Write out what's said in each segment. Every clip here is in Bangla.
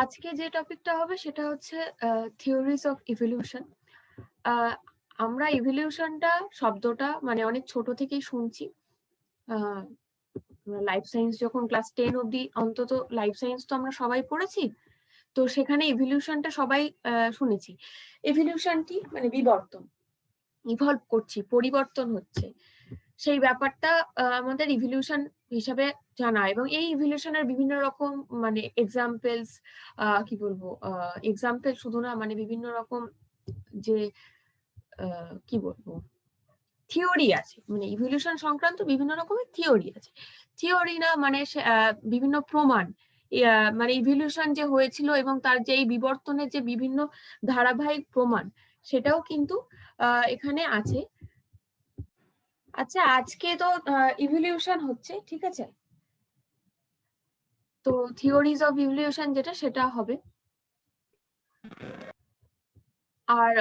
আজকে যে টপিকটা হবে সেটা হচ্ছে থিওরিজ অফ ইভলিউশন। আমরা ইভলিউশনটা শব্দটা মানে অনেক ছোট থেকেই শুনছি। লাইফ সায়েন্স যখন ক্লাস 10 অব্দি অন্তত লাইফ সায়েন্স তো আমরা সবাই পড়েছি, তো সেখানে ইভলিউশনটা সবাই শুনেছি। ইভলিউশন কি মানে বিবর্তন, ইভলভ করছি, পরিবর্তন হচ্ছে, সেই ব্যাপারটা আমাদের ইভলিউশন হিসাবে জানা। এবং এই ইভলিউশনের বিভিন্ন রকম মানে এক্সাম্পলস, কি বলবো, এক্সাম্পল শুধু না, মানে বিভিন্ন রকম যে কি বলবো থিওরি আছে, মানে ইভলিউশন সংক্রান্ত বিভিন্ন রকমের থিওরি আছে। থিওরি না মানে বিভিন্ন প্রমাণ, মানে ইভলিউশন যে হয়েছিল এবং তার যে এই বিবর্তনের যে বিভিন্ন ধারাবাহিক প্রমাণ, সেটাও কিন্তু এখানে আছে। আচ্ছা, আজকে তো ইভলিউশন হচ্ছে, ঠিক আছে, তো থিওরিজ অফ ইভলিউশন যেটা সেটা হবে। আর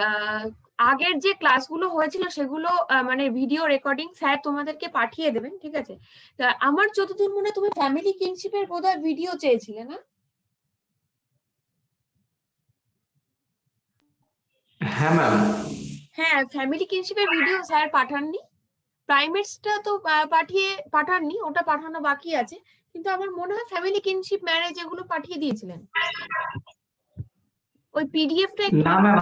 আগের যে ক্লাসগুলো হয়েছিল সেগুলো মানে ভিডিও রেকর্ডিং স্যার তোমাদেরকে পাঠিয়ে দেবেন, ঠিক আছে। আমার যতদূর মনে হয় তুমি ফ্যামিলি কিনশিপের বোধহয় ভিডিও চেয়েছিলে না? হ্যাঁ ম্যাম। হ্যাঁ, ফ্যামিলি কিনশিপের ভিডিও স্যার পাঠাননি, প্রাইমেটসটা তো পাঠাননি, ওটা পাঠানো বাকি আছে। কিন্তু আমার মনে হয় ফ্যামিলি কিনশিপ ম্যারেজ এগুলো পাঠিয়ে দিয়েছিলেন। ওই পিডিএফটা একটু, না ম্যাম,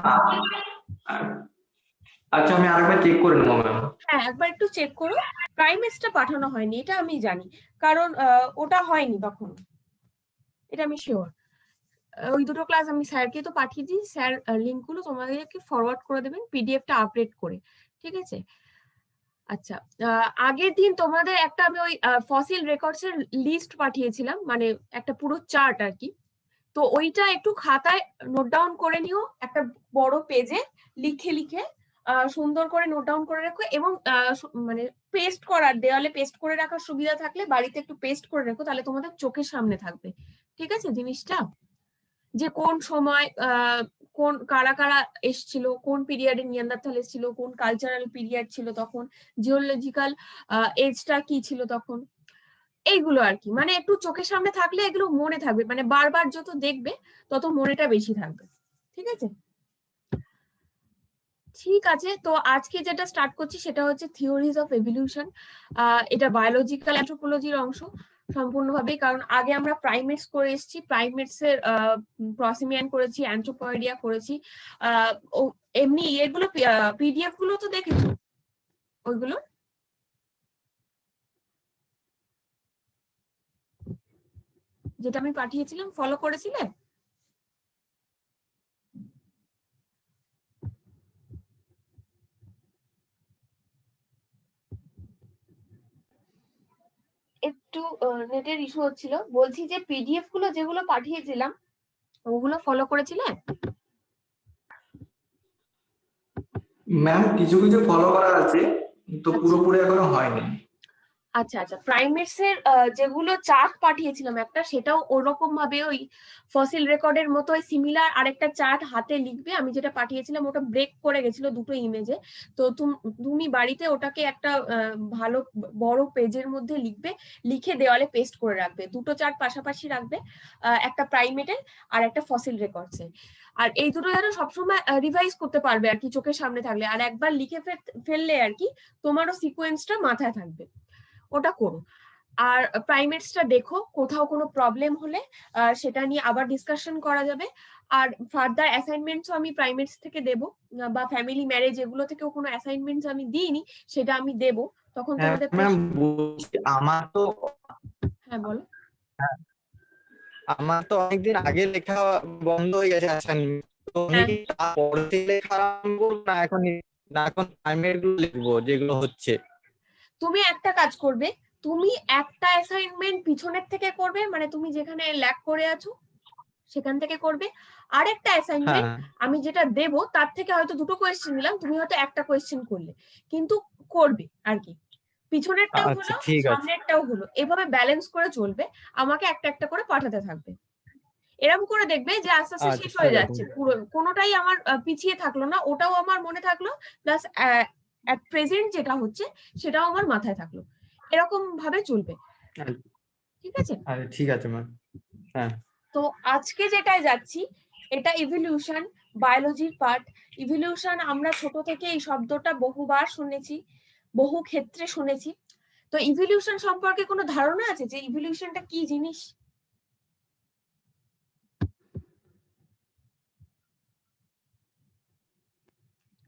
আচ্ছা আমি আরেকবার চেক করে নেবো ম্যাম। হ্যাঁ একবার একটু চেক করো। প্রাইমেটসটা পাঠানো হয়নি এটা আমি জানি, কারণ ওটা হয়নি তখন, এটা আমি শিওর। ওই দুটো ক্লাস আমি স্যারকে তো পাঠিয়ে দিই, স্যার লিঙ্ক গুলো তোমাদেরকে ফরওয়ার্ড করে দেবেন পিডিএফটা আপডেট করে, ঠিক আছে। আচ্ছা, আগের দিন তোমাদের একটা আমি ওই ফসিল রেকর্ডস এর লিস্ট পাঠিয়েছিলাম, মানে একটা পুরো চার্ট আর কি। তো ওইটা একটু খাতায় নোট ডাউন করে নিও, একটা বড় পেজে লিখে লিখে সুন্দর করে নোট ডাউন করে রাখো। এবং মানে পেস্ট করার, দেওয়ালে পেস্ট করে রাখার সুবিধা থাকলে বাড়িতে একটু পেস্ট করে রাখো, তাহলে তোমাদের চোখের সামনে থাকবে, ঠিক আছে জিনিসটা। যে কোন সময় কোন কারা কারা এসছিল, কোন পিরিয়ডে নিয়ান্দারথাল এসছিল, কোন কালচারাল পিরিয়ড ছিল তখন, জিওলজিক্যাল এজটা কি ছিল তখন, এইগুলো আর কি। মানে একটু চোখের সামনে থাকলে এগুলো মনে থাকবে, মানে বারবার যত দেখবে তত মনেটা বেশি থাকবে, ঠিক আছে। ঠিক আছে, তো আজকে যেটা স্টার্ট করছি সেটা হচ্ছে থিওরিজ অফ এভলিউশন। এটা বায়োলজিক্যাল অ্যানথ্রোপোলজির অংশ সম্পূর্ণভাবে, কারণ আগে আমরা প্রাইমেটস করে এসেছি, প্রাইমেটস এর প্রসিমিয়ান করেছি, অ্যানথ্রোপয়েডিয়া করেছি। এমনি এগুলো পিডিএফ গুলো তো দেখেছো ওইগুলো, যেটা আমি পাঠিয়েছিলাম, ফলো করেছিলে? একটু নেটের ইস্যু হচ্ছিল, বলছি যে পিডিএফ গুলো যেগুলো পাঠিয়েছিলাম ওগুলো ফলো করেছিলে? ম্যাম কিছু কিছু ফলো করা আছে, তো আচ্ছা পুরোপুরি এখনো হয়নি। আচ্ছা আচ্ছা, প্রাইমেটস এর যেগুলো চার্ট পাঠিয়েছিলাম একটা, সেটাও ওরকম ভাবে ওই ফসিল রেকর্ডের মতো সিমিলার আরেকটা চার্ট হাতে লিখবে। আমি যেটা পাঠিয়েছিলাম ওটা ব্রেক করে গেছিল দুটো ইমেজে, তো তুমি বাড়িতে ওটাকে একটা ভালো বড় পেজের মধ্যে লিখবে, লিখে দেওয়ালে পেস্ট করে রাখবে। দুটো চার্ট পাশাপাশি রাখবে, একটা প্রাইমেটের আর একটা ফসিল রেকর্ডস এর। আর এই দুটো যেন সবসময় রিভাইজ করতে পারবে আর কি, চোখের সামনে থাকলে। আর একবার লিখে ফেললে আর কি তোমারও সিকোয়েন্সটা মাথায় থাকবে, ওটা করো। আর প্রাইমেটসটা দেখো, কোথাও কোনো প্রবলেম হলে সেটা নিয়ে আবার ডিসকাশন করা যাবে। আর ফার্দার অ্যাসাইনমেন্টসও আমি প্রাইমেটস থেকে দেবো, বা ফ্যামিলি ম্যারেজ এগুলো থেকেও কোনো অ্যাসাইনমেন্টস আমি দিইনি, সেটা আমি দেবো তখন হ্যাঁ তোমাদের ম্যাম, প্রশ্ন। বলছি আমার তো হ্যাঁ বলো। অনেকদিন আগে লেখা বন্ধ হয়ে গেছে অ্যাসাইনমেন্ট, তো আমি হ্যাঁ, কি তারপরে থেকে লেখা আরম্ভ করবো, না এখন প্রাইমারি গুলো লিখবো যেগুলো হচ্ছে? তুমি একটা কাজ করবে, তুমি একটা অ্যাসাইনমেন্ট পিছনের থেকে করবে, মানে তুমি যেখানে ল্যাগ করে আছো সেখান থেকে করবে। আর একটা অ্যাসাইনমেন্ট হ্যাঁ আমি যেটা দেব তার থেকে হয়তো দুটো কোয়েশ্চেন দিলাম, তুমি হয়তো একটা কোয়েশ্চেন করলে, কিন্তু করবে আর কি। পিছনেরটাও আচ্ছা হলো, ঠিক আছে। সামনেরটাও হলো, এভাবে ব্যালেন্স করে চলবে। আমাকে একটা একটা করে পাঠাতে থাকবে, এরকম করে দেখবে যে আস্তে আস্তে আচ্ছা শেষ ঠিক হয়ে আছে। যাচ্ছে পুরো, কোনোটাই আমার পিছিয়ে থাকলো না, ওটাও আমার মনে থাকলো, প্লাস অ্যাট প্রেজেন্ট যেটা হচ্ছে সেটাও আমার মাথায় থাকলো। এরকম ভাবে চলবে, আচ্ছা ঠিক আছে। আচ্ছা, ঠিক আছে ম্যাম। হ্যাঁ তো আজকে যেটায় যাচ্ছি এটা ইভলিউশন, বায়োলজির পার্ট। ইভলিউশন আমরা ছোট থেকে এই শব্দটা বহুবার শুনেছি, বহু ক্ষেত্রে শুনেছি। তো ইভলিউশন সম্পর্কে কোনো ধারণা আছে যে ইভলিউশনটা কি জিনিস?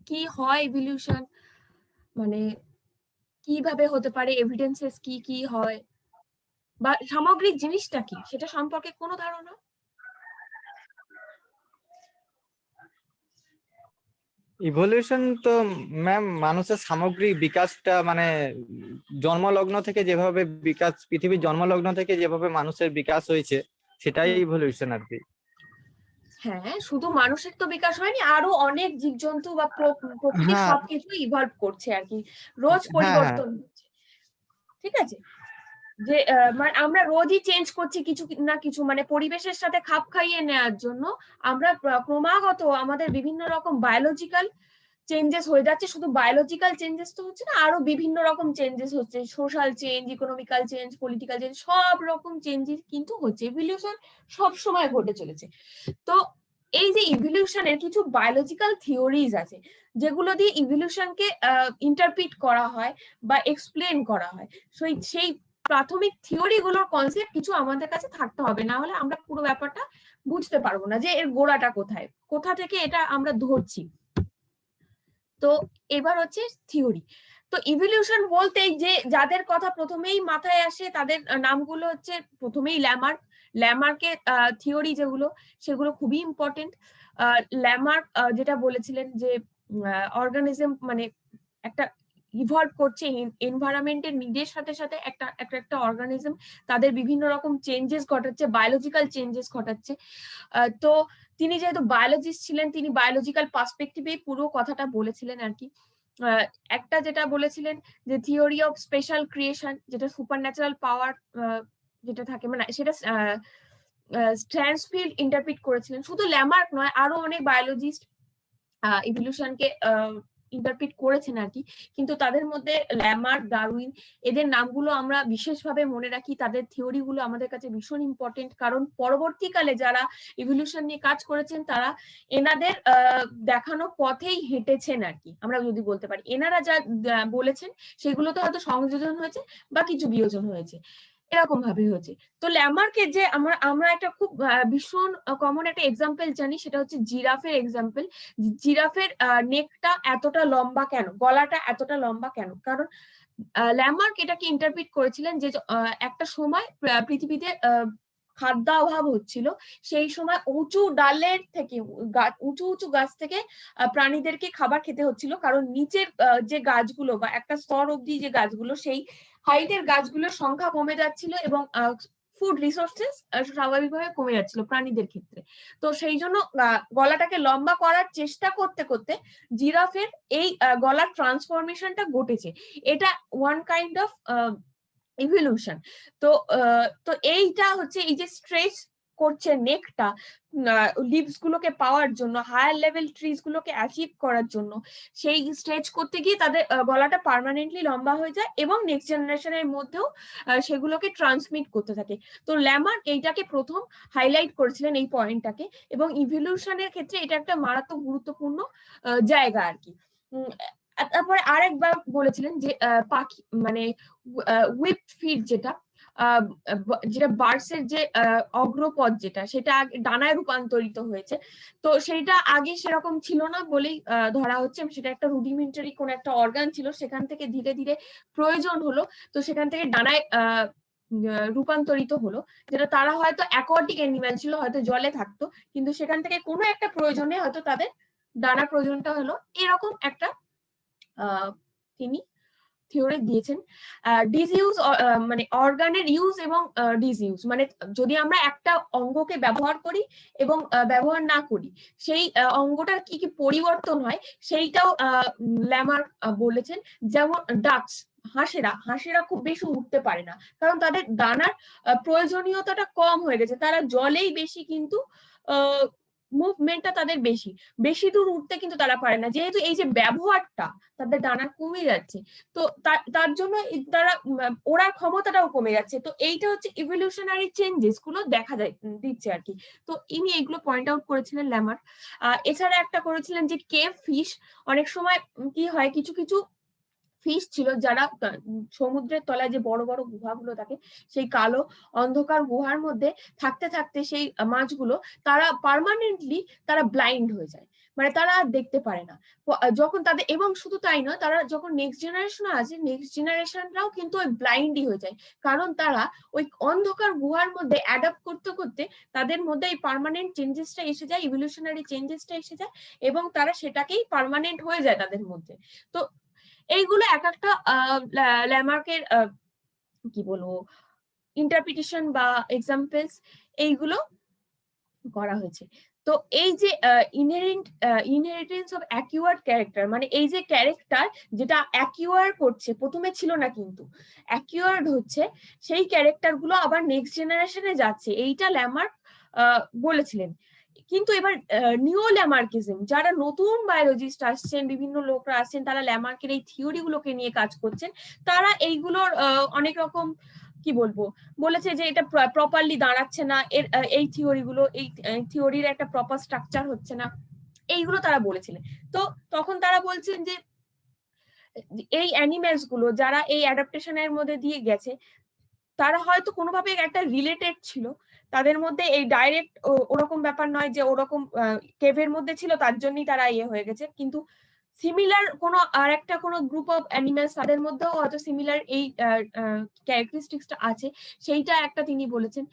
কি হয় ইভলিউশন, মানে কিভাবে হতে পারে, এভিডেন্সেস কি কি হয়, বা সামগ্রিক জিনিসটা কি সেটা সম্পর্কে কোনো ধারণা? ইভলিউশন তো ম্যাম মানুষের সামগ্রিক বিকাশটা, মানে জন্মলগ্ন থেকে যেভাবে বিকাশ, পৃথিবীর জন্মলগ্ন থেকে যেভাবে মানুষের বিকাশ হয়েছে সেটাই ইভলিউশন আর কি। হ্যাঁ, শুধু মানুষের তো বিকাশ হয়নি, আরো অনেক জীবজন্তু বা প্রকৃতির হ্যাঁ সবকিছু ইভলভ করছে আর কি, রোজ হ্যাঁ হ্যাঁ পরিবর্তন হচ্ছে। ঠিক আছে, যে মানে আমরা রোজই চেঞ্জ করছি কিছু না কিছু, মানে পরিবেশের সাথে খাপ খাইয়ে নেওয়ার জন্য আমরা ক্রমাগত আমাদের বিভিন্ন রকম বায়োলজিক্যাল চেঞ্জেস হয়ে যাচ্ছে। শুধু বায়োলজিক্যাল চেঞ্জেস তো হচ্ছে না, আরো বিভিন্ন রকম চেঞ্জেস হচ্ছে, social change, economical change, political change, সব রকম চেঞ্জেস কিন্তু হচ্ছে। ইভলিউশন সব সময় ঘটে চলেছে। তো এই যে ইভলিউশনের কিছু বায়োলজিক্যাল থিওরিজ আছে যেগুলো দিয়ে ইভলিউশনকে ইন্টারপ্রিট করা হয় বা এক্সপ্লেন করা হয়। সেই প্রাথমিক থিওরি গুলোর কনসেপ্ট কিছু আমাদের কাছে থাকতে হবে, না হলে আমরা পুরো ব্যাপারটা বুঝতে পারবো না যে এর গোড়াটা কোথায়, কোথা থেকে এটা আমরা ধরছি। তো এবার হচ্ছে থিওরি। তো ইভলিউশন বলতেই যে যাদের কথা প্রথমেই মাথায় আসে তাদের নামগুলো হচ্ছে প্রথমেই ল্যামার্ক। ল্যামার্কের থিওরি যেগুলো সেগুলো খুবই ইম্পর্টেন্ট। ল্যামার্ক যেটা বলেছিলেন যে অর্গানিজম মানে একটা ইভলভ করছে এনভায়রনমেন্টের নিজের সাথে সাথে, একটা একটা অর্গানিজম তাদের বিভিন্ন রকম চেঞ্জেস ঘটাচ্ছে, বায়োলজিক্যাল চেঞ্জেস ঘটাচ্ছে। তো তিনি যেহেতু বায়োলজিস্ট ছিলেন, তিনি বায়োলজিক্যাল পার্সপেক্টিভে পুরো কথাটা বলেছিলেন আর কি। একটা যেটা বলেছিলেন যে থিওরি অফ স্পেশাল ক্রিয়েশন, যেটা সুপার ন্যাচারাল পাওয়ার যেটা থাকে, মানে সেটা স্ট্যান্সফিল্ড ইন্টারপ্রিট করেছিলেন। শুধু ল্যামার্ক নয়, আরো অনেক বায়োলজিস্ট ইভলিউশনকে ইন্টারপ্রিট করেছেন আর কি। কিন্তু তাদের মধ্যে ল্যামার্ক, ডারউইন, এদের নামগুলো আমরা বিশেষভাবে মনে রাখি, তাদের থিওরি গুলো আমাদের কাছে ভীষণ ইম্পর্টেন্ট, কারণ পরবর্তীকালে যারা ইভলিউশন নিয়ে কাজ করেছেন তারা এনাদের দেখানো পথেই হেঁটেছেন আর কি, আমরা যদি বলতে পারি। এনারা যা বলেছেন সেগুলোতে হয়তো সংযোজন হয়েছে বা কিছু বিয়োজন হয়েছে, এরকম ভাবে হয়েছে। তো ল্যামার্কের যে আমরা একটা খুব ভীষণ কমন একটা এক্সাম্পল জানি, সেটা হচ্ছে জিরাফের এক্সাম্পল। জিরাফের নেকটা এতটা লম্বা কেন, গলাটা এতটা লম্বা কেন? কারণ ল্যামার্ক এটাকে ইন্টারপ্রিট করেছিলেন যে একটা সময় পৃথিবীতে খাদ্য অভাব হচ্ছিল, সেই সময় উঁচু ডালের থেকে, উঁচু উঁচু গাছ থেকে প্রাণীদেরকে খাবার খেতে হচ্ছিল, কারণ নিচের যে গাছগুলো বা একটা স্তর অব্দি যে গাছগুলো, সেই হাইটের গাছগুলোর সংখ্যা কমে যাচ্ছিল এবং ফুড রিসোর্সেস স্বাভাবিকভাবে কমে যাচ্ছিল প্রাণীদের ক্ষেত্রে। তো সেই জন্য গলাটাকে লম্বা করার চেষ্টা করতে করতে জিরাফের এই গলার ট্রান্সফরমেশনটা ঘটেছে। এটা ওয়ান কাইন্ড অফ ইভলিউশন। তো তো এইটা হচ্ছে এই যে স্ট্রেচ করছে নেকটা লিভস গুলোকে পাওয়ার জন্য, হায়ার লেভেল ট্রিজ গুলোকে অ্যাচিভ করার জন্য, সেই স্ট্রেচ করতে গিয়ে তাদের গলাটা পার্মানেন্টলি লম্বা হয়ে যায় এবং নেক্সট জেনারেশনের মধ্যেও সেগুলোকে ট্রান্সমিট করতে থাকে। তো ল্যামার্ক এইটাকে প্রথম হাইলাইট করেছিলেন, এই পয়েন্টটাকে, এবং ইভলিউশনের ক্ষেত্রে এটা একটা মারাত্মক গুরুত্বপূর্ণ জায়গা আর কি। তারপরে আরেকবার বলেছিলেন যে পাখি মানে উইপড ফিট, যেটা যেটা বার্ডসের যে অগ্রপদ, যেটা সেটা ডানায় রূপান্তরিত হয়েছে। তো সেইটা আগে সেরকম ছিল না বলেই ধরা হচ্ছে, সেটা একটা রুডিমেন্টারি কোন একটা অর্গান ছিল, সেখান থেকে ধীরে ধীরে প্রয়োজন হলো, তো সেখান থেকে ডানায় রূপান্তরিত হলো। যেটা তারা হয়তো অ্যাকোয়াটিক অ্যানিম্যাল ছিল, হয়তো জলে থাকতো, কিন্তু সেখান থেকে কোনো একটা প্রয়োজনে হয়তো তাদের ডানার প্রয়োজনটা হলো, এরকম একটা তিনি থিওরি দিয়েছেন। ডিসইউজ মানে অর্গানের ইউজ এবং ডিসইউজ, মানে যদি আমরা একটা অঙ্গকে ব্যবহার করি এবং ব্যবহার না করি, সেই অঙ্গটার কি কি পরিবর্তন হয় সেইটাও ল্যামার্ক বলেছেন। যেমন ডাকস, হাঁসেরা খুব বেশি উঠতে পারে না, কারণ তাদের ডানার প্রয়োজনীয়তাটা কম হয়ে গেছে, তারা জলেই বেশি কিন্তু মুভমেন্টটা তাদের বেশি, বেশি দূর উঠতে কিন্তু তারা পারে না, যেহেতু এই যে ব্যবহারটা তাদের ডানার কমে যাচ্ছে, তো তার জন্য তারা ওড়ার ক্ষমতাটাও কমে যাচ্ছে। তো এইটা হচ্ছে ইভলিউশনারি চেঞ্জেস গুলো দেখা যায় দিচ্ছে আর কি। তো ইনি এগুলো পয়েন্ট আউট করেছিলেন ল্যামার। এছাড়া একটা করেছিলেন যে কেভ ফিশ, অনেক সময় কি হয় কিছু কিছু ফিশ ছিল যারা সমুদ্রের তলায় যে বড় বড় গুহাগুলো থাকে, সেই কালো অন্ধকার গুহার মধ্যে থাকতে থাকতে সেই মাছগুলো তারা পার্মানেন্টলি তারা ব্লাইন্ড হয়ে যায়, মানে তারা আর দেখতে পারে না যখন তাদের। এবং শুধু তাই নয়, তারা যখন নেক্সট জেনারেশন আছে, নেক্সট জেনারেশনরাও কিন্তু ওই ব্লাইন্ডই হয়ে যায়, কারণ তারা ওই অন্ধকার গুহার মধ্যে অ্যাডাপ্ট করতে করতে তাদের মধ্যে এই পার্মানেন্ট চেঞ্জেসটা এসে যায়, ইভলিউশনারি চেঞ্জেসটা এসে যায়, এবং তারা সেটাকেই পার্মানেন্ট হয়ে যায় তাদের মধ্যে। তো এইগুলো এক একটা ল্যামার্কের কি বলবো ইন্টারপ্রিটেশন বা এক্সাম্পলস, এইগুলো করা হয়েছে। তো এই যে ইনহেরিটেন্স অফ অ্যাকিউয়ার্ড ক্যারেক্টার, মানে এই যে ক্যারেক্টার যেটা অ্যাকিউয়ার করছে, প্রথমে ছিল না কিন্তু অ্যাকিউয়ার্ড হচ্ছে, সেই ক্যারেক্টার গুলো আবার নেক্সট জেনারেশনে যাচ্ছে, এইটা ল্যামার্ক বলেছিলেন। কিন্তু এবার নিও ল্যামার্কিজম, যারা নতুন বায়োলজিস্ট আসছেন, বিভিন্ন লোকরা আসছেন, তারা ল্যামার্কের এই থিওরি গুলোকে নিয়ে কাজ করছেন, তারা এইগুলোর অনেক রকম কি বলবো বলেছে যে এটা প্রপারলি দাঁড়াচ্ছে না, এর এই থিওরি গুলো, এই থিওরির একটা প্রপার স্ট্রাকচার হচ্ছে না, এইগুলো তারা বলেছিলেন। তো তখন তারা বলছেন যে এই অ্যানিমেলস গুলো যারা এই অ্যাডাপ্টেশনের মধ্যে দিয়ে গেছে, তারা হয়তো কোনোভাবে একটা রিলেটেড ছিল, তাদের মধ্যে এই ডাইরেক্ট ওরকম ব্যাপার নয় যে ওরকম কেভের মধ্যে ছিল তার জন্যই তারা ইয়ে হয়ে গেছে, কিন্তু সিমিলার কোনো আর একটা কোনো গ্রুপ অফ অ্যানিমেলস তাদের মধ্যেও হয়তো সিমিলার এই ক্যারেক্টারিস্টিক্সটা আছে, সেইটা একটা তিনি বলেছেন।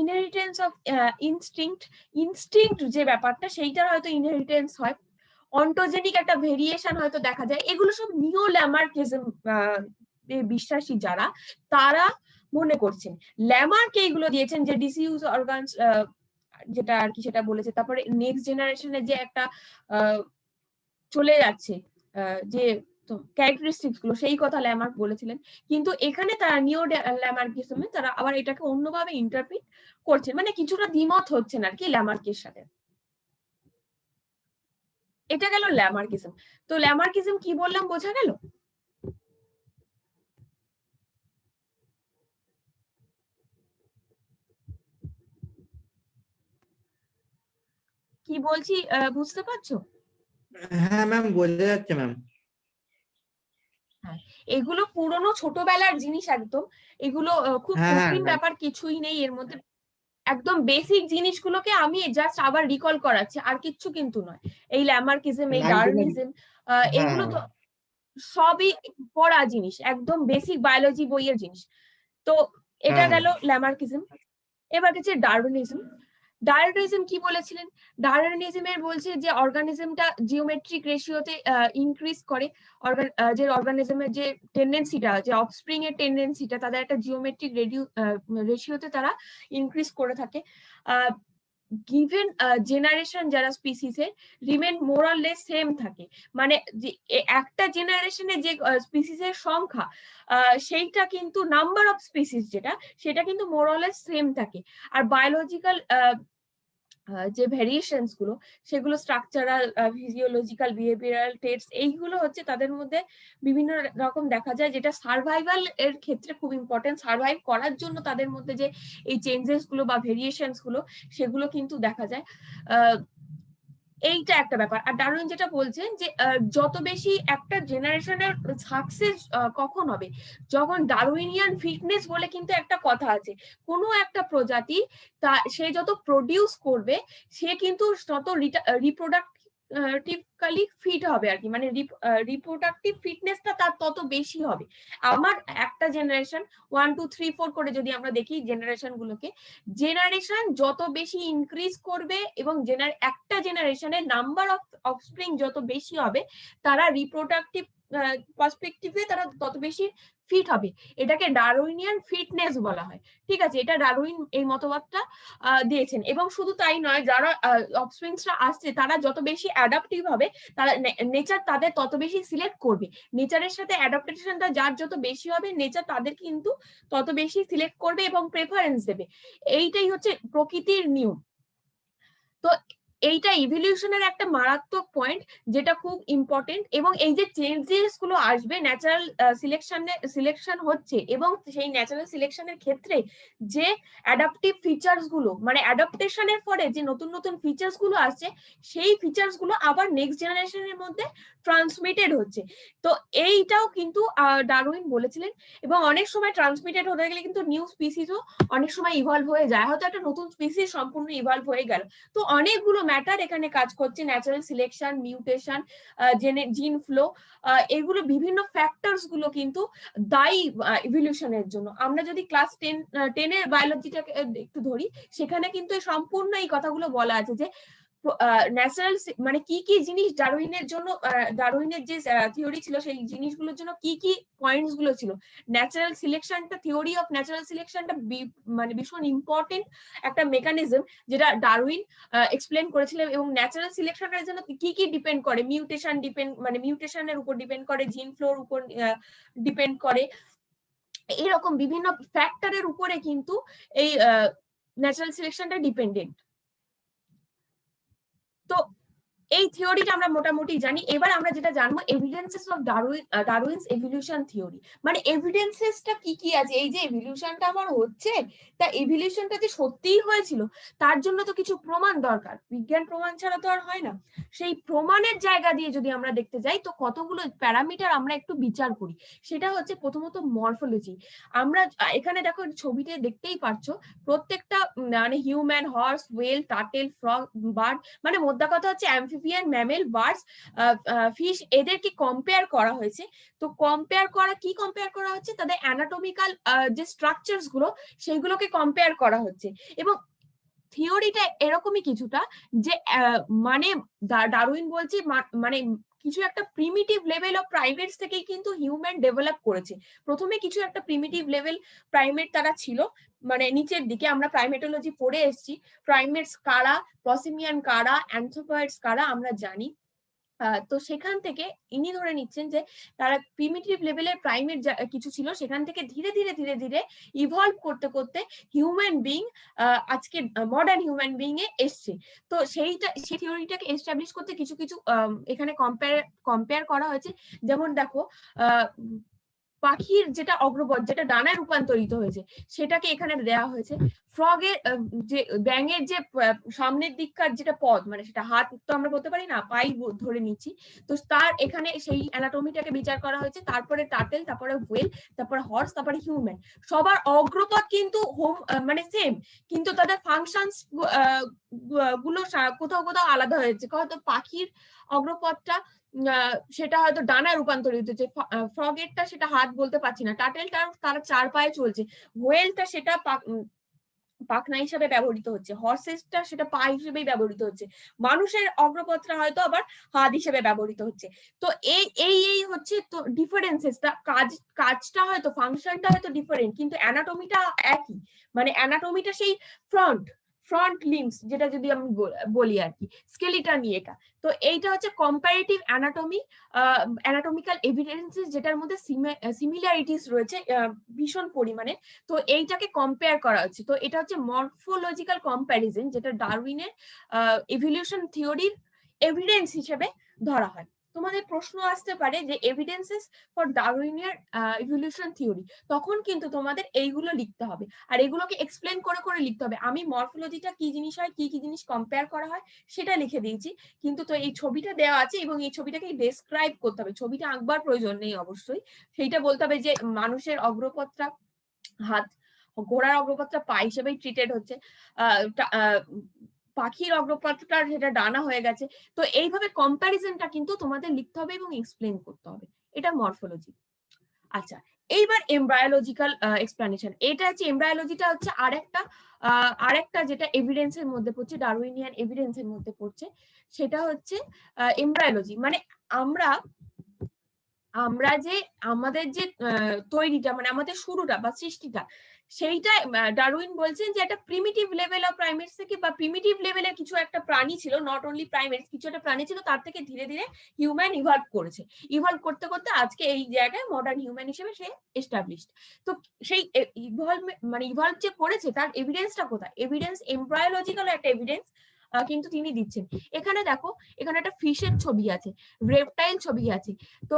ইনহেরিটেন্স অফ ইনস্টিংক্ট যে ব্যাপারটা, সেইটার হয়তো ইনহেরিটেন্স হয়, অন্টোজেনিক একটা ভেরিয়েশন হয়তো দেখা যায়, এগুলো সব নিও ল্যামার্কিজম বিশ্বাসী যারা, তারা মনে করছেন। ল্যামার্ক এইগুলো দিয়েছেন যে ডিসইউজ অর্গানস যেটা আর কি সেটা বলেছে, তারপরে নেক্সট জেনারেশনে যে একটা চলে যাচ্ছে যে ক্যারেক্টারিস্টিক্স গুলো, সেই কথা ল্যামার্ক বলেছিলেন। কিন্তু এখানে তারা নিও ল্যামার্কিজমে তারা আবার এটাকে অন্যভাবে ইন্টারপ্রিট করছেন, মানে কিছুটা দ্বিমত হচ্ছেন আর কি ল্যামার্কের সাথে। এটা গেল ল্যামার্কিজম। তো ল্যামার্কিজম কি বললাম, বোঝা গেল? কি বলছি বুঝতে পারছো? হ্যাঁ ম্যাম, বোঝা যাচ্ছে ম্যাম। হ্যাঁ, এগুলো পুরনো ছোটবেলার জিনিস একদম, এগুলো খুব হ্যাঁ হ্যাঁ কঠিন ম্যাম। ব্যাপার কিছুই নেই এর মধ্যে, একদম বেসিক জিনিসগুলোকে আমি জাস্ট আবার রিকল করাচ্ছি, আর কিচ্ছু কিন্তু নয়। এই ল্যামার্কিজম, এই নাইনটিনের। ডারউইনিজম, হ্যাঁ এগুলো তো সবই পড়া জিনিস, একদম বেসিক বায়োলজি বইয়ের জিনিস। তো এটা হ্যাঁ গেল ল্যামার্কিজম। এবার গেছে ডারউইনিজম। ডারউইনিজম কি বলেছিলেন? ডারউইনিজমের বলছে যে অর্গানিজমটা জিওমেট্রিক রেশিওতে ইনক্রিজ করে, যে অর্গানিজমের যে টেন্ডেন্সিটা, যে অফস্প্রিং এর টেন্ডেন্সিটা, তাদের একটা জিওমেট্রিক রেশিওতে তারা ইনক্রিজ করে থাকে। গিভেন জেনারেশন যারা স্পিসিসের remain more or less same থাকে, মানে যে একটা জেনারেশনে যে স্পিসিসের সংখ্যা, সেইটা কিন্তু নাম্বার অফ স্পিসিস যেটা, সেটা কিন্তু মোর অর লেস সেম থাকে। আর বায়োলজিক্যাল যে ভ্যারিয়েশনস গুলো, সেগুলো স্ট্রাকচারাল, ফিজিওলজিক্যাল, বিহেভিয়ারাল টেস্ট, এইগুলো হচ্ছে তাদের মধ্যে বিভিন্ন রকম দেখা যায়, যেটা সার্ভাইভাল এর ক্ষেত্রে খুব ইম্পর্টেন্ট। সার্ভাইভ করার জন্য তাদের মধ্যে যে এই চেঞ্জেস গুলো বা ভেরিয়েশনস গুলো, সেগুলো কিন্তু দেখা যায়। এইটা একটা ব্যাপার। আর ডারউইন যেটা বলছেন যে যত বেশি একটা জেনারেশনের সাকসেস কখন হবে, যখন ডারউইনিয়ান ফিটনেস বলে কিন্তু একটা কথা আছে, কোনো একটা প্রজাতি সে যত প্রডিউস করবে, সে কিন্তু তত রিপ্রোডাক্টিভলি ফিট হবে আর কি, মানে রিপ্রোডাক্টিভ ফিটনেসটা তার তত বেশি হবে। আমার একটা জেনারেশন 1 2 3 4 করে যদি আমরা দেখি জেনারেশন গুলোকে, জেনারেশন যত বেশি ইনক্রিজ করবে এবং একটা জেনারেশনের নাম্বার অফ অফস্প্রিং যত বেশি হবে, তারা রিপ্রোডাক্টিভ পার্সপেক্টিভে তারা তত বেশি ফিট হবে। এটাকে ডারউইনিয়ান ফিটনেস বলা হয়। ঠিক আছে, এটা ডারউইন এই মতবাদটা দিয়েছেন। এবং শুধু তাই নয়, যারা অফস্প্রিংসরা আসছে তারা যত বেশি অ্যাডাপটিভ হবে, তারা নেচার তাদের তত বেশি সিলেক্ট করবে। নেচারের সাথে অ্যাডাপ্টেশনটা যার যত বেশি হবে, নেচার তাদের কিন্তু তত বেশি সিলেক্ট করবে এবং প্রেফারেন্স দেবে। এইটাই হচ্ছে প্রকৃতির নিয়ম। তো এইটা ইভলিউশনের একটা মারাত্মক পয়েন্ট, যেটা খুব ইম্পর্টেন্ট। এবং এই যে চেঞ্জেস গুলো আসবে, ন্যাচারাল সিলেকশন হচ্ছে, এবং সেই ন্যাচারাল সিলেকশনের ক্ষেত্রে যে অ্যাডাপটিভ ফিচার্স গুলো, মানে অ্যাডাপ্টেশনের পরে যে নতুন নতুন ফিচার্স গুলো আসছে, সেই ফিচার্স গুলো আবার নেক্সট জেনারেশনের মধ্যে ট্রান্সমিটেড হচ্ছে। তো এইটাও কিন্তু ডারউইন বলেছিলেন। এবং অনেক সময় ট্রান্সমিটেড হতে গেলে কিন্তু নিউ স্পিসিসও অনেক সময় ইভলভ হয়ে যায়, হয়তো একটা নতুন স্পিসিস সম্পূর্ণ ইভলভ হয়ে গেল। তো অনেকগুলো ম্যাটার এখানে কাজ করছে, ন্যাচারাল সিলেকশন, মিউটেশন, জিন ফ্লো, এগুলো বিভিন্ন ফ্যাক্টরস গুলো কিন্তু দায়ী ইভলিউশনের জন্য। আমরা যদি ক্লাস 10-এর বায়োলজিটাকে একটু ধরি, সেখানে কিন্তু সম্পূর্ণ এই কথাগুলো বলা আছে যে ন্যাচারাল মানে কি কি জিনিস ডারউইনের জন্য, ডারউইনের যে থিওরি ছিল সেই জিনিসগুলোর জন্য কি কি পয়েন্টস গুলো ছিল। ন্যাচারাল সিলেকশনটা, থিওরি অফ ন্যাচারাল সিলেকশনটা মানে ভীষণ ইম্পর্টেন্ট একটা মেকানিজম, যেটা ডারউইন এক্সপ্লেন করেছিলেন। এবং ন্যাচারাল সিলেকশনের জন্য কি কি ডিপেন্ড করে, মিউটেশন ডিপেন্ড, মানে মিউটেশনের উপর ডিপেন্ড করে, জিন ফ্লোর উপর ডিপেন্ড করে, এরকম বিভিন্ন ফ্যাক্টরের উপরে কিন্তু এই ন্যাচারাল সিলেকশনটা ডিপেন্ডেন্ট। তো এই থিওরিটা আমরা মোটামুটি জানি। এবার আমরা যেটা জানবো, evidences of Darwin's evolution theory. মানে এভিডেন্সেসটা কি কি আছে, এই যে এভলিউশনটা আমার হচ্ছে, তা এভলিউশনটা যে সত্যিই হয়েছিল তার জন্য তো কিছু প্রমাণ দরকার, বিজ্ঞান প্রমাণ ছাড়া তো আর হয় না। সেই প্রমাণের জায়গা দিয়ে যদি আমরা দেখতে যাই, তো কতগুলো প্যারামিটার আমরা একটু বিচার করি। সেটা হচ্ছে প্রথমত মরফোলজি। আমরা এখানে দেখো ছবিতে দেখতেই পারছো, প্রত্যেকটা মানে human, horse, well, turtle, frog, bird, মানে মোদ্দা কথা হচ্ছে অ্যামফিবিয়ান, ম্যামেল, বার্ডস, ফিশ, এদেরকে কম্পেয়ার করা হয়েছে। তো কম্পেয়ার করা হচ্ছে তাদের অ্যানাটমিক্যাল যে স্ট্রাকচারস গুলো, সেইগুলোকে কম্পেয়ার করা হচ্ছে। এবং থিওরিটা এরকমই কিছুটা, যে মানে ডারউইন বলছে মানে কিছু একটা প্রিমিটিভ লেভেল অফ প্রাইমেটস থেকেই কিন্তু হিউম্যান ডেভেলপ করেছে। প্রথমে কিছু একটা প্রিমিটিভ লেভেল প্রাইমেট তারা ছিল, মানে নিচের দিকে আমরা প্রাইমেটোলজি পড়ে এসেছি, প্রাইমেটস কারা, প্রসিমিয়ান কারা, অ্যানথ্রোপয়েডস কারা আমরা জানি। তো সেখান থেকে ইনি ধরে নিচ্ছেন যে তারা প্রিমিটিভ লেভেলের প্রাইমেট কিছু ছিল, সেখান থেকে ধীরে ধীরে ধীরে ধীরে ইভলভ করতে করতে হিউম্যান বিং আজকে মডার্ন হিউম্যান বিং এ এসছে। তো সেই থিওরিটাকে এস্টাবলিশ করতে কিছু কিছু এখানে কম্পেয়ার করা হয়েছে। যেমন দেখো, পাখির যেটা অগ্রপথ, যেটা ডানায় রূপান্তরিত হয়েছে, সেটাকে এখানে দেওয়া হয়েছে। ফ্রগের যে ব্যাঙের যে সামনের দিককার যেটা পদ, মানে সেটা হাত তো আমরা বলতে পারি না, পাই ধরে নিচ্ছি, তো তার এখানে সেই অ্যানাটমিটাকে বিচার করা হয়েছে। তারপরে টার্টেল, তারপরে হোয়েল, তারপরে হর্স, তারপরে হিউম্যান। সবার অগ্রপথ কিন্তু মানে সেম, কিন্তু তাদের ফাংশনস গুলো কোথাও কোথাও আলাদা হয়েছে। হয়তো পাখির অগ্রপথটা সেটা হয়তো ডানায় রূপান্তরিত হচ্ছে, ফ্রগেরটা সেটা হাত বলতে পারছি না, টার্টেলটা তারা 4 পায়ে চলছে, হোয়েলটা সেটা পাখনা হিসেবে ব্যবহৃত হচ্ছে, হর্সেসটা সেটা পা হিসেবেই ব্যবহৃত হচ্ছে, মানুষের অগ্রপথটা হয়তো আবার হাত হিসেবে ব্যবহৃত হচ্ছে। তো এই হচ্ছে তো ডিফারেন্সেসটা, কাজটা হয়তো, ফাংশনটা হয়তো ডিফারেন্ট, কিন্তু অ্যানাটমিটা একই। মানে অ্যানাটমিটা সেই ফ্রন্ট লিম্বস, যেটা যদি আমি বলি আর কি, স্কেলিটা নিয়ে এটা। তো এইটা হচ্ছে কম্পারেটিভ অ্যানাটমি, অ্যানাটমিক্যাল এভিডেন্সেস, যেটার মধ্যে সিমিলারিটিস রয়েছে ভীষণ পরিমাণে। তো এইটাকে কম্পেয়ার করা হচ্ছে। তো এটা হচ্ছে মরফোলজিক্যাল কম্প্যারিজন, যেটা ডারউইনের ইভলিউশন থিওরির এভিডেন্স হিসেবে ধরা হয়। তোমাদের প্রশ্ন আসতে পারে যে এভিডেন্সেস ফর ডারউইনের ইভলিউশন থিওরি, তখন কিন্তু তোমাদের এইগুলো লিখতে হবে, আর এগুলোকে এক্সপ্লেন করে করে লিখতে হবে। আমি মরফোলজিটা কি জিনিস হয়, কি কি জিনিস কম্পেয়ার করা হয় সেটা লিখে দিয়েছি, কিন্তু তো এই ছবিটা দেওয়া আছে এবং এই ছবিটাকে ডেসক্রাইব করতে হবে। ছবিটা আঁকবার প্রয়োজন নেই অবশ্যই, সেইটা বলতে হবে যে মানুষের অগ্রপথটা হাত, ঘোড়ার অগ্রপথটা পা হিসেবেই ট্রিটেড হচ্ছে, পাখির অগ্রপথটা সেটা ডানা হয়ে গেছে। তো এইভাবে কম্প্যারিজনটা কিন্তু তোমাদের লিখতে হবে এবং এক্সপ্লেন করতে হবে। এটা মরফোলজি। আচ্ছা, এইবার এমব্রায়োলজিক্যাল এক্সপ্লানেশন। এটা হচ্ছে এমব্রায়োলজিটা হচ্ছে আরেকটা যেটা এভিডেন্সের মধ্যে পড়ছে, ডারউইনিয়ান এভিডেন্সের মধ্যে পড়ছে, সেটা হচ্ছে এমব্রায়োলজি। মানে আমরা যে আমাদের যে তৈরিটা, মানে আমাদের শুরুটা বা সৃষ্টিটা, সেইটা ডারউইন বলছেন যে একটা প্রিমিটিভ লেভেল অফ প্রাইমেটস থেকে, বা প্রিমিটিভ লেভেলের কিছু একটা প্রাণী ছিল, নট অনলি প্রাইমেটস, কিছু একটা প্রাণী ছিল, তার থেকে ধীরে ধীরে হিউম্যান ইভলভ করেছে। ইভলভ করতে করতে আজকে এই জায়গায় মডার্ন হিউম্যান হিসেবে সে এস্টাবলিশড। তো সেই ইভলভ যে করেছে তার এভিডেন্সটা কোথায়? এভিডেন্স এমব্রায়োলজিক্যাল একটা এভিডেন্স কিন্তু তিনি দিচ্ছেন। এখানে দেখো, এখানে একটা ফিশের ছবি আছে, রেপটাইল ছবি আছে, তো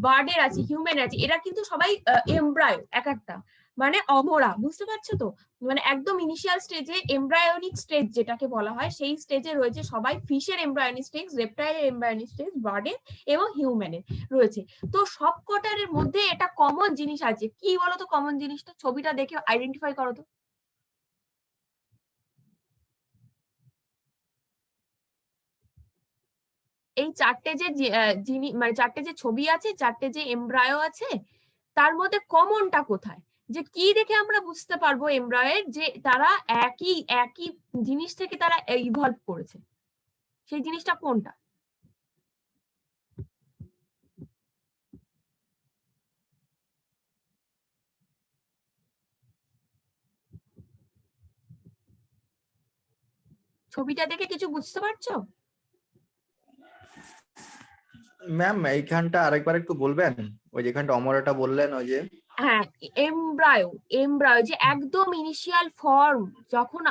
বার্ডের আছে, হিউম্যান আছে, এরা কিন্তু সবাই এমব্রায়ো এক একটা, মানে অমরা, বুঝতে পারছো তো? মানে একদম ইনিশিয়াল স্টেজে এমব্রায়োনিক স্টেজ যেটাকে বলা হয়, সেই স্টেজে রয়েছে সবাই। ফিশের এমব্রায়োনিক স্টেজ, রেপটাইলের এমব্রায়োনিক স্টেজ, বার্ডের এবং হিউম্যানের রয়েছে। তো সব কটারের মধ্যে এটা কমন জিনিস আছে, কি বলতো কমন জিনিসটা? ছবিটা দেখে আইডেন্টিফাই করো তো। এই চারটে যে মানে চারটে যে ছবি আছে, চারটে যে এমব্রায়ো আছে, তার মধ্যে কমনটা কোথায়? যে কি দেখে আমরা বুঝতে পারবো এমব্রায়ের যে তারা একই একই জিনিস থেকে তারা ইভলভ করেছে? সেই জিনিসটা কোনটা? ছবিটা দেখে কিছু বুঝতে পারছো? ম্যাম এইখানটা আরেকবার একটু বলবেন, ওই যেখানটা অমরাটা বললেন ওই যে। হ্যাঁ, এমব্রায়ো, এমব্রায়ো যে একদম ইনিশিয়াল ফর্ম, যখন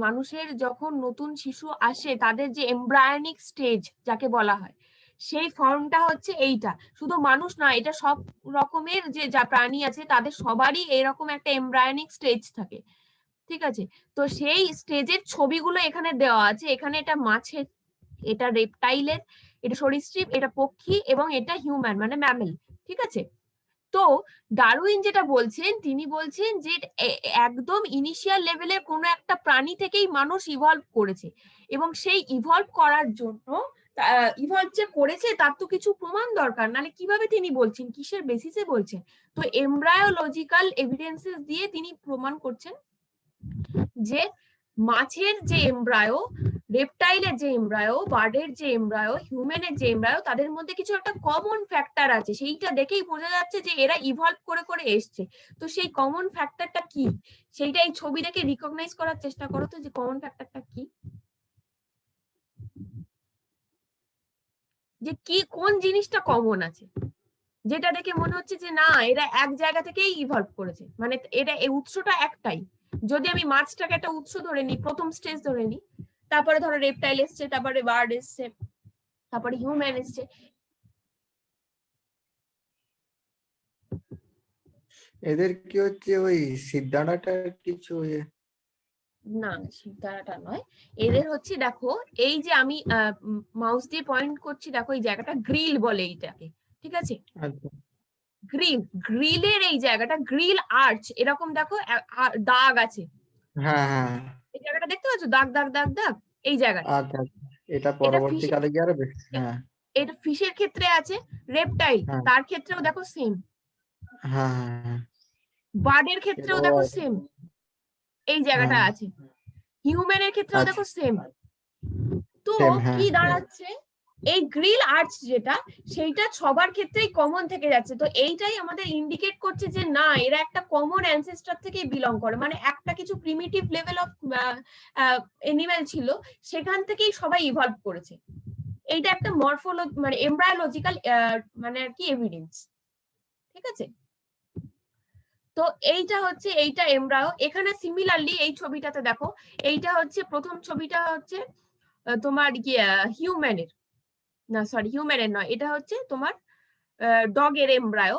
মানুষের যখন নতুন শিশু আসে, তাদের যে এমব্রায়োনিক স্টেজ যাকে বলা হয়, সেই ফর্মটা হচ্ছে এইটা। শুধু মানুষ না, এটা সব রকমের যে যা প্রাণী আছে তাদের সবারই এরকম একটা এমব্রায়োনিক স্টেজ থাকে, ঠিক আছে? তো সেই স্টেজের ছবিগুলো এখানে দেওয়া আছে। এখানে এটা মাছের, এটা রেপটাইলের, এটা সরীসৃপ, এটা পক্ষী, এবং এটা হিউম্যান মানে ম্যামেল, ঠিক আছে? তো ডারউইন যেটা বলছেন, তিনি বলছেন যে একদম ইনিশিয়াল লেভেলে কোনো একটা প্রাণী থেকেই মানুষ ইভলভ করেছে, এবং সেই ইভলভ করার জন্য ইভলভ যে করেছে তার তো কিছু প্রমাণ দরকার, নাহলে কিভাবে তিনি বলছেন, কিসের বেসিসে বলছেন? তো এমব্রায়োলজিক্যাল এভিডেন্সেস দিয়ে তিনি প্রমাণ করছেন যে মাছের যে এমব্রায়ো, রেপটাইলের যে এমব্রায়ো, বার্ডের যে এমব্রায়ো, হিউম্যানের যে এমব্রায়ো, তাদের মধ্যে কিছু একটা কমন ফ্যাক্টর আছে। সেইটা দেখেই বোঝা যাচ্ছে যে এরা ইভলভ করে করে এসছে। তো সেই কমন ফ্যাক্টরটা কি, সেইটা এই ছবি দেখে রিকগনাইজ করার চেষ্টা করো তো, যে কমন ফ্যাক্টরটা কি, যে কি কোন জিনিসটা কমন আছে, যেটা দেখে মনে হচ্ছে যে না, এরা এক জায়গা থেকেই ইভলভ করেছে, মানে এটা এই উৎসটা একটাই। যদি আমি মাছটাকে একটা উৎস ধরে নিই, প্রথম স্টেজ ধরে নিই, তারপরে ধরো রেপটাইল এসছে, তারপরে বার্ড এসছে, তারপরে হিউম্যান এসছে। এদের কি হচ্ছে ওই সিদ্ধান্তাটার কিছু না, সিদ্ধারাটা নয়, এদের হচ্ছে দেখো, এই যে আমি মাউস দিয়ে পয়েন্ট করছি, দেখো এই জায়গাটা গ্রিল বলে এইটাকে, ঠিক আছে? আচ্ছা। গ্রিল, গ্রিলের এই জায়গাটা, গ্রিল আর্চ, এরকম দেখো দাগ আছে, হ্যাঁ হ্যাঁ। এই জায়গাটা দেখতে পাচ্ছ, দাগ দাগ দাগ দাগ, এই জায়গাটা। আচ্ছা আচ্ছা, এটা এটা ফিশ, পরবর্তীকালে গিয়ে আরো বেশি। হ্যাঁ এটা ফিশের ক্ষেত্রে আছে, রেপটাইল হ্যাঁ তার ক্ষেত্রেও দেখো সেম, হ্যাঁ হ্যাঁ। বার্ডের ক্ষেত্রেও দেখো সেম, এই জায়গাটা হ্যাঁ আছে, হিউম্যানের ক্ষেত্রেও আচ্ছা দেখো সেম। তো সেম। হ্যাঁ কি দাঁড়াচ্ছে, এই গ্রিল আর্চ যেটা, সেইটা সবার ক্ষেত্রেই কমন থেকে যাচ্ছে। তো এইটাই আমাদের ইন্ডিকেট করছে যে না, এরা একটা কমন অ্যানসেস্টর থেকে বিলং করে, মানে একটা কিছু প্রিমিটিভ লেভেল অফ এনিম্যাল ছিল, সেখান থেকেই সবাই ইভলভ করেছে। এইটা একটা মরফোলজি মানে এমব্রায়োলজিক্যাল মানে আর কি এভিডেন্স, ঠিক আছে? তো এইটা হচ্ছে, এইটা এমব্রায়ো। এখানে সিমিলারলি এই ছবিটাতে দেখো, এইটা হচ্ছে প্রথম ছবিটা হচ্ছে তোমার হিউম্যানের, না সরি হিউম্যানের নয়, এটা হচ্ছে তোমার ডগের এমব্রায়ো,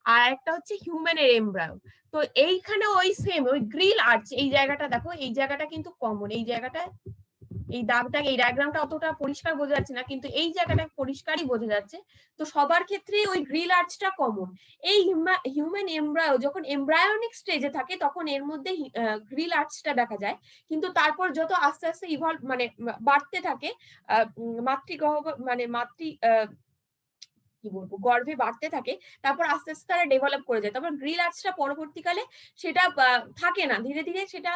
আর একটা হচ্ছে হিউম্যানের এমব্রায়ো। তো এইখানে ওই সেম ওই গ্রিল আর্চ, এই জায়গাটা দেখো, এই জায়গাটা কিন্তু কমন, এই জায়গাটা, এই দাগটা, এই ডায়াগ্রামটা অতটা পরিষ্কার বোঝা যাচ্ছে না, কিন্তু এই জায়গাটা পরিষ্কারই বোঝা যাচ্ছে। তো সবার ক্ষেত্রে ওই গ্রিল আর্চটা কমন। এই হিউম্যান এমব্রায়ো যখন এমব্রায়োনিক স্টেজে থাকে, তখন এর মধ্যে গ্রিল আর্চটা দেখা যায়, কিন্তু তারপর যত আস্তে আস্তে ইভলভ মানে বাড়তে থাকে, মাতৃগর্ভ মানে কি বলবো, গর্ভে বাড়তে থাকে, তারপর আস্তে আস্তে তারা ডেভেলপ করে যায়। তারপর গ্রিল আর্চটা পরবর্তীকালে সেটা থাকে না, ধীরে ধীরে সেটা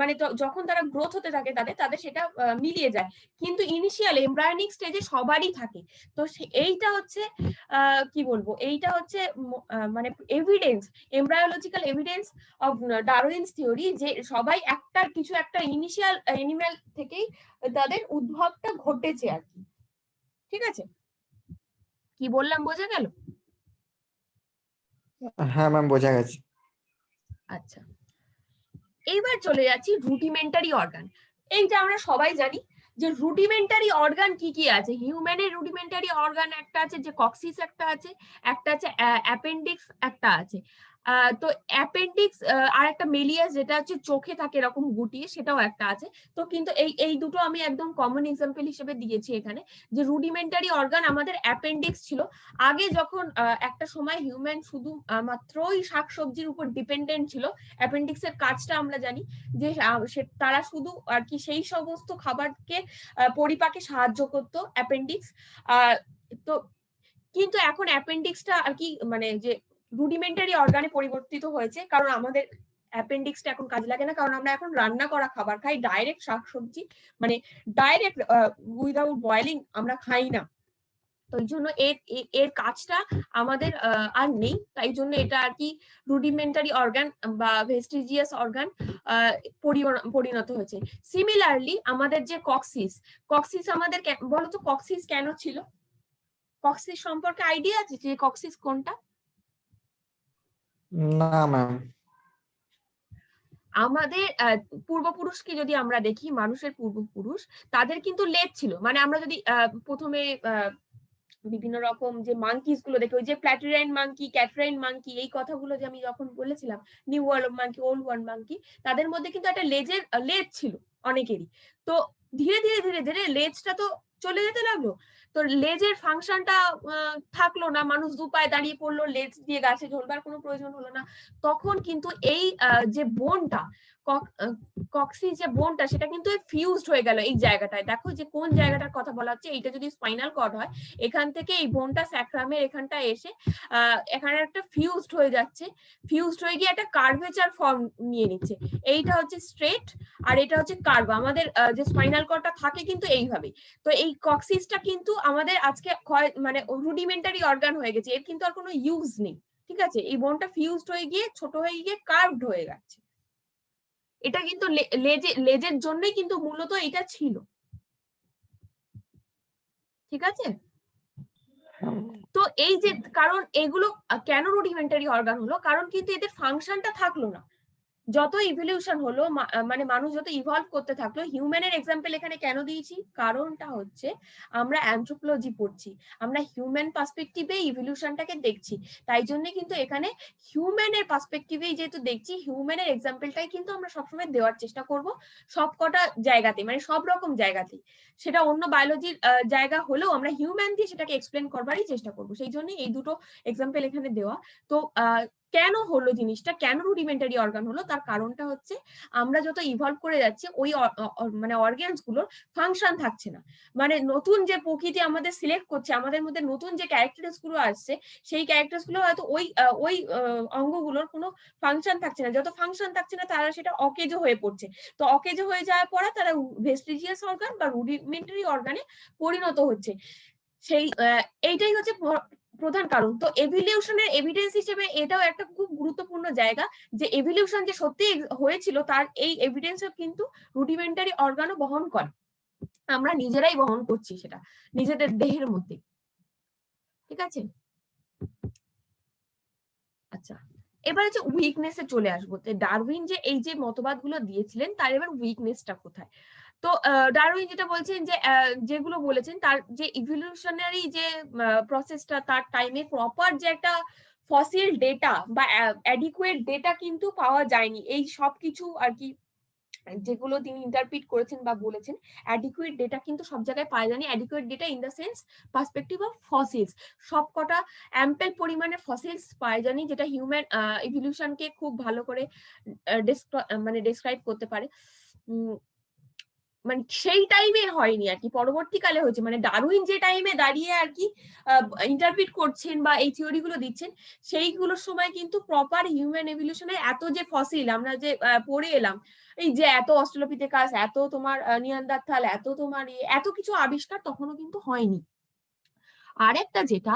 মানে যখন তারা গ্রোথ হতে থাকে তাদের তাদের সেটা মিলিয়ে যায়, কিন্তু ইনিশিয়াল এমব্রায়োনিক স্টেজে সবারই থাকে। তো এইটা হচ্ছে কি বলবো, এইটা হচ্ছে মানে evidence, embryological evidence of Darwin's theory, যে সবাই একটা কিছু একটা ইনিশিয়াল এনিম্যাল থেকেই তাদের উদ্ভবটা ঘটেছে আর কি, ঠিক আছে? কি বললাম বোঝা গেল? হ্যাঁ ম্যাম বোঝা গেছে। আচ্ছা, এইবার চলে যাচ্ছি রুডিমেন্টারি অর্গান। এইটা আমরা সবাই জানি যে রুডিমেন্টারি অর্গান কি কি আছে। হিউম্যানের রুডিমেন্টারি অর্গান একটা আছে, যে কক্সিস একটা আছে, একটা আছে অ্যাপেন্ডিক্স একটা আছে। তো অ্যাপেন্ডিক্স আর একটা মেলিয়াস যেটা হচ্ছে চোখে থাকে এরকম গুটিয়ে, সেটাও একটা আছে। তো কিন্তু এই দুটো আমি একদম কমন এক্সাম্পল হিসেবে দিয়েছি এখানে, যে রুডিমেন্টারি অর্গান আমাদের অ্যাপেন্ডিক্স ছিল। আগে যখন একটা সময় হিউম্যান শুধু মাত্রই শাকসবজির উপর ডিপেন্ডেন্ট ছিল, অ্যাপেন্ডিক্স এর কাজটা আমরা জানি যে তারা শুধু আর কি সেই সমস্ত খাবারকে পরিপাকে সাহায্য করতো অ্যাপেন্ডিক্স। তো কিন্তু এখন অ্যাপেন্ডিক্সটা আর কি মানে যে রুডিমেন্টারি অর্গানে পরিবর্তিত হয়েছে, কারণ আমাদের অ্যাপেন্ডিক্সটা এখন কাজে লাগে না, কারণ আমরা এখন রান্না করা খাবার খাই, ডাইরেক্ট শাকসবজি, মানে ডাইরেক্ট উইদাউট বয়েলিং আমরা খাই না। তো এই জন্য এর কাজটা আমাদের আর নেই, তাই জন্য এটা আর কি রুডিমেন্টারি অর্গান বা ভেস্টিজিয়াস অর্গান পরিণত হয়েছে। সিমিলারলি আমাদের যে কক্সিস আমাদের বলতো কক্সিস কেন ছিল? কক্সিস সম্পর্কে আইডিয়া আছে যে কক্সিস কোনটা? না ম্যাম। আমাদের পূর্বপুরুষকে যদি আমরা দেখি, মানুষের পূর্বপুরুষ, তাদের কিন্তু লেজ ছিল। মানে আমরা যদি প্রথমে বিভিন্ন রকম যে মাঙ্কিস গুলো দেখি, ওই যে প্ল্যাটিরাইন মাঙ্কি, ক্যাটরাইন মাঙ্কি, এই কথাগুলো যে আমি যখন বলেছিলাম, new world monkey, old world monkey, তাদের মধ্যে কিন্তু একটা লেজ ছিল অনেকেরই। তো ধীরে ধীরে ধীরে ধীরে লেজটা তো চলে যেতে লাগলো, তো লেজের ফাংশনটা থাকলো না, মানুষ দু পায়ে দাঁড়িয়ে পড়লো, লেজ দিয়ে গাছে ঝোলবার কোনো প্রয়োজন হলো না। তখন কিন্তু এই যে বোনটা, কক্সিস যে বোনটা, সেটা কিন্তু ফিউজড হয়ে গেল এই জায়গাটায়। দেখো যে কোন জায়গাটার কথা বলা হচ্ছে, এইটা যদি স্পাইনাল কর্ড হয়, এখান থেকে এই বোনটা স্যাক্রামের এখানটা এসে এখানে একটা ফিউজড হয়ে যাচ্ছে, ফিউজড হয়ে গিয়ে একটা কার্ভেচার ফর্ম নিয়ে নিচ্ছে। এইটা হচ্ছে স্ট্রেট আর এটা হচ্ছে কার্ভ। আমাদের যে স্পাইনাল কর্ডটা থাকে কিন্তু এইভাবে। তো এই কক্সিসটা কিন্তু আমাদের আজকে মানে রুডিমেন্টারি অর্গান হয়ে গেছে, এর কিন্তু আর কোনো ইউজ নেই। ঠিক আছে, এই বোনটা ফিউজড হয়ে গিয়ে ছোট হয়ে গিয়ে কার্ভড হয়ে গেছে। এটা কিন্তু লেজের জন্যই কিন্তু মূলত এটা ছিল। ঠিক আছে, তো এই যে কারণ এগুলো কেন রুডিমেন্টারি অর্গান হলো, কারণ কিন্তু এদের ফাংশনটা থাকলো না। যত ইভলিউশন হলো, মানে মানুষ যত ইভলভ করতে থাকলো, হিউম্যানের এক্সাম্পল এখানে কেন দিয়েছি, কারণটা হচ্ছে আমরা অ্যানথ্রোপোলজি পড়ছি, আমরা হিউম্যান পার্সপেক্টিভে ইভলিউশনটাকে দেখছি, তাই জন্য কিন্তু এখানে হিউম্যানের পার্সপেক্টিভেই যেহেতু দেখছি, হিউম্যানের এক্সাম্পলটাই কিন্তু আমরা সবসময় দেওয়ার চেষ্টা করব সবকটা জায়গাতে, মানে সব রকম জায়গাতেই। সেটা অন্য বায়োলজির জায়গা হলেও আমরা হিউম্যান দিয়ে সেটাকে এক্সপ্লেন করবারই চেষ্টা করব, সেই জন্য এই দুটো এক্সাম্পল এখানে দেওয়া। তো কেন হলো জিনিসটা, কেন রুডিমেন্টারি অর্গান হলো, তার কারণটা হচ্ছে আমরা যত ইভলভ করে যাচ্ছি ওই মানে অর্গানস গুলোর ফাংশন থাকছে না। মানে নতুন যে প্রকৃতি আমাদের সিলেক্ট করছে, আমাদের মধ্যে নতুন যে ক্যারেক্টারিস্টিক্স গুলো আসছে, সেই ক্যারেক্টারিস্টিক্স গুলো হয়তো ওই অঙ্গগুলোর কোনো ফাংশন থাকছে না। যত ফাংশন থাকছে না, তারা সেটা অকেজো হয়ে পড়ছে। তো অকেজো হয়ে যাওয়ার পরে তারা ভেস্টিজিয়াস অর্গান বা রুডিমেন্টারি অর্গানে পরিণত হচ্ছে। সেই এইটাই হচ্ছে প্রধান কারণ। তো এভিলিউশনের এভিডেন্স হিসেবে এটাও একটা খুব গুরুত্বপূর্ণ জায়গা, যে এভিলিউশন যে সত্যি হয়েছিল তার এই এভিডেন্সও কিন্তু রুডিমেন্টারি অর্গানও বহন করে, আমরা নিজেরাই বহন করছি সেটা নিজেদের দেহের মধ্যে। ঠিক আছে, আচ্ছা, এবার হচ্ছে উইকনেসে চলে আসবো। ডারউইন যে এই যে মতবাদগুলো দিয়েছিলেন, তার এবার উইকনেসটা কোথায়? তো ডারউইন যেটা বলছেন যে যেগুলো বলেছেন, তার যে ইভলিউশনারি যে প্রসেসটা, তার টাইমে প্রপার যে একটা ফসিল ডেটা বা অ্যাডিকুয়েট ডেটা কিন্তু পাওয়া যায়নি। এই সব কিছু আর কি যেগুলো তিনি ইন্টারপ্রিট করেছেন বা বলেছেন, অ্যাডিকুয়েট ডেটা কিন্তু সব জায়গায় পাওয়া যায়নি। Adequate data in the sense perspective of fossils, সবকটা অ্যাম্পেল পরিমাণে ফসিলস পাওয়া যায়নি, যেটা হিউম্যান ইভলিউশনকে খুব ভালো করে মানে ডেসক্রাইব করতে পারে। মানে সেই টাইমে হয়নি আর কি, পরবর্তীকালে হয়েছে। মানে ডারউইন যে টাইমে দাঁড়িয়ে আর কি ইন্টারপ্রিট করছেন বা এই থিওরি গুলো দিচ্ছেন, সেইগুলোর সময় কিন্তু প্রপার হিউম্যান এভলিউশনের এত যে ফসিল আমরা যে পড়ে এলাম, এই যে এত অস্ট্রেলোপিথেকাস, এত তোমার নিয়ান্ডারথাল, এত তোমার এত কিছু আবিষ্কার তখনও কিন্তু হয়নি। আর একটা যেটা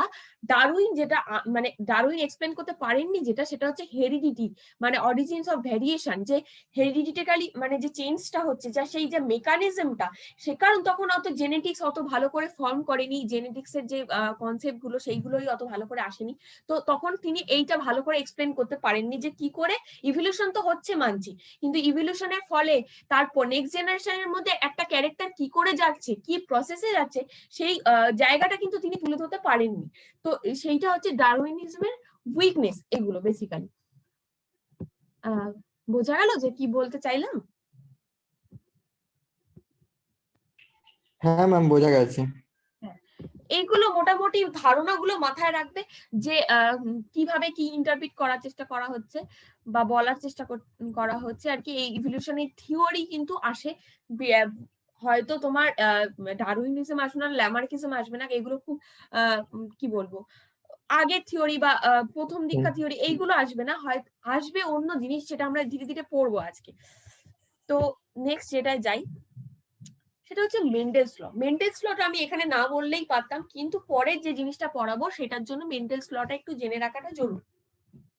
ডারউইন যেটা মানে ডারউইন এক্সপ্লেন করতে পারেননি যেটা, সেটা হচ্ছে হেরিডিটি, মানে অরিজিনস অফ ভ্যারিয়েশন, যে হেরিডিটিক্যালি মানে যে চেঞ্জটা হচ্ছে, যা সেই যে মেকানিজমটা, সে কারণ তখন অত জেনেটিক্স অত ভালো করে ফর্ম করেনি, জেনেটিক্সের যে কনসেপ্ট গুলো সেইগুলোই অত ভালো করে আসেনি। তো তখন তিনি এইটা ভালো করে এক্সপ্লেন করতে পারেননি যে কি করে ইভলিউশন তো হচ্ছে মানছি, কিন্তু ইভলিউশনের ফলে তারপর নেক্সট জেনারেশনের মধ্যে একটা ক্যারেক্টার কি করে যাচ্ছে, কি প্রসেসে যাচ্ছে, সেই জায়গাটা কিন্তু তিনি তুলে ধরতে পারেননি। তো সেইটা হচ্ছে ডারউইনিজমের উইকনেস, এগুলো বেসিক্যালি। বোঝা গেল যে কি বলতে চাইলাম? হ্যাঁ ম্যাম, বোঝা গেছে। এইগুলো মোটামুটি ধারণাগুলো মাথায় রাখবে, যে কিভাবে কি ইন্টারপ্রিট করার চেষ্টা করা হচ্ছে বা বলার চেষ্টা করা হচ্ছে আর কি। এই ইভলিউশনের থিওরি কিন্তু আসে, হয়তো তোমার ডারউইনিজম আসবে না, ল্যামার্কিজম আসবে না, এগুলো খুব কি বলবো আগের থিওরি বা প্রথম দীক্ষা থিওরি, এইগুলো আসবে না, হয় আসবে অন্য জিনিস, যেটা আমরা ধীরে ধীরে পড়বো আজকে। তো নেক্সট যেটায় যাই, সেটা হচ্ছে মেন্ডেলস ল। মেন্ডেলস লটা আমি এখানে না বললেই পারতাম, কিন্তু পরে যে জিনিসটা পড়াবো সেটার জন্য মেন্ডেলস লটা একটু জেনে রাখাটা জরুরি,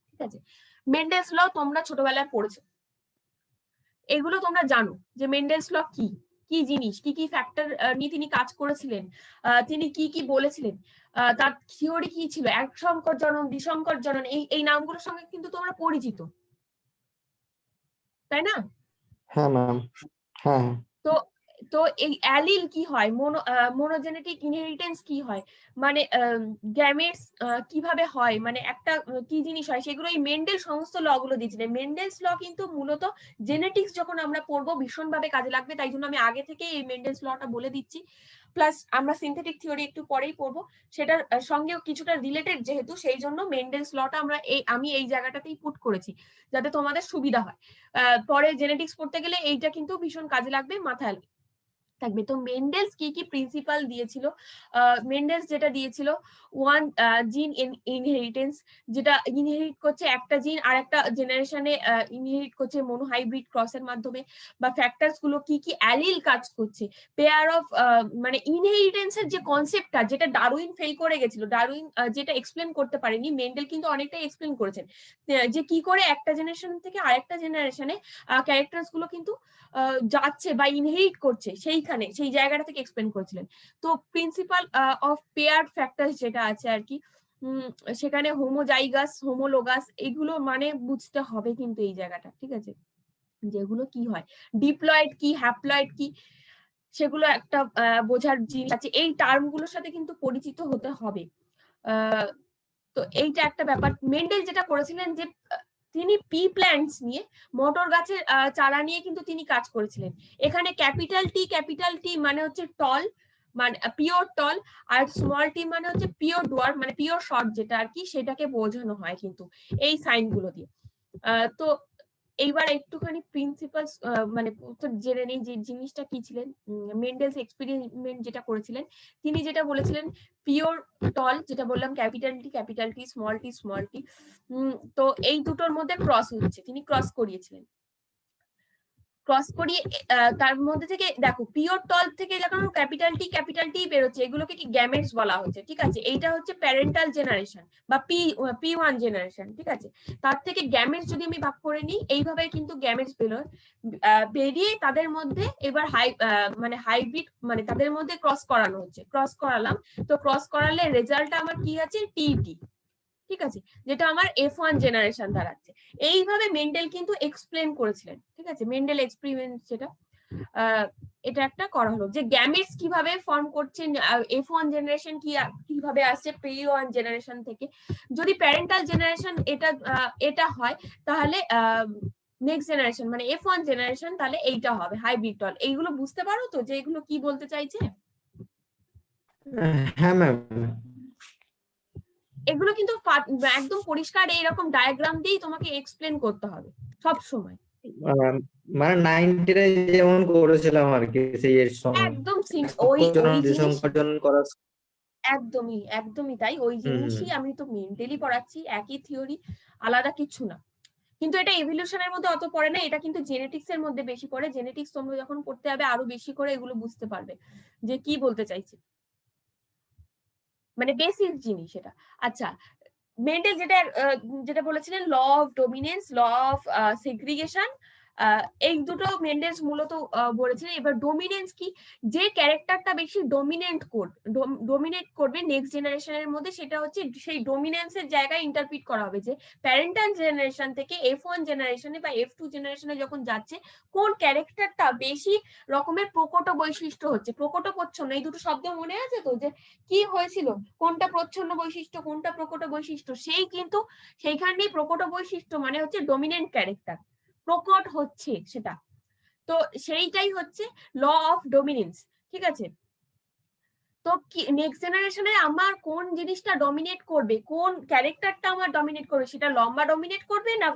ঠিক আছে? মেন্ডেলস ল তোমরা ছোটবেলায় পড়েছো, এগুলো তোমরা জানো যে মেন্ডেলস ল কি কি জিনিস, কি কি ফ্যাক্টর নিয়ে তিনি কাজ করেছিলেন, তিনি কি কি বলেছিলেন, তার থিওরি কি ছিল, এক সংকর জনন, দ্বিসংকর জনন, এই নামগুলোর সঙ্গে কিন্তু তোমরা পরিচিত, তাই না? হ্যাঁ ম্যাম। হ্যাঁ। তো তো এই অ্যালিল কি হয়, মোনোজেনেটিক ইনহেরিটেন্স কি হয়, মানে গ্যামেটস কিভাবে হয়, মানে একটা কি জিনিস হয়, সেগুলো এই মেন্ডেল সমস্ত ল গুলো দিয়েছিলেন। মেন্ডেলস ল কিন্তু মূলত জেনেটিক্স যখন আমরা পড়বো ভীষণভাবে কাজে লাগবে, তাই জন্য আমি আগে থেকে এই মেন্ডেলস লটা বলে দিচ্ছি। প্লাস আমরা সিনথেটিক থিওরি একটু পরেই পড়বো, সেটার সঙ্গেও কিছুটা রিলেটেড যেহেতু, সেই জন্য মেন্ডেলস লটা আমি এই জায়গাটাতেই পুট করেছি, যাতে তোমাদের সুবিধা হয়। পরে জেনেটিক্স পড়তে গেলে এইটা কিন্তু ভীষণ কাজে লাগবে, মাথায় থাকবে। তো মেন্ডেলস কি কি প্রিন্সিপাল দিয়েছিল, মেন্ডেলস যেটা দিয়েছিল, ওয়ান জিন ইনহেরিটেন্স, যেটা ইনহেরিট করছে একটা জিন আর একটা জেনারেশনে ইনহেরিট করছে মনোহাইব্রিড ক্রসের মাধ্যমে, বা ফ্যাক্টরস গুলো কি কি অ্যালিল কাজ করছে, পেয়ার অফ মানে ইনহেরিটেন্সের যে কনসেপ্টটা, যেটা ডারউইন ফেল করে গেছিল, ডারউইন যেটা এক্সপ্লেন করতে পারেনি, মেন্ডেল কিন্তু অনেকটাই এক্সপ্লেন করেছেন, যে কি করে একটা জেনারেশন থেকে আরেকটা জেনারেশনে ক্যারেক্টার্স গুলো কিন্তু যাচ্ছে বা ইনহেরিট করছে, সেইখানে সেই জায়গাটা থেকে এক্সপ্লেন করেছিলেন। তো প্রিন্সিপাল অফ পেয়ার ফ্যাক্টরস যেটা আছে আর কি, সেখানে হোমোজাইগাস, হোমোলোগাস, এগুলো মানে বুঝতে হবে কিন্তু এই জায়গাটা, ঠিক আছে? যেগুলো কি হয়, ডিপ্লয়েড কি, হ্যাপ্লয়েড কি, সেগুলো একটা বোঝার জিনিস আছে, এই টার্মগুলোর সাথে কিন্তু পরিচিত হতে হবে। তো এইটা একটা ব্যাপার। মেন্ডেল যেটা করেছিলেন যে তিনি পি প্ল্যান্টস নিয়ে, মটর গাছের চারা নিয়ে কিন্তু তিনি কাজ করেছিলেন। এখানে ক্যাপিটাল টি মানে হচ্ছে টল, মানে পিওর টল, আর স্মল টি মানে হচ্ছে পিওর ডোয়ার্ফ, মানে পিওর শর্ট যেটা আর কি, সেটাকে বোঝানো হয় কিন্তু এই সাইনগুলো দিয়ে। তো এইবার একটুখানি প্রিন্সিপাল মানে জেনে নেই যে জিনিসটা কি ছিলেন। মেন্ডেলস এক্সপেরিমেন্ট যেটা করেছিলেন, তিনি যেটা বলেছিলেন, পিওর টল যেটা বললাম, ক্যাপিটাল টি, স্মল টি, তো এই দুটোর মধ্যে ক্রস হচ্ছে, তিনি ক্রস করিয়েছিলেন। ক্রস করিয়ে তার মধ্যে থেকে দেখো, পিওর টল থেকে যখন ক্যাপিটাল টি বেরোচ্ছে, এগুলোকে কি গ্যামেটস বলা হচ্ছে, ঠিক আছে? এইটা হচ্ছে প্যারেন্টাল জেনারেশন বা P1 জেনারেশন, ঠিক আছে? তার থেকে গ্যামেটস যদি আমি ভাগ করে নিই, এইভাবে কিন্তু গ্যামেটস বেরোয়, বেরিয়ে তাদের মধ্যে এবার মানে হাইব্রিড, মানে তাদের মধ্যে ক্রস করানো হচ্ছে, ক্রস করালাম, তো ক্রস করালে রেজাল্টটা আমার কি আছে, টি, ঠিক আছে, যেটা আমার F1 জেনারেশন দাঁড়াচ্ছে। এইভাবে মেন্ডেল কিন্তু এক্সপ্লেন করেছিলেন, ঠিক আছে? মেন্ডেল এক্সপেরিমেন্ট যেটা, এটা একটা করা হলো, যে গ্যামেটস কিভাবে ফর্ম করছেন, F1 জেনারেশন কিভাবে আসছে P1 জেনারেশন থেকে। যদি প্যারেন্টাল জেনারেশন এটা হয়, তাহলে নেক্সট জেনারেশন মানে F1 জেনারেশন, তাহলে এইটা হবে হাইব্রিড টল। এইগুলো বুঝতে পারো তো যে এগুলো কি বলতে চাইছে? হ্যাঁ ম্যাম। এগুলো কিন্তু একদম পরিষ্কার এইরকম ডায়াগ্রাম দিয়েই তোমাকে এক্সপ্লেন করতে হবে সব সময়। মানে 90 যেমন করেছিলাম আর কি, সেই এর সময় একদম ওই জিনিস, সংকোচন করা। একদমই তাই, ওই জিনিসই আমি তো মেন্টালি পড়াচ্ছি, একই থিওরি, আলাদা কিছু না। কিন্তু এটা এভলিউশনের মধ্যে অত পড়ে না, এটা কিন্তু জেনেটিক্স এর মধ্যে বেশি পড়ে। জেনেটিক্স তোমরা যখন পড়তে যাবে আরো বেশি করে এগুলো বুঝতে পারবে যে কি বলতে চাইছে। মানে বেসিক জিনিস এটা। আচ্ছা, মেন্ডেল যেটা বলেছিলেন law of dominance, law of segregation, এই দুটো মেন্ডেলস মূলত বলেছিলেন। এবার ডোমিনেন্স কি, যে ক্যারেক্টারটা বেশি ডোমিনেট করবে নেক্সট জেনারেশনের মধ্যে, সেটা হচ্ছে সেই ডোমিনেন্সের জায়গায় ইন্টারপ্রিট করা হবে যে প্যারেন্টাল জেনারেশন থেকে F1 জেনারেশনে বা F2 জেনারেশনে যখন যাচ্ছে, কোন ক্যারেক্টারটা বেশি রকমের প্রকট বৈশিষ্ট্য হচ্ছে। প্রকট প্রচ্ছন্ন এই দুটো শব্দ মনে আছে তো, যে কি হয়েছিল, কোনটা প্রচ্ছন্ন বৈশিষ্ট্য কোনটা প্রকট বৈশিষ্ট্য, সেইখানেই প্রকট বৈশিষ্ট্য মানে হচ্ছে ডোমিনেন্ট ক্যারেক্টার, প্রকট হচ্ছে সেটা। তো সেইটাই হচ্ছে ল অফ ডোমিনেন্স, ঠিক আছে। তো নেক্সট জেনারেশনে আমার কোন জিনিসটা ডমিনেট করবে, কোন ক্যারেক্টারটা আমার ডমিনেট করবে, সেটা লম্বা ডমিনেট করবে না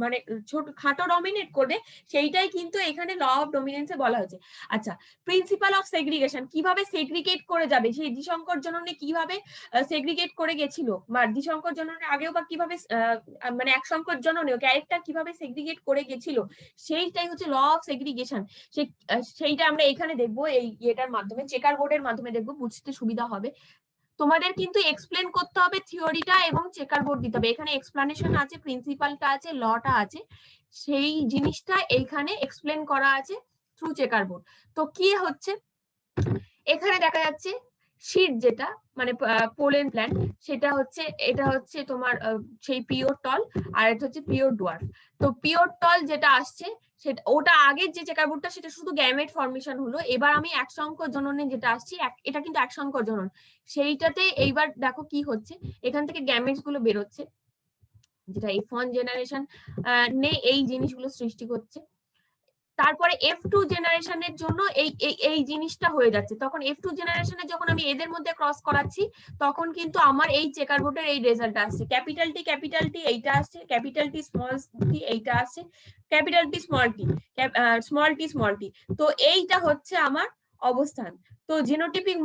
মানে ছোট খাটো ডমিনেট করবে, সেইটাই কিন্তু এখানে ল অফ ডমিনেন্সে বলা হয়েছে। আচ্ছা, প্রিন্সিপাল অফ সেগ্রিগেশন, কিভাবে সেগ্রিগেট করে যাবে, সেই দ্বিসংকর জননে কিভাবে সেগ্রিগেট করে গেছিল, বা দ্বিসংকর জননের আগেও বা কিভাবে মানে এক সংকর জননেও ক্যারেক্টার কিভাবে সেগ্রিগেট করে গেছিল, সেইটাই হচ্ছে ল অফ সেগ্রিগেশন। সেইটা আমরা এখানে দেখবো, এই এটার মাধ্যমে, চেকার বোর্ডের মাধ্যমে দেখবো, বুঝতে সুবিধা হবে। তোমাদের কিন্তু এক্সপ্লেন করতে হবে থিওরিটা এবং চেকার বোর্ড দিতে হবে। এখানে এক্সপ্লানেশন আছে, প্রিন্সিপালটা আছে, লটা আছে, সেই জিনিসটা এইখানে এক্সপ্লেন করা আছে থ্রু চেকার বোর্ড। তো কি হচ্ছে, এখানে দেখা যাচ্ছে শীট যেটা মানে পোলেন প্ল্যান্ট, সেটা হচ্ছে, এটা হচ্ছে তোমার সেই পিওর টল, আর এটা হচ্ছে পিওর ডোয়ার্ফ। তো পিওর টল যেটা আসছে, সেটা ওটা আগের যে চেকার বোর্ডটা সেটা শুধু গ্যামেট ফর্মেশন হলো। এবার আমি এক সংকর জননে যেটা আসছি, এটা কিন্তু এক সংকর জনন, সেইটাতে এইবার দেখো কি হচ্ছে, এখান থেকে গ্যামেটস গুলো বেরোচ্ছে, যেটা F1 জেনারেশন নেই এই জিনিসগুলো সৃষ্টি করছে। তারপরে F2 জেনারেশনের জন্য এই জিনিসটা হয়ে যাচ্ছে। তখন F2 জেনারেশনে যখন আমি এদের মধ্যে ক্রস করাচ্ছি, তখন কিন্তু আমার এই চেকার বোর্ডের এই রেজাল্ট আসছে, ক্যাপিটাল টি এইটা আসছে, ক্যাপিটাল টি স্মল টি এইটা আসছে, ক্যাপিটাল টি স্মল টি। তো এইটা হচ্ছে আমার অবস্থান। তো জিনোটিপিক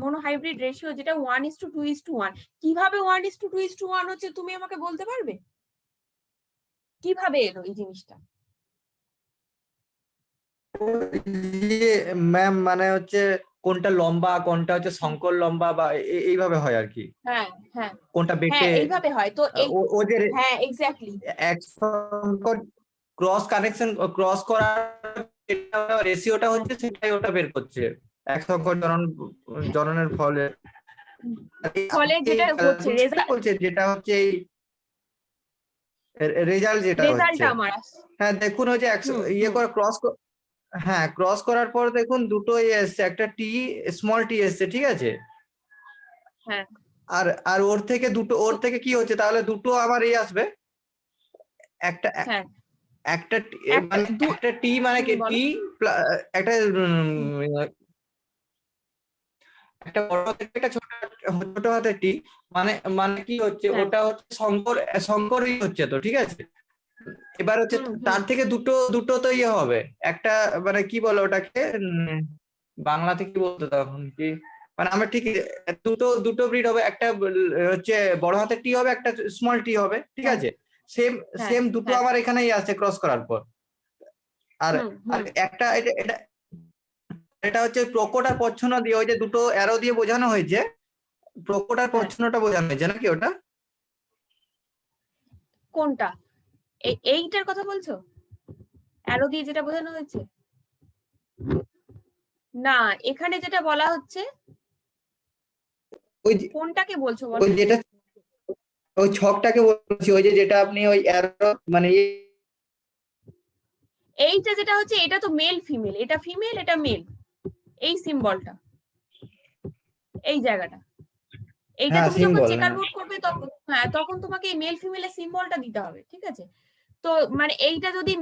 মনোহাইব্রিড রেশিও যেটা 1:2:1, কিভাবে 1:2:1 হচ্ছে তুমি আমাকে বলতে পারবে, কিভাবে এলো এই জিনিসটা? ম্যাম মানে হচ্ছে কোনটা লম্বা কোনটা হচ্ছে সংকর লম্বা বা এইভাবে হয় আর কি, হ্যাঁ হ্যাঁ কোনটা হ্যাঁ, বেটে এইভাবে হয়। তো এই, ও যে হ্যাঁ এক্স্যাক্টলি, এক সংকর ক্রস কানেকশন ক্রস করার রেশিওটা হচ্ছে সেটাই ওটা বের করছে এক সংকর জননের ফলে। ফলে যেটা হচ্ছে বলছে যেটা হচ্ছে এই রেজাল্ট যেটা হচ্ছে, রেজাল্টটা আমার আসছে। হ্যাঁ দেখুন ওই যে ইয়ে করে ক্রস, হ্যাঁ ক্রস করার পর দেখুন দুটোই এসছে, একটা টি স্মল টি এসছে, ঠিক আছে। হ্যাঁ আর আর ওর থেকে দুটো, ওর থেকে কি হচ্ছে তাহলে দুটো আবার এই আসবে, একটা হ্যাঁ একটা মানে একটা টি মানে কি বলো। টি একটা একটা বড় হাতের একটা ছোট ছোট হাতের টি, মানে মানে কি হচ্ছে হ্যাঁ ওটা হচ্ছে শঙ্করই হচ্ছে তো, ঠিক আছে। এবার হচ্ছে তার থেকে দুটো দুটো তো ইয়ে হবে, একটা মানে কি বলে ওটাকে বাংলাতে কি বলতো তখন কি, মানে আমরা ঠিক দুটো দুটো ব্রিড হবে, একটা হচ্ছে বড় হাতের টি হবে, একটা স্মল টি হবে, ঠিক হ্যাঁ আছে। সেম হ্যাঁ সেম দুটো হ্যাঁ আমার এখানেই আছে ক্রস করার পর। আর আর হুম একটা এটা এটা এটা হচ্ছে প্রকট আর প্রচ্ছন্ন দিয়ে, ওই যে দুটো অ্যারো দিয়ে বোঝানো হয়েছে, প্রকট আর হ্যাঁ। প্রচ্ছন্নটা বোঝানো হয়েছে নাকি ওটা? কোনটা, এইটার কথা বলছো, অ্যারো দিয়ে যেটা বোঝানো হয়েছে? না, এখানে যেটা বলা হচ্ছে, ওই কোনটাকে বলছো বলো? ওই যেটা ওই ছকটাকে বলছি, ওই যে যেটা আপনি ওই অ্যারো মানে এইটা যেটা হচ্ছে, এটা তো মেল ফিমেল, এটা ফিমেল এটা মেল, এই সিম্বলটা, এই জায়গাটা, এইটা হ্যাঁ তুমি যখন সিম্বল, চেকার হ্যাঁ বোর্ড করবে তখন, হ্যাঁ তখন তোমাকে এই মেল ফিমেলের সিম্বলটা দিতে হবে, ঠিক আছে। তো মানে এইটা যদি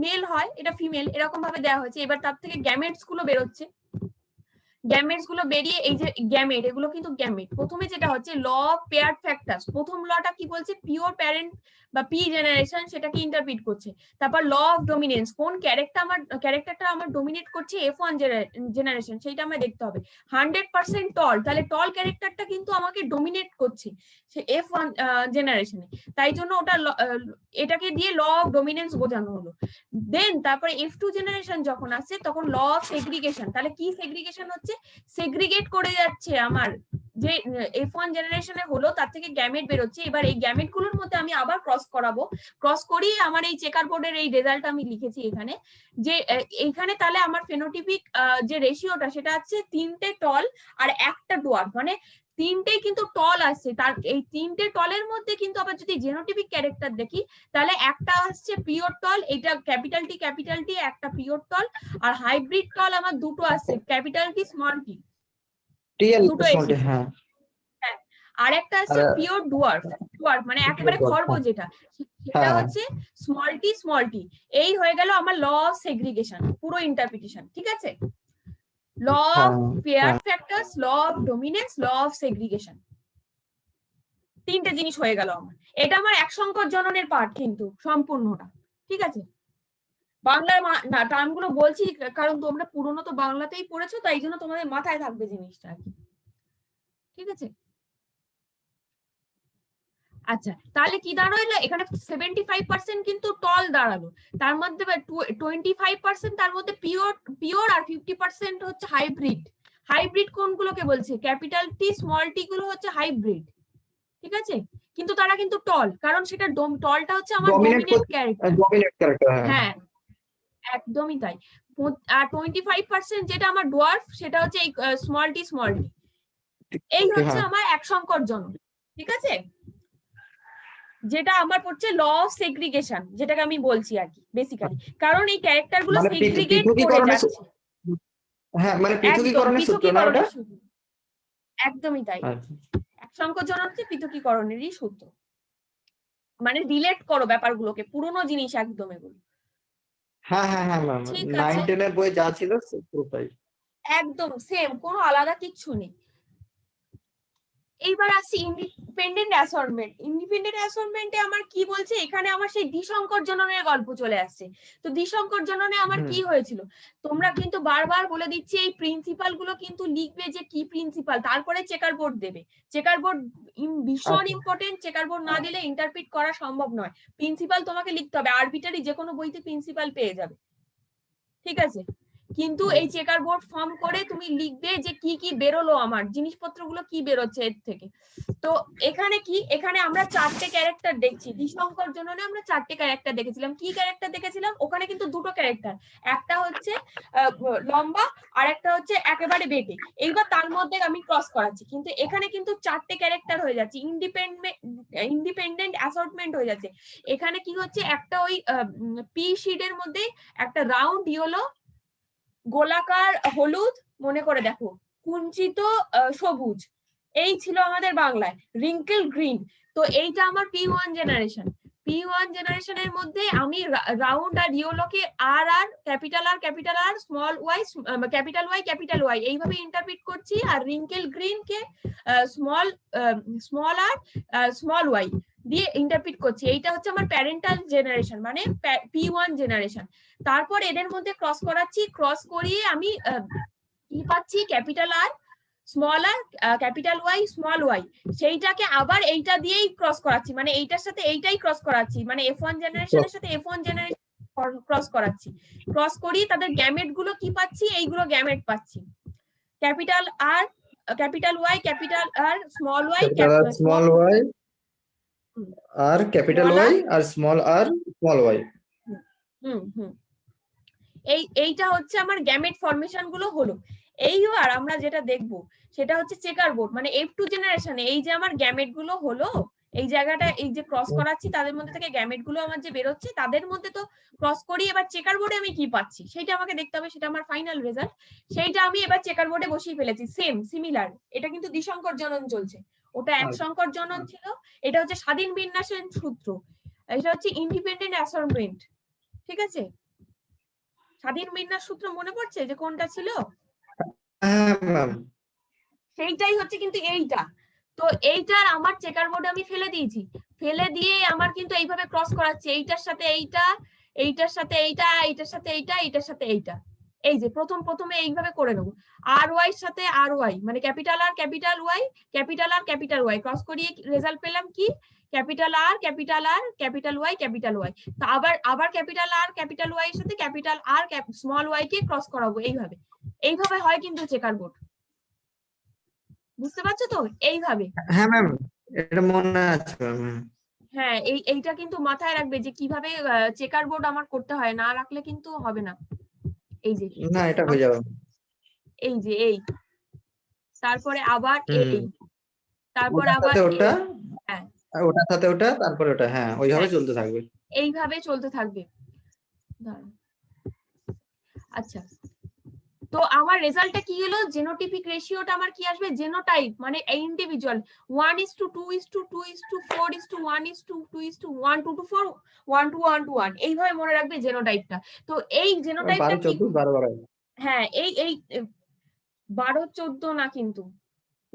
মেল হয় এটা ফিমেল, এরকম ভাবে দেওয়া হয়েছে। এবার তার থেকে গ্যামেটস গুলো বেরোচ্ছে, গ্যামেটস গুলো বেরিয়ে এই যে গ্যামেট, এগুলো কিন্তু গ্যামেট। প্রথমে যেটা হচ্ছে ল অফ পেয়ার ফ্যাক্টরস, প্রথম লটা কি বলছে, পিওর প্যারেন্ট বা পি জেনারেশন সেটাকে ইন্টারপ্রিট করছে। তারপর ল অফ ডোমিনেন্স, কোন ক্যারেক্টারটা আমার ডোমিনেট করছে F1 জেনারেশন, সেইটা আমায় দেখতে হবে। 100% টল, তাহলে টল ক্যারেক্টারটা কিন্তু আমাকে ডোমিনেট করছে সে F1 জেনারেশনে, তাই জন্য ওটা এটাকে দিয়ে ল অফ ডোমিনেন্স বোঝানো হলো। দেন তারপরে F2 জেনারেশন যখন আসছে তখন ল অফ সেগ্রিগেশন, তাহলে কি সেগ্রিগেশন হচ্ছে, সেগ্রিগেট করে যাচ্ছে আমার যে F1 জেনারেশনে হলো তার থেকে গ্যামেট বেরোচ্ছে। এবার এই গ্যামেট গুলোর মধ্যে আমি আবার ক্রস করাবো, ক্রস করিয়ে আমার এই চেকার বোর্ডের এই রেজাল্ট আমি লিখেছি এখানে, যে এইখানে তাহলে আমার ফেনোটিপিক যে রেশিওটা সেটা হচ্ছে 3টে টল আর 1টা ডোয়ার্ফ, মানে 3টেই কিন্তু টল আসছে। তার এই 3টে টলের মধ্যে কিন্তু আবার যদি জেনোটিপিক ক্যারেক্টার দেখি তাহলে একটা আসছে পিওর টল, এটা ক্যাপিটাল টি, একটা পিওর টল, আর হাইব্রিড টল আমার দুটো আসছে, ক্যাপিটাল টি স্মল টি, দুটো এসেছে। হ্যাঁ হ্যাঁ, আর একটা আছে পিওর ডুয়ার্ফ, মানে একেবারে খর্ব যেটা, সেটা হচ্ছে স্মল টি। এই হয়ে গেল আমার ল অফ সেগ্রিগেশন, পুরো ইন্টারপ্রিটেশন। ঠিক আছে, law of pair factors, law of dominance, law of segregation, 3টে জিনিস হয়ে গেল আমার। এটা আমার এক সংকর জননের পার্ট কিন্তু সম্পূর্ণটা। ঠিক আছে, বাংলার টার্ম গুলো বলছি কারণ তোমরা পুরনো তো বাংলাতেই পড়েছো, তাই জন্য তোমাদের মাথায় থাকবে জিনিসটা আর কি। ঠিক আছে, আচ্ছা তাহলে কি দাঁড়ালো এখানে? 75% কিন্তু টল দাঁড়ালো, তার মধ্যে 25% তার মধ্যে পিওর আর 50% হচ্ছে হাইব্রিড। হাইব্রিড কোনগুলোকে বলছে? ক্যাপিটাল টি স্মল টি গুলো হচ্ছে হাইব্রিড। ঠিক আছে, কিন্তু তারা কিন্তু টল, কারণ সেটা টলটা হচ্ছে আমার ডমিনেন্ট ক্যারেক্টার। হ্যাঁ একদমই তাই। আর 25% যেটা আমার ডোয়ার্ফ সেটা হচ্ছে এই স্মল টি। এই হচ্ছে আমার এক সংকর জনন। ঠিক আছে, যেটা আমার পড়ছে ল অফ সেগ্রিগেশন, যেটাকে আমি বলছি আর কি বেসিক্যালি, কারণ এই ক্যারেক্টার গুলো সেগ্রিগেট করে যাচ্ছে। হ্যাঁ, মানে পৃথকীকরণের সূত্র না ওটা? একদমই তাই, এক সংকর জনন হচ্ছে পৃথকীকরণেরই সূত্র, মানে রিলেট করো ব্যাপারগুলোকে, পুরনো জিনিস একদম এগুলো। হ্যাঁ হ্যাঁ হ্যাঁ ম্যাম, 9-10 এর বই যা ছিল পুরোটাই একদম সেম, কোনো আলাদা কিচ্ছু নেই। এইবার আসছি ইন্ডিপেন্ডেন্ট অ্যাসর্টমেন্ট। ইন্ডিপেন্ডেন্ট অ্যাসর্টমেন্টে আমার কি বলছে, এখানে আমার সেই দ্বিসংকর জননের গল্প চলে আসছে। তো দ্বিসংকর জননে আমার কি হয়েছিল, তোমরা কিন্তু বারবার বলে দিচ্ছি এই প্রিন্সিপাল গুলো কিন্তু লিখবে, যে কি প্রিন্সিপাল, তারপরে চেকার বোর্ড দেবে। চেকার বোর্ড ভীষণ ইম্পর্টেন্ট, চেকার বোর্ড না দিলে ইন্টারপ্রিট করা সম্ভব নয়। প্রিন্সিপাল তোমাকে লিখতে হবে, আরবিটারি যে কোনো বইতে প্রিন্সিপাল পেয়ে যাবে। ঠিক আছে, কিন্তু এই চেকার বোর্ড ফর্ম করে তুমি লিখবে যে কি কি বেরোলো, আমার জিনিসপত্রগুলো কি বেরোচ্ছে এর থেকে। তো এখানে কি, এখানে আমরা 4টে ক্যারেক্টার দেখছি, দ্বিসংকর জননে আমরা 4টে ক্যারেক্টার দেখেছিলাম। কি ক্যারেক্টার দেখেছিলাম? ওখানে কিন্তু দুটো ক্যারেক্টার, একটা হচ্ছে লম্বা আর একটা হচ্ছে একেবারে বেটে। এইবার তার মধ্যে আমি ক্রস করাচ্ছি, কিন্তু এখানে কিন্তু 4টে ক্যারেক্টার হয়ে যাচ্ছে, ইন্ডিপেন্ডেন্ট অ্যাসর্টমেন্ট হয়ে যাচ্ছে। এখানে কি হচ্ছে, একটা ওই পি শিডের মধ্যে একটা রাউন্ড ইয়েলো, গোলাকার হলুদ, মনে করে দেখো কুঞ্চিত সবুজ, এই ছিল আমাদের বাংলায় রিঙ্কেল গ্রিন। তো এইটা আমার P1 জেনারেশন। P1 জেনারেশনের মধ্যে আমি রাউন্ড আর ইয়েলোকে আর capital R small Y capital Y এইভাবে ইন্টারপ্রিট করছি, আর রিঙ্কেল গ্রিন কে স্মল আর স্মল ওয়াই দিয়ে ইন্টারপ্রিট করছি। এইটা হচ্ছে আমার প্যারেন্টাল জেনারেশন, মানে P1 জেনারেশন। তারপর এদের মধ্যে ক্রস করাচ্ছি, ক্রস করিয়ে আমি কি পাচ্ছি, ক্যাপিটাল আর স্মল আর ক্যাপিটাল ওয়াই স্মল ওয়াই, সেইটাকে আবার এইটা দিয়েই ক্রস করাচ্ছি, মানে এইটার সাথে এইটাই ক্রস করাচ্ছি, মানে F1 জেনারেশনের সাথে F1 জেনারেশন ক্রস করাচ্ছি। ক্রস করি তাদের গ্যামেট গুলো কি পাচ্ছি, এইগুলো গ্যামেট পাচ্ছি, capital R capital Y capital R small Y small Y R capital Y R small Y. এইটা হচ্ছে আমার গ্যামেট ফরমেশন গুলো হলো। এইবার আমরা যেটা দেখব সেটা হচ্ছে চেকার বোর্ড, মানে F2 জেনারেশনে এই যে আমার গ্যামেট গুলো হলো, এই জায়গাটা এই যে ক্রস করাচ্ছি তাদের মধ্যে থেকে গ্যামেট গুলো আমার যে বেরোচ্ছে, তাদের মধ্যে তো ক্রস করি, এবার চেকার বোর্ডে আমি কি পাচ্ছি সেটা আমাকে দেখতে হবে, সেটা আমার ফাইনাল রেজাল্ট। সেইটা আমি এবার চেকার বোর্ডে বসিয়ে ফেলেছি, সিমিলার। এটা কিন্তু দ্বিসংকর জনন চলছে, ওটা এক সংকর জনন ছিল, এটা হচ্ছে স্বাধীন বিন্যাসের সূত্র, এটা হচ্ছে ইন্ডিপেন্ডেন্ট অ্যাসর্টমেন্ট। ঠিক আছে, স্বাধীন বিন্যাস সূত্র মনে পড়ছে যে কোনটা ছিল? সেইটাই হচ্ছে কিন্তু এইটা। তো এইটার আমার চেকার বোর্ডে আমি ফেলে দিয়েছি, ফেলে দিয়ে আমার কিন্তু এইভাবে ক্রস করাচ্ছি, এইটার সাথে এইটা, এইটার সাথে এইটা, এইটার সাথে এইটা, এইটার সাথে এইটা। এই যে প্রথমে এইভাবে করে নেবো, আর ওয়াই এর সাথে আর ওয়াই, মানে capital R capital Y cross করিয়ে রেজাল্ট পেলাম কি, ক্যাপিটাল আর ক্যাপিটাল ওয়াই। তো আবার ক্যাপিটাল আর ক্যাপিটাল ওয়াই এর সাথে ক্যাপিটাল আর স্মল ওয়াই কে ক্রস করাবো, এইভাবে হয় কিন্তু চেকার বোর্ড। বুঝতে পারছো তো? এইভাবে। হ্যাঁ ম্যাম, এটা মনে আছে ম্যাম। হ্যাঁ, এইটা কিন্তু মাথায় রাখবে যে কিভাবে চেকার বোর্ড আমার করতে হয়, না রাখলে কিন্তু হবে না। এই যে না, এটা হয়ে যাবে। এই যে তারপরে আবার হুম, তারপর ওটার আবার সাথে ওটা, হ্যাঁ ওটার সাথে ওটা, তারপরে ওটা, হ্যাঁ ওইভাবে হ্যাঁ চলতে থাকবে। এইভাবে চলতে থাকবে। দাঁড়াও। আচ্ছা, তো আমার রেজাল্টটা কি হলো? জেনোটিপিক রেশিওটা আমার কি আসবে? জেনোটাইপ মানে ইন্ডিভিজুয়াল 1:2:2:4:1:1:2:1 1:1 এইভাবে মনে রাখবে জেনোটাইপটা। তো এই জেনোটাইপটা 12 কি? 14 12 12 হ্যাঁ, এই 12 14 না কিন্তু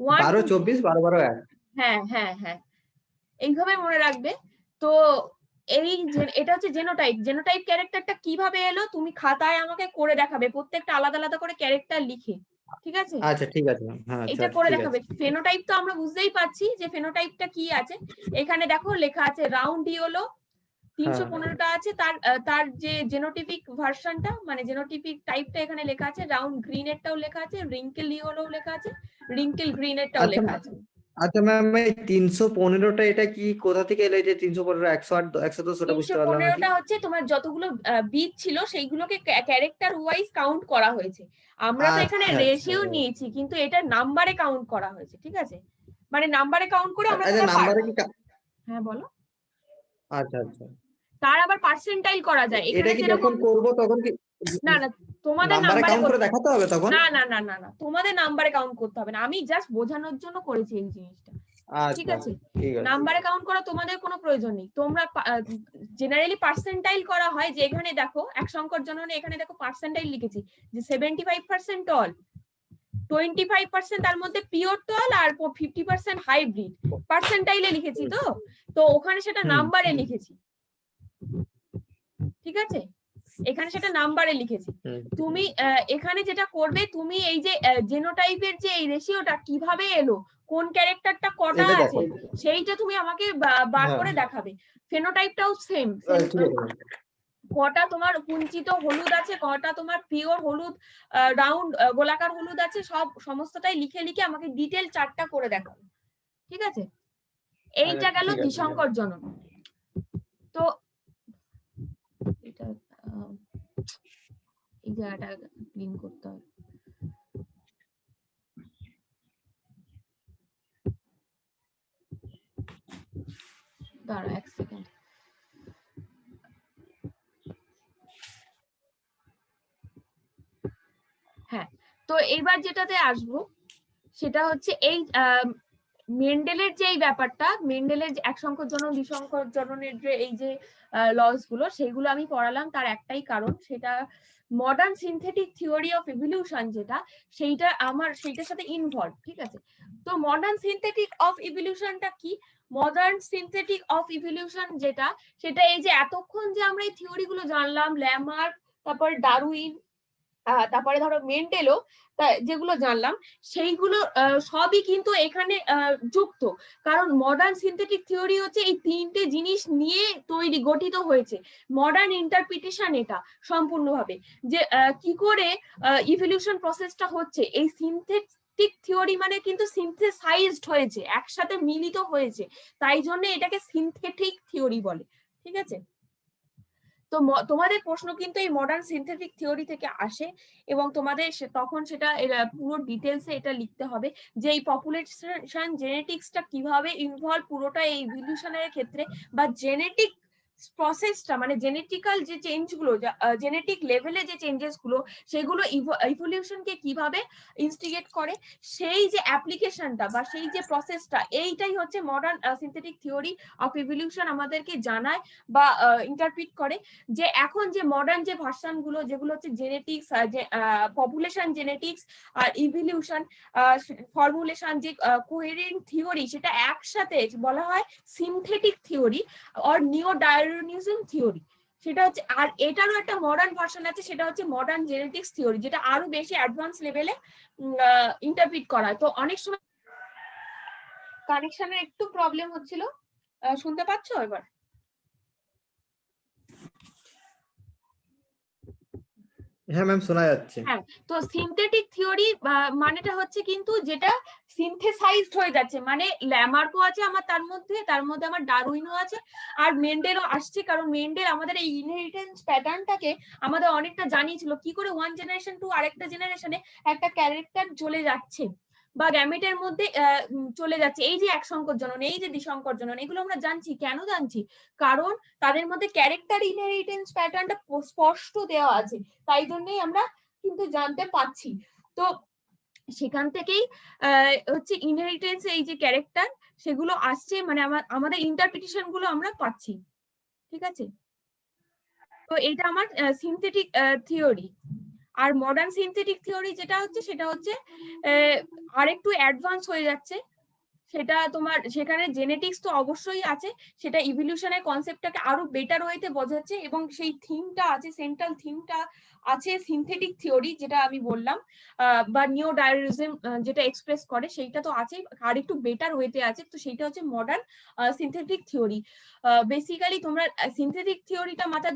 12 1 2 24 12 12 1। হ্যাঁ হ্যাঁ হ্যাঁ এইভাবে মনে রাখবে। তো এটা হচ্ছে জেনোটাইপ। জেনোটাইপ ক্যারেক্টারটা কিভাবে এলো তুমি খাতায় আমাকে করে দেখাবে, প্রত্যেকটা আলাদা আলাদা করে ক্যারেক্টার লিখে, ঠিক আছে? আচ্ছা ঠিক আছে ম্যাম, হ্যাঁ আচ্ছা এটা করে ঠিক দেখাবে। আছে। ফেনোটাইপ তো আমরা বুঝতেই পারছি যে ফেনোটাইপটা কি আছে। এখানে দেখো লেখা আছে রাউন্ড হলো হ্যাঁ 315টা আছে, তার যে জেনোটিপিক ভার্সনটা মানে জেনোটিপিক টাইপটা এখানে লেখা আছে। রাউন্ড গ্রিন এরটাও লেখা আছে, রিঙ্কেল ইয়েলোও লেখা আছে, রিঙ্কেল গ্রিন এরটাও আচ্ছা লেখা আছে। আচ্ছা ম্যাম, এই 315টা এটা কি কোথা থেকে এলো? এই যে 315 108 110 ওটা বুঝতে পারলাম না কি। 315টা হচ্ছে তোমার যতগুলো বিট ছিল সেইগুলোকে ক্যারেক্টার ওয়াইজ কাউন্ট করা হয়েছে। আমরা তো এখানে আচ্ছা আচ্ছা রেশিও নিয়েছি কিন্তু এটা নাম্বারে কাউন্ট করা হয়েছে, ঠিক আছে? মানে নাম্বারে কাউন্ট করে আমরা আচ্ছা, তোমার নাম্বারে কি হ্যাঁ বলো। আচ্ছা আচ্ছা, তার আবার পার্সেন্টাইল করা যায় এটা এখানে কি যেরকম। যখন করব তখন কি না না, তোমাদের নাম্বারে নাম্বারে কাউন্ট করে করতে দেখাতে হবে তখন? না না না না না তোমাদের নাম্বারে কাউন্ট করতে হবে না, আমি জাস্ট বোঝানোর জন্য করেছি এই জিনিসটা, ঠিক আচ্ছা আছে? ঠিক আছে। নাম্বারে কাউন্ট করা তোমাদের কোনো প্রয়োজন নেই। তোমরা জেনারেলি পার্সেন্টাইল করা হয় যে এখানে দেখো এক সংকর জননে এখানে দেখো পার্সেন্টাইল লিখেছি যে 75% টল, 25% তার মধ্যে পিওর টল আর 50% হাইব্রিড পার্সেন্টাইলে লিখেছি। তো তো ওখানে সেটা নাম্বারে লিখেছি, ঠিক আছে? এখানে সেটা নাম্বারে লিখেছি। তুমি এখানে যেটা করবে তুমি এই যে জেনোটাইপের যে এই রেশিওটা কিভাবে এলো, কোন ক্যারেক্টারটা কটা এটা আছে দেখো। সেইটা তুমি আমাকে বার হ্যাঁ করে দেখাবে। ফেনোটাইপটাও সেম ঠিক আছে। কটা তোমার কুঞ্চিত হলুদ আছে, কটা তোমার পিওর হলুদ রাউন্ড গোলাকার হলুদ আছে, সমস্তটাই লিখে লিখে আমাকে ডিটেল চার্টটা করে দেখাবে, ঠিক আছে? এইটা গেল ঠিক আছে। দ্বিসংকর জনন। তো এটা এই জায়গাটা ক্লিন করতে হবে। দাঁড়া এক সেকেন্ড। হ্যাঁ, তো এইবার যেটাতে আসবো সেটা হচ্ছে এই মেন্ডেলের যে এই ব্যাপারটা, মেন্ডেলের যে এক সংকর জনন দ্বিসংকর জননের যে এই যে লস গুলো সেগুলো আমি পড়ালাম তার একটাই কারণ, সেটা modern synthetic theory of evolution যেটা সেইটা আমার সেইটার সাথে ইনভলভ, ঠিক আছে? তো মডার্ন সিনথেটিক অফ ইভলিউশনটা কি? মডার্ন সিনথেটিক অফ ইভলিউশন যেটা সেটা এই যে এতক্ষণ যে আমরা এই থিওরি গুলো জানলাম, ল্যামার্ক, তারপর ডারউইন, তারপরে ধরো মেন্ডেলও, যেগুলো জানলাম সেইগুলো সবই কিন্তু এখানে যুক্ত। কারণ মডার্ন সিনথেটিক থিওরি হচ্ছে এই তিনটে জিনিস নিয়ে তৈরি গঠিত হয়েছে। মডার্ন ইন্টারপ্রিটেশন এটা সম্পূর্ণভাবে যে কি করে ইভলিউশন প্রসেসটা হচ্ছে, এই সিনথেটিক থিওরি মানে কিন্তু সিনথেসাইজড হয়েছে, একসাথে মিলিত হয়েছে, তাই জন্য এটাকে সিনথেটিক থিওরি বলে, ঠিক আছে? তো তোমাদের প্রশ্ন কিন্তু এই মডার্ন সিনথেটিক থিওরি থেকে আসে এবং তোমাদের তখন সেটা পুরো ডিটেলসে এটা লিখতে হবে যে এই পপুলেশন জেনেটিক্সটা কিভাবে ইনভলভ পুরোটা এই ইভলিউশনের ক্ষেত্রে, বা জেনেটিক প্রসেসটা মানে জেনেটিক্যাল যে চেঞ্জ গুলো, জেনেটিক লেভেলে যে চেঞ্জেস গুলো সেগুলো ইভলিউশনকে কিভাবে ইনস্টিগেট করে, সেই যে অ্যাপ্লিকেশনটা বা সেই যে প্রসেসটা, এইটাই হচ্ছে modern synthetic theory of evolution আমাদেরকে জানায় বা ইন্টারপ্রিট করে। যে এখন যে মডার্ন যে ভার্সন গুলো যেগুলো হচ্ছে জেনেটিক্স, পপুলেশন জেনেটিক্স আর ইভলিউশন ফর্মুলেশন যে কোহেরেন্ট থিওরি, সেটা একসাথে বলা হয় সিনথেটিক থিওরি অর নিও ডারউইনিজম থিওরি। সেটা হচ্ছে, আর এটারও একটা মডার্ন ভার্সন আছে সেটা হচ্ছে মডার্ন জেনেটিক্স থিওরি, যেটা আরো বেশি অ্যাডভান্স লেভেলে ইন্টারপ্রিট করা হয়। তো অনেক সময় কানেকশনের একটু প্রবলেম হচ্ছিল, শুনতে পাচ্ছো এবার? হ্যাঁ ম্যাম, শোনা যাচ্ছে। হ্যাঁ, তো সিনথেটিক থিওরি মানেটা হচ্ছে কিন্তু যেটা সিনথেসাইজড হয়ে যাচ্ছে, মানে ল্যামার্কও আছে আমার তার মধ্যে আমার ডারউইনও আছে, আর মেন্ডেলও আসছে, কারণ মেন্ডেল আমাদের এই ইনহেরিটেন্স প্যাটার্নটাকে আমাদের অনেকটা জানিয়েছিল কি করে ওয়ান জেনারেশন টু আরেকটা জেনারেশনে একটা ক্যারেক্টার চলে যাচ্ছে বা গ্যামেটের মধ্যে চলে যাচ্ছে। এই যে এক সংকর জনন, এই যে দ্বিসংকর জনন, এগুলো আমরা জানছি। কেন জানছি? কারণ তাদের মধ্যে ক্যারেক্টার ইনহেরিটেন্স প্যাটার্নটা স্পষ্ট দেওয়া আছে, তাই জন্যই আমরা কিন্তু জানতে পাচ্ছি। তো সেখান থেকেই হচ্ছে ইনহেরিটেন্স এই যে ক্যারেক্টার সেগুলো আসছে, মানে আমাদের ইন্টারপ্রিটেশন গুলো আমরা পাচ্ছি। ঠিক আছে, তো এটা আমার সিনথেটিক থিওরি। আর মডার্ন সিনথেটিক থিওরি যেটা হচ্ছে সেটা হচ্ছে আরেকটু অ্যাডভান্স হয়ে যাচ্ছে। সেটা তোমার সেখানে জেনেটিক্স তো অবশ্যই আছে, সেটা ইভলিউশনের কনসেপ্টটাকে আরো বেটার ওয়েতে বোঝাচ্ছে, এবং সেই থিমটা আছে, সেন্ট্রাল থিমটা আছে সিনথেটিক থিওরি যেটা আমি বললাম, বা নিও ডারউইনিজম যেটা এক্সপ্রেস করে, সেইটা তো আছে, আর একটু বেটার ওয়েতে আছে। তো সেইটা হচ্ছে মডার্ন সিনথেটিক থিওরি। বেসিক্যালি তোমরা সিনথেটিক থিওরিটা মাথায়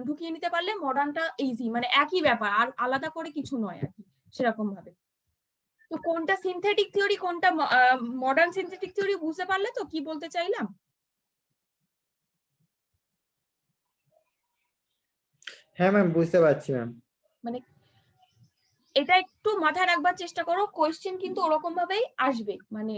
ঢুকিয়ে নিতে পারলে মডার্নটা ইজি, মানে একই ব্যাপার, আর আলাদা করে কিছু নয় আর কি সেরকম ভাবে। তো কোনটা সিনথেটিক থিওরি কোনটা মডার্ন সিনথেটিক থিওরি বুঝতে পারলে তো কি বলতে চাইলাম? হ্যাঁ ম্যাম, বুঝতে পারছি ম্যাম। মানে এটা একটু মাথায় রাখবার চেষ্টা করো, কোয়েশ্চেন কিন্তু ওরকম ভাবেই আসবে, মানে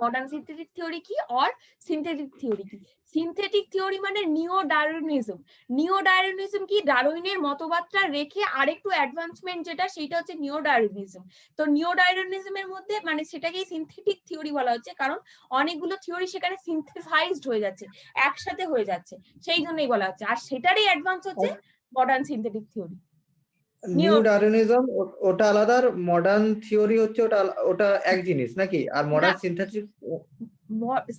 মডার্ন সিনথেটিক থিওরি কি আর সিনথেটিক থিওরি কি। সিনথেটিক থিওরি মানে নিও ডারউইনিজম। নিও ডারউইনিজম কি? ডারউইনের মতবাদটা রেখে আরেকটু অ্যাডভান্সমেন্ট যেটা, সেটা হচ্ছে নিও ডারউইনিজম। তো নিও ডারউইনিজমের মধ্যে মানে সেটাকেই সিনথেটিক থিওরি বলা হচ্ছে, কারণ অনেকগুলো থিওরি সেখানে সিনথেসাইজড হয়ে যাচ্ছে, একসাথে হয়ে যাচ্ছে, সেই জন্যই বলা হচ্ছে। আর সেটারই অ্যাডভান্স হচ্ছে modern synthetic theory. New Darwinism ওটা আলাদা, আর মডার্ন থিওরি হচ্ছে ওটা ওটা এক জিনিস নাকি? আর মডার্ন সিনথেটিক।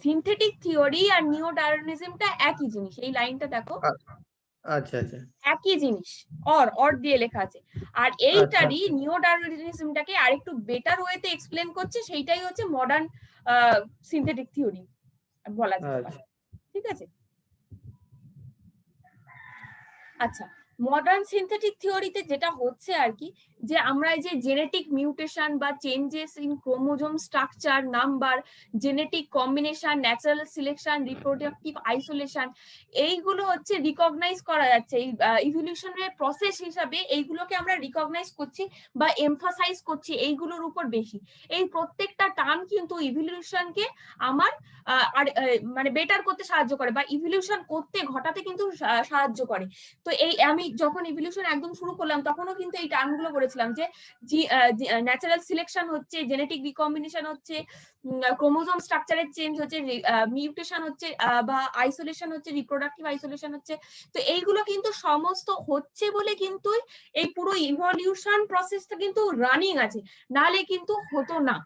সিনথেটিক থিওরি আর নিও ডারউইনিজমটা একই জিনিস, এই লাইনটা দেখো, আচ্ছা আচ্ছা একই জিনিস, অর দিয়ে লেখা আছে। আর আচ্ছা এইটারই নিও ডারউইনিজমটাকে আরেকটু বেটার ওয়েতে এক্সপ্লেন করছে, সেইটাই হচ্ছে মডার্ন সিনথেটিক থিওরি বলা যেতে পারে। আচ্ছা। ঠিক আছে, আচ্ছা। মডার্ন সিনথেটিক থিওরিতে যেটা হচ্ছে আর কি, যে আমরা এই যে জেনেটিক মিউটেশন বা changes in chromosome structure, number, genetic combination, natural selection, reproductive isolation, এইগুলো হচ্ছে রিকগনাইজ করা যাচ্ছে এই ইভলিউশনের প্রসেস হিসাবে। এইগুলোকে আমরা রিকগনাইজ করছি বা এমফাসাইজ করছি এইগুলোর উপর বেশি। এই প্রত্যেকটা টার্ম কিন্তু ইভলিউশনকে আমার মানে বেটার করতে সাহায্য করে, বা ইভলিউশন ঘটাতে কিন্তু সাহায্য করে। তো এই আমি যখন ইভলিউশন একদম শুরু করলাম তখনও কিন্তু এই টার্মগুলো বলেছিলাম, যে ন্যাচারাল সিলেকশন হচ্ছে, জেনেটিক রিকম্বিনেশন হচ্ছে, ক্রোমোজোম স্ট্রাকচারের চেঞ্জ হচ্ছে, মিউটেশন হচ্ছে, বা আইসোলেশন হচ্ছে, রিপ্রোডাক্টিভ আইসোলেশন হচ্ছে। তো এইগুলো কিন্তু সমস্ত হচ্ছে বলে কিন্তু এই পুরো ইভলিউশন প্রসেসটা কিন্তু রানিং আছে, নালে কিন্তু হতো না।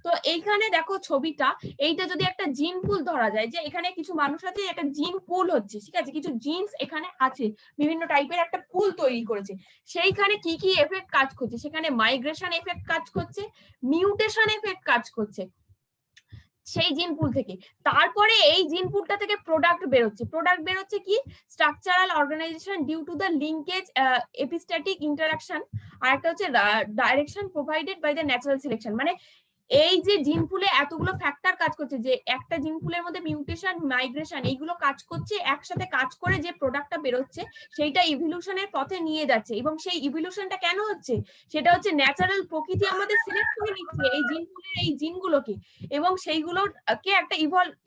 তো এইখানে দেখো ছবিটা, এইটা যদি একটা জিন পুল ধরা যায়, যে এখানে কিছু মানুষ আছে, একটা জিন পুল হচ্ছে, ঠিক আছে, কিছু জিনস এখানে আছে, বিভিন্ন টাইপের একটা পুল তৈরি করেছে। সেইখানে কি কি এফেক্ট কাজ করছে? সেখানে মাইগ্রেশন এফেক্ট কাজ করছে, মিউটেশন এফেক্ট কাজ করছে সেই জিন পুল থেকে। তারপরে এই জিন পুলটা থেকে প্রোডাক্ট বেরোচ্ছে কি? Structural organisation due to the linkage, epistatic interaction, আর একটা হচ্ছে direction provided by the natural selection. মানে এই যে জিন পুলে এতগুলো ফ্যাক্টর কাজ করছে, যে একটা জিন পুলের মধ্যে মিউটেশন, মাইগ্রেশন, এইগুলো কাজ করছে, একসাথে কাজ করে যে প্রোডাক্টটা বেরোচ্ছে সেইটা ইভলিউশনের পথে নিয়ে যাচ্ছে। এবং সেই ইভলিউশনটা কেন হচ্ছে? সেটা হচ্ছে ন্যাচারাল প্রকৃতি আমাদের সিলেক্ট করে নিচ্ছে এই জিন পুলের এই জিনগুলোকে, এবং সেইগুলোকে একটা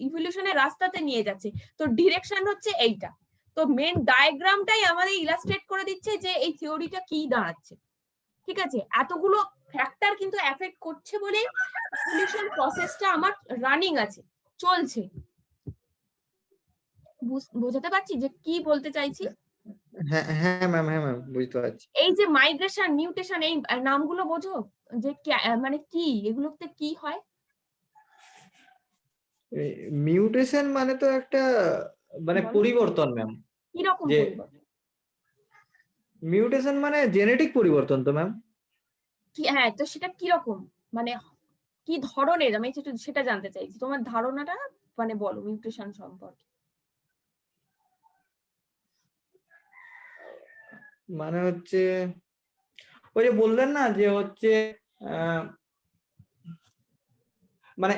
ইভলিউশনের রাস্তাতে নিয়ে যাচ্ছে। তো ডিরেকশন হচ্ছে এইটা। তো মেন ডায়াগ্রামটাই আমাদের ইলাস্ট্রেট করে দিচ্ছে যে এই থিওরিটা কি দাঁড়াচ্ছে। ঠিক আছে, এতগুলো ফ্যাক্টর কিন্তু এফেক্ট করছে বলেই ইভলিউশন প্রসেসটা আমার রানিং আছে, চলছে। বোঝাতে পারছি যে কি বলতে চাইছি? হ্যাঁ হ্যাঁ ম্যাম, হ্যাঁ ম্যাম, বুঝতে পারছি। এই যে মাইগ্রেশন, মিউটেশন, এই নামগুলো বোঝো, যে মানে কি এগুলোতে কি হয়? মিউটেশন মানে তো একটা মানে বলো পরিবর্তন ম্যাম। কি রকম যে পরিবর্তন? মিউটেশন মানে জেনেটিক পরিবর্তন তো ম্যাম। কি, হ্যাঁ, তো সেটা কি রকম, মানে কি ধরনের, আমি সেটা জানতে চাইছি, তোমার ধারণাটা মানে বলো মিউটেশন সম্পর্কে। মানে হচ্ছে ওই যে বললেন না যে হচ্ছে মানে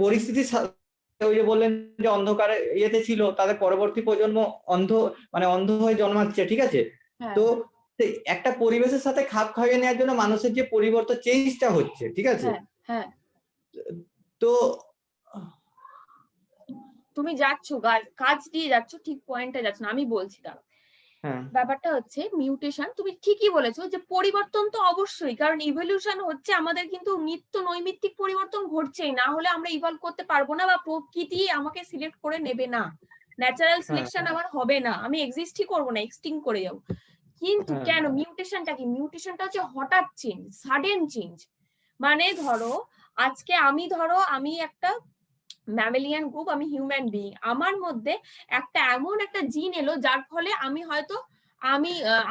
পরিস্থিতি ওই যে বললেন যে অন্ধকারে ইয়েতে ছিল, তাদের পরবর্তী প্রজন্ম অন্ধ মানে অন্ধ হয়ে জন্মাচ্ছে, ঠিক আছে। হ্যাঁ তো সেই একটা পরিবেশের সাথে খাপ খাইয়ে নেওয়ার জন্য মানুষের যে পরিবর্তন চেঞ্জটা হচ্ছে, ঠিক আছে। হ্যাঁ হ্যাঁ তো তুমি যাচ্ছ কাজ দিয়ে যাচ্ছ, ঠিক পয়েন্টে যাচ্ছ না, আমি বলছি দাঁড়াও। হ্যাঁ ব্যাপারটা হচ্ছে মিউটেশন, তুমি ঠিকই বলেছো যে পরিবর্তন তো অবশ্যই, কারণ ইভলিউশন হচ্ছে আমাদের কিন্তু নিত্য নৈমিত্তিক পরিবর্তন ঘটছেই, না হলে আমরা ইভলভ করতে পারবো না, বা প্রকৃতি আমাকে সিলেক্ট করে নেবে না, ন্যাচারাল সিলেকশন আমার হবে না, আমি এক্সিস্টই করবো না, এক্সটিং করে যাবো। কিন্তু হ্যাঁ কেন মিউটেশনটা কি? মিউটেশনটা হচ্ছে হঠাৎ চেঞ্জ, সাডেন চেঞ্জ। মানে ধরো আজকে আমি একটা ম্যামেলিয়ান গ্রুপ, আমি হিউম্যান বিইং, আমার মধ্যে এমন একটা জিন এলো যার ফলে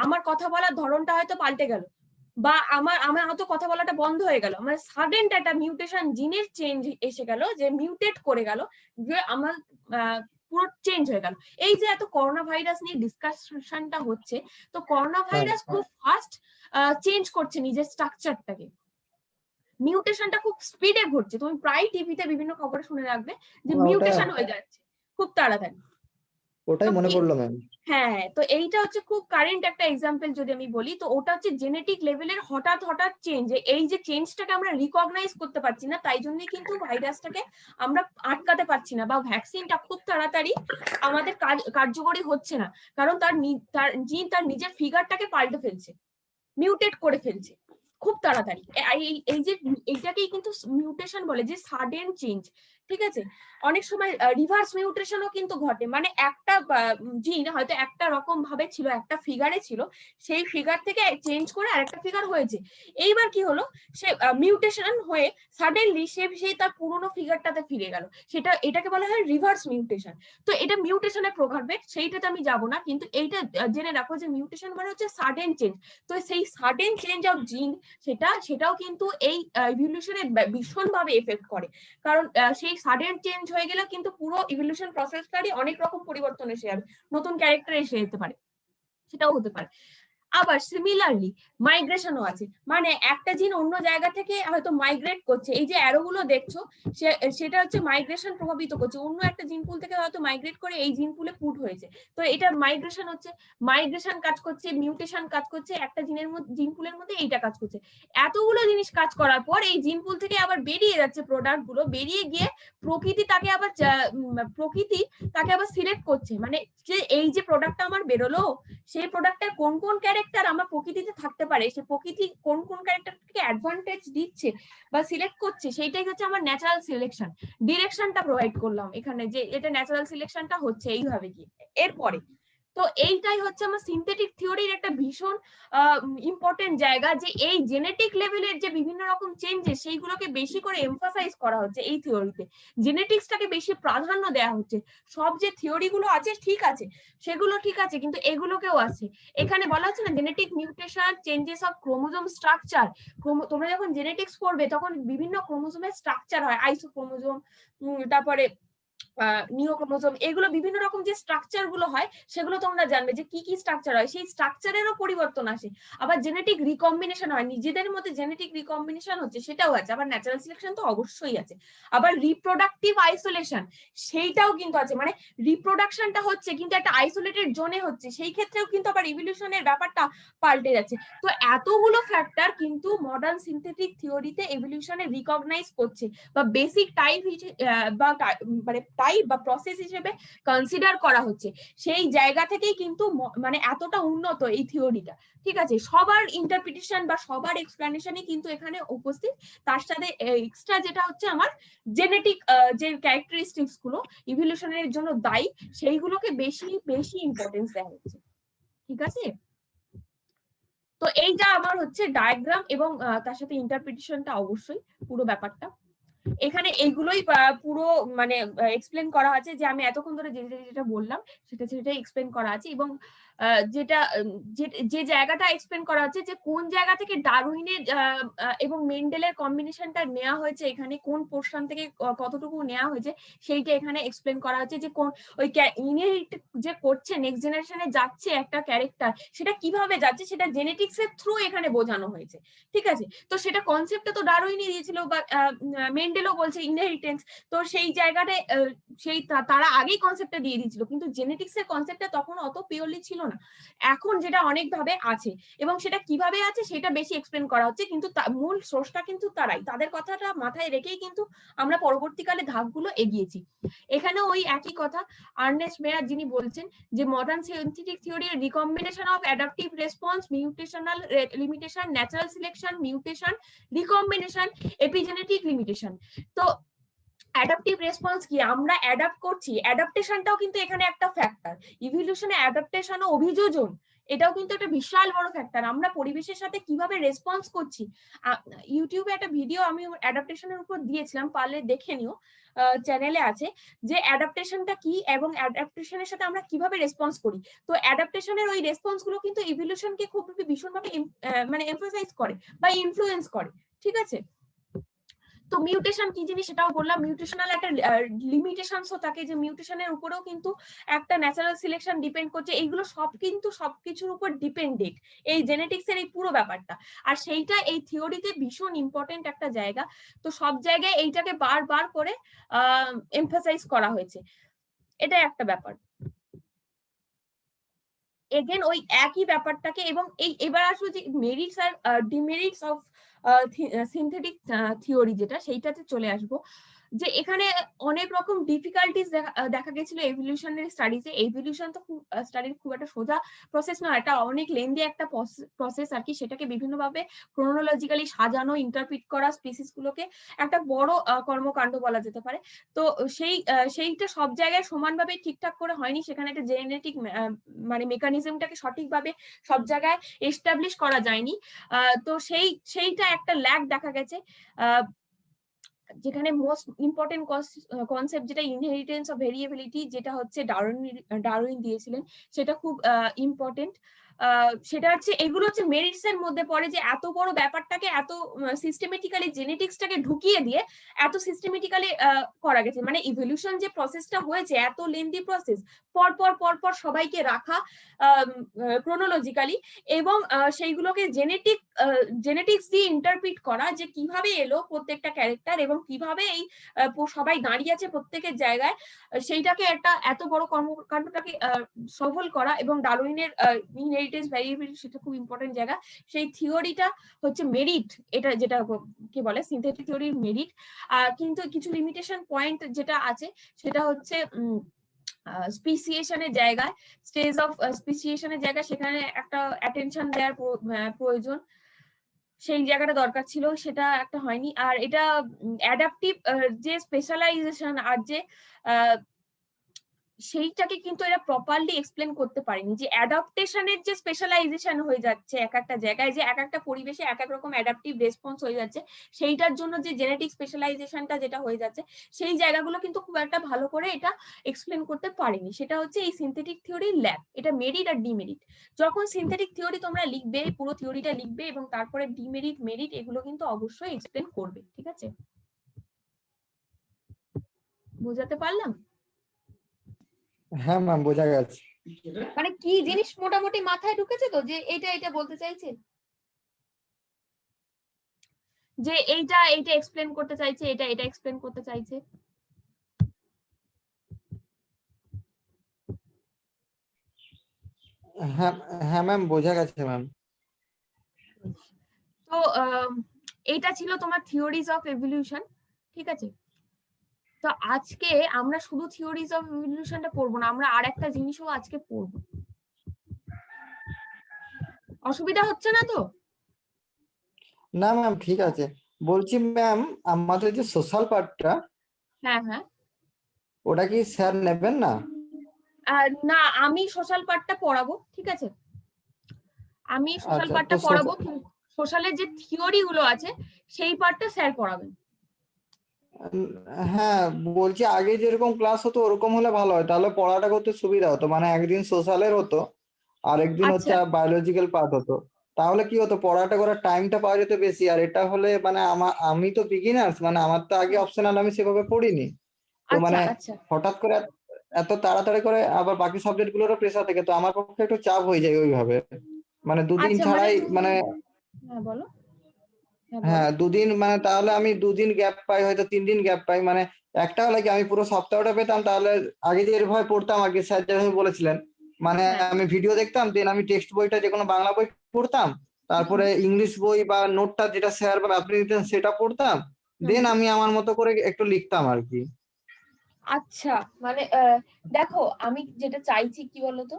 আমার কথা বলার ধরনটা হয়তো পাল্টে গেল, বা আমার হয়তো কথা বলাটা বন্ধ হয়ে গেল, মানে সাডেন একটা মিউটেশন, জিনের চেঞ্জ এসে গেল, যে মিউটেট করে গেল, যে আমার পুরো চেঞ্জ হয়ে গেল। এই যে এত করোনা ভাইরাস নিয়ে ডিসকাশনটা হচ্ছে, তো করোনা ভাইরাস খুব ফাস্ট চেঞ্জ করছে নিজের স্ট্রাকচারটাকে, মিউটেশনটা খুব স্পিডে ঘটছে, তুমি প্রায় টিভিতে বিভিন্ন খবরে শুনে রাখবে যে মিউটেশন হয়ে যাচ্ছে খুব তাড়াতাড়ি। ওটাই মনে পড়লো ম্যাম। হ্যাঁ, তো এইটা হচ্ছে খুব কারেন্ট একটা এক্সাম্পল যদি আমি বলি, তো ওটা হচ্ছে জেনেটিক লেভেলের হঠাৎ হঠাৎ চেঞ্জ। এই যে চেঞ্জটাকে আমরা রিকগনাইজ করতে পারছি না, তাই জন্যই কিন্তু ভাইরাসটাকে আমরা আটকাতে পারছি না, বা ভ্যাকসিনটা খুব তাড়াতাড়ি আমাদের কার্যকরী হচ্ছে না, কারণ তার নিজের ফিগারটাকে পাল্টে ফেলছে, মিউটেট করে ফেলছে খুব তাড়াতাড়ি। এই যে এইটাকেই কিন্তু মিউটেশন বলে, যে সাডেন চেঞ্জ, ঠিক আছে। অনেক সময় রিভার্স মিউটেশনও কিন্তু ঘটে, মানে একটা জিন হয়তো একটা রকম ভাবে ছিল, একটা ফিগারে ছিল, সেই ফিগার থেকে চেঞ্জ করে আরেকটা ফিগার হয়েছে, এইবার কি হলো, সে মিউটেশন হয়ে সাডেনলি সেই তার পুরোনো ফিগারটাতে ফিরে গেল, এটাকে বলা হয় রিভার্স মিউটেশন। তো এটা মিউটেশনের প্রভাবে, সেইটাতে আমি যাব না, কিন্তু এইটা জেনে রাখো যে মিউটেশন মানে হচ্ছে সাডেন চেঞ্জ। তো সেই সাডেন চেঞ্জ অফ জিন, সেটাও কিন্তু এই ইভলিউশনে ভীষণভাবে এফেক্ট করে, কারণ সেই সাডেন চেঞ্জ হয়ে গেলে কিন্তু পুরো ইভলিউশন প্রসেসটারই অনেক রকম পরিবর্তন এসে যাবে, নতুন ক্যারেক্টার এসে যেতে পারে, সেটাও হতে পারে। আবার সিমিলারলি মাইগ্রেশনও আছে, মানে একটা জিন অন্য জায়গা থেকে হয়তো মাইগ্রেট করছে, এই যে অ্যারোগুলো দেখছো সেটা হচ্ছে মাইগ্রেশন প্রভাবিত করছে, অন্য একটা জিন পুল থেকে হয়তো মাইগ্রেট করে এই জিন পুলে পুট হয়েছে, তো এটা মাইগ্রেশন হচ্ছে, মাইগ্রেশন কাজ করছে, মিউটেশন কাজ করছে, একটা জিন পুলের মধ্যে এইটা কাজ করছে, এতগুলো জিনিস কাজ করার পর এই জিন পুল থেকে আবার বেরিয়ে যাচ্ছে প্রোডাক্ট গুলো, বেরিয়ে গিয়ে প্রকৃতি তাকে আবার সিলেক্ট করছে, মানে যে এই যে প্রোডাক্টটা আমার বেরোলো, সেই প্রোডাক্টের কোন কোন ক্যারেক্টার আমার প্রকৃতিতে থাকতে পারে, সে প্রকৃতি কোন কোন ক্যারেক্টারকে অ্যাডভান্টেজ দিচ্ছে বা সিলেক্ট করছে, সেইটাই হচ্ছে আমার ন্যাচারাল সিলেকশন। ডিরেকশনটা প্রোভাইড করলাম এখানে, যে এটা ন্যাচারাল সিলেকশনটা হচ্ছে এইভাবে কি এরপরে। তো এইটাই হচ্ছে আমার সিনথেটিক থিওরির একটা ভীষণ ইম্পর্টেন্ট জায়গা, যে এই জেনেটিক লেভেলের যে বিভিন্ন রকম চেঞ্জেস, সেইগুলোকে বেশি করে এমফাসাইজ করা হচ্ছে এই থিওরিতে, জেনেটিক্সটাকে বেশি প্রাধান্য দেওয়া হচ্ছে। সব যে থিওরি গুলো আছে ঠিক আছে, সেগুলো ঠিক আছে, কিন্তু এগুলোকেও আছে। এখানে বলা হচ্ছে না genetic mutation, changes of chromosome structure, তোমরা যখন জেনেটিক্স পড়বে তখন বিভিন্ন ক্রোমোজোমের স্ট্রাকচার হয়, আইসোক্রোমোজোম, তারপরে নিওক্রোমোজোম, এগুলো বিভিন্ন রকম যে স্ট্রাকচার গুলো হয় সেগুলো তোমরা জানবে, যে কি কি স্ট্রাকচার হয়, সেই স্ট্রাকচারেরও পরিবর্তন আসে। আবার জেনেটিক রিকম্বিনেশন হয়, নিজেদের মধ্যে জেনেটিক রিকম্বিনেশন হচ্ছে, সেটাও আছে। আবার ন্যাচারাল সিলেকশন তো অবশ্যই আছে। আবার রিপ্রোডাক্টিভ আইসোলেশন, সেইটাও কিন্তু আছে, মানে রিপ্রোডাকশনটা হচ্ছে কিন্তু একটা আইসোলেটেড জোনে হচ্ছে, সেই ক্ষেত্রেও কিন্তু আবার ইভলিউশনের ব্যাপারটা পাল্টে যাচ্ছে। তো এতগুলো ফ্যাক্টর কিন্তু মডার্ন সিনথেটিক থিওরিতে ইভলিউশনে রিকগনাইজ করছে, বা বেসিক টাইপ বা মানে টাইপ বা প্রসেস হিসেবে কনসিডার করা হচ্ছে। সেই জায়গা থেকেই কিন্তু মানে এতটা উন্নত এই থিওরিটা, ঠিক আছে। সবার ইন্টারপ্রিটেশন বা সবার এক্সপ্লেনেশনই কিন্তু এখানে উপস্থিত, তার সাথে এক্সট্রা যেটা হচ্ছে আমার জেনেটিক যে ক্যারেক্টারিস্টিক্স গুলো ইভলিউশনের জন্য দায়ী, সেইগুলোকে বেশি বেশি ইম্পর্টেন্স দেওয়া হচ্ছে, ঠিক আছে। তো এইটা আমার হচ্ছে ডায়াগ্রাম, এবং তার সাথে ইন্টারপ্রিটেশনটা অবশ্যই পুরো ব্যাপারটা এখানে এইগুলোই পুরো মানে এক্সপ্লেন করা আছে, যে আমি এতক্ষণ ধরে যেটা বললাম সেটা এক্সপ্লেন করা আছে। এবং যেটা যে জায়গাটা এক্সপ্লেন করা হচ্ছে যে কোন জায়গা থেকে ডারউইনের এবং মেন্ডেলের কম্বিনেশনটা নেওয়া হয়েছে, এখানে কোন পোর্শন থেকে কতটুকু নেওয়া হয়েছে সেইটা এখানে এক্সপ্লেন করা হচ্ছে, যে কোন ওই ইনহেরিট যে করছে নেক্সট জেনারেশনে যাচ্ছে একটা ক্যারেক্টার, সেটা কিভাবে যাচ্ছে সেটা জেনেটিক্স এর থ্রু এখানে বোঝানো হয়েছে। ঠিক আছে, তো সেটা কনসেপ্টটা তো ডারউইনই দিয়েছিল বা মেন্ডেলও বলছে ইনহেরিটেন্স, তো সেই জায়গাটায় তারা আগেই কনসেপ্টটা দিয়ে দিয়েছিল, কিন্তু জেনেটিক্স এর কনসেপ্টটা তখন অত পিওরলি ছিল না। এখন যেটা অনেক ভাবে আছে এবং সেটা কিভাবে আছে সেটা বেশি এক্সপ্লেন করা হচ্ছে, কিন্তু মূল সোর্সটা কিন্তু তারাই, তাদের কথাটা মাথায় রেখেই কিন্তু আমরা পরবর্তীকালে ধাপগুলো এগিয়েছি। এখানে ওই একই কথা আর্নেস্ট মেয়ার যিনি বলছেন যে modern scientific theory recombination of adaptive response, mutational limitation, natural selection, mutation, recombination, epigenetic limitation. তো অ্যাডাপটিভ রেসপন্স কি, আমরা অ্যাডাপ্ট করছি, অ্যাডাপ্টেশনটাও কিন্তু এখানে একটা ফ্যাক্টর, ইভলিউশনে অ্যাডাপ্টেশন ও অভিযোজন এটাও কিন্তু একটা বিশাল বড় ফ্যাক্টর, আমরা পরিবেশের সাথে কিভাবে রেসপন্স করছি। ইউটিউবে একটা ভিডিও আমি অ্যাডাপ্টেশনের উপর দিয়েছিলাম, পারলে দেখে নিও, চ্যানেলে আছে, যে অ্যাডাপ্টেশনটা কি এবং অ্যাডাপ্টেশনের সাথে আমরা কিভাবে রেসপন্স করি। তো অ্যাডাপ্টেশনের ওই রেসপন্স গুলো কিন্তু ইভলিউশনকে খুব ভীষণভাবে মানে এমফাসাইজ করে বা ইনফ্লুয়েন্স করে। ঠিক আছে, তো মিউটেশন কি জিনিস সেটাও বললাম, মিউটেশনাল একটা লিমিটেশনসও থাকে, যে মিউটেশনের উপরেও কিন্তু একটা ন্যাচারাল সিলেকশন ডিপেন্ড করছে, এইগুলো সব কিন্তু সবকিছুর উপর ডিপেন্ডেন্ট এই জেনেটিক্স এর এই পুরো ব্যাপারটা, আর সেইটা এই থিওরিতে ভীষণ ইম্পর্টেন্ট একটা জায়গা। তো সব জায়গায় এইটাকে বারবার করে এমফাসাইজ করা হয়েছে, এটা একটা ব্যাপার। এগেন ওই একই ব্যাপারটাকে, এবং এবার আসলে যে মেরিটস আর ডিমেরিটস অফ সিনথেটিক থিওরি যেটা, সেইটাতে চলে আসবো, যে এখানে অনেক রকম ডিফিকাল্টিস দেখা গেছিল এভলিউশনারি স্টাডিজে। এভলিউশন তো স্টাডির খুব একটা সোজা প্রসেস না, এটা অনেক লেন্দি একটা প্রসেস আর কি, সেটাকে বিভিন্নভাবে ক্রোনোলজিক্যালি সাজানো, ইন্টারপ্রিট করা, স্পিসিস গুলোকে একটা বড় কর্মকাণ্ড বলা যেতে পারে। তো সেইটা সব জায়গায় সমানভাবে ঠিকঠাক করে হয়নি, সেখানে একটা জেনেটিক মানে মেকানিজমটাকে সঠিকভাবে সব জায়গায় এস্টাবলিশ করা যায়নি। তো সেইটা একটা ল্যাগ দেখা গেছে, যেখানে মোস্ট ইম্পর্টেন্ট কনসেপ্ট যেটা ইনহেরিটেন্স অফ ভেরিয়েবিলিটি, যেটা হচ্ছে ডারউইন দিয়েছিলেন, সেটা খুব ইম্পর্টেন্ট। সেটা হচ্ছে এগুলো হচ্ছে মেরিটস এর মধ্যে পড়ে, যে এত বড় ব্যাপারটাকে এত সিস্টেমেটিক্যালি জেনেটিক্সটাকে ঢুকিয়ে দিয়ে এত সিস্টেমেটিক্যালি করা গেছে, মানে ইভলিউশন যে প্রসেসটা হয়েছে এত লেন্দি প্রসেস, পর সবাইকে রাখা ক্রোনোলজিক্যালি, এবং সেইগুলোকে জেনেটিক্স দিয়ে ইন্টারপ্রিট করা, যে কিভাবে এলো প্রত্যেকটা ক্যারেক্টার এবং কিভাবে এই সবাই দাঁড়িয়ে আছে প্রত্যেকের জায়গায়, সেইটাকে একটা এত বড় কর্মকাণ্ডটাকে সফল করা, এবং ডারউইনের ইনহেরিটেন্স ভ্যারিয়েবিলিটি সেটা খুব ইম্পর্টেন্ট জায়গা। সেই থিওরিটা হচ্ছে মেরিট, এটা যেটা কি বলে সিনথেটিক থিওরির মেরিট, কিন্তু কিছু লিমিটেশন পয়েন্ট যেটা আছে সেটা হচ্ছে স্পেসিয়েশনের জায়গায়, স্টেজ অফ স্পেসিয়েশনের জায়গায় সেখানে একটা অ্যাটেনশন দেওয়ার প্রয়োজন, সেই জায়গাটা দরকার ছিল, সেটা একটা হয়নি। আর এটা অ্যাডাপটিভ যে স্পেশালাইজেশন আর যে সেইটাকে কিন্তু এরা প্রপারলি এক্সপ্লেন করতে পারেনি, যে অ্যাডাপ্টেশনের যে স্পেশালাইজেশন হয়ে যাচ্ছে এক একটা জায়গায়, যে এক একটা পরিবেশে এক এক রকম অ্যাডাপটিভ রেসপন্স হয়ে যাচ্ছে, সেইটার জন্য যে জেনেটিক স্পেশালাইজেশনটা যেটা হয়ে যাচ্ছে, সেই জায়গাগুলো কিন্তু খুব একটা ভালো করে এটা এক্সপ্লেন করতে পারেনি। সেটা হচ্ছে এই সিনথেটিক থিওরির ল্যাব, এটা মেরিট আর ডিমেরিট। যখন সিনথেটিক থিওরি তোমরা লিখবে, পুরো থিওরিটা লিখবে এবং তারপরে ডিমেরিট মেরিট এগুলো কিন্তু অবশ্যই এক্সপ্লেন করবে। ঠিক আছে, বোঝাতে পারলাম? হ্যাঁ ম্যাম, বোঝা গেছে। মানে কি জিনিস মোটামুটি মাথায় ঢুকেছে তো, যে এটা বলতে চাইছে, যে এইটা এক্সপ্লেন করতে চাইছে, এটা এক্সপ্লেন করতে চাইছে। হ্যাঁ হ্যাঁ ম্যাম, বোঝা গেছে ম্যাম। তো এটা ছিল তোমার থিওরিজ অফ এভলিউশন। ঠিক আছে, তো আজকে আমরা শুধু থিওরিজ অফ এভলিউশনটা পড়বো না, আমরা আর একটা জিনিসও আজকে পড়বো। অসুবিধা হচ্ছে না তো? না ম্যাম, ঠিক আছে। বলছি ম্যাম, আমাদের যে সোশ্যাল পার্টটা, হ্যাঁ হ্যাঁ, ওটা কি স্যার নেবেন না? না আমি সোশ্যাল পার্টটা পড়াবো। ঠিক আছে, আমি সোশ্যাল আচ্ছা, পার্টটা তো পড়াবো, সোশ্যালের যে থিওরি গুলো আছে সেই পার্টটা স্যার পড়াবেন। হ্যাঁ, বলছি আগে যেরকম ক্লাস হতো ওরকম হলে ভালো হয়, তাহলে পড়াটা করতে সুবিধা হতো, মানে একদিন সোশ্যালের হতো আর একদিন হচ্ছে আচ্ছা বায়োলজিক্যাল পার্ট হতো, তাহলে কি হতো, পড়াটা করার টাইমটা পাওয়া যেত বেশি। আর এটা হলে মানে আমি তো বিগিনার্স, মানে আমার তো আগে অপশনাল আমি সেভাবে পড়িনি, তো আচ্ছা মানে আচ্ছা হঠাৎ করে এত তাড়াতাড়ি করে আবার বাকি সাবজেক্ট গুলোরও প্রেশার থাকে, তো আমার পক্ষে একটু চাপ হয়ে যায় ওইভাবে, মানে দুদিন আচ্ছা মানে ছাড়াই তুমি, মানে। হ্যাঁ বলো, হ্যাঁ বলো। হ্যাঁ, দুদিন মানে তাহলে আমি 2 দিন গ্যাপ পাই, হয়তো 3 দিন গ্যাপ পাই, মানে একটা হলে কি আমি পুরো সপ্তাহটা পেতাম, তাহলে আগে যেভাবে পড়তাম আগে স্যার যেভাবে বলেছিলেন, মানে হ্যাঁ আমি ভিডিও দেখতাম, দেন আমি টেক্সট বইটা যে কোনো বাংলা বই পড়তাম, হুম তারপরে ইংলিশ বই বা নোটটা যেটা স্যার বা আপনি দিতেন সেটা পড়তাম, হুম দেন হুম। আমি আমার মতো করে একটু লিখতাম আর কি। আচ্ছা মানে দেখো আমি যেটা চাইছি কি বলতো,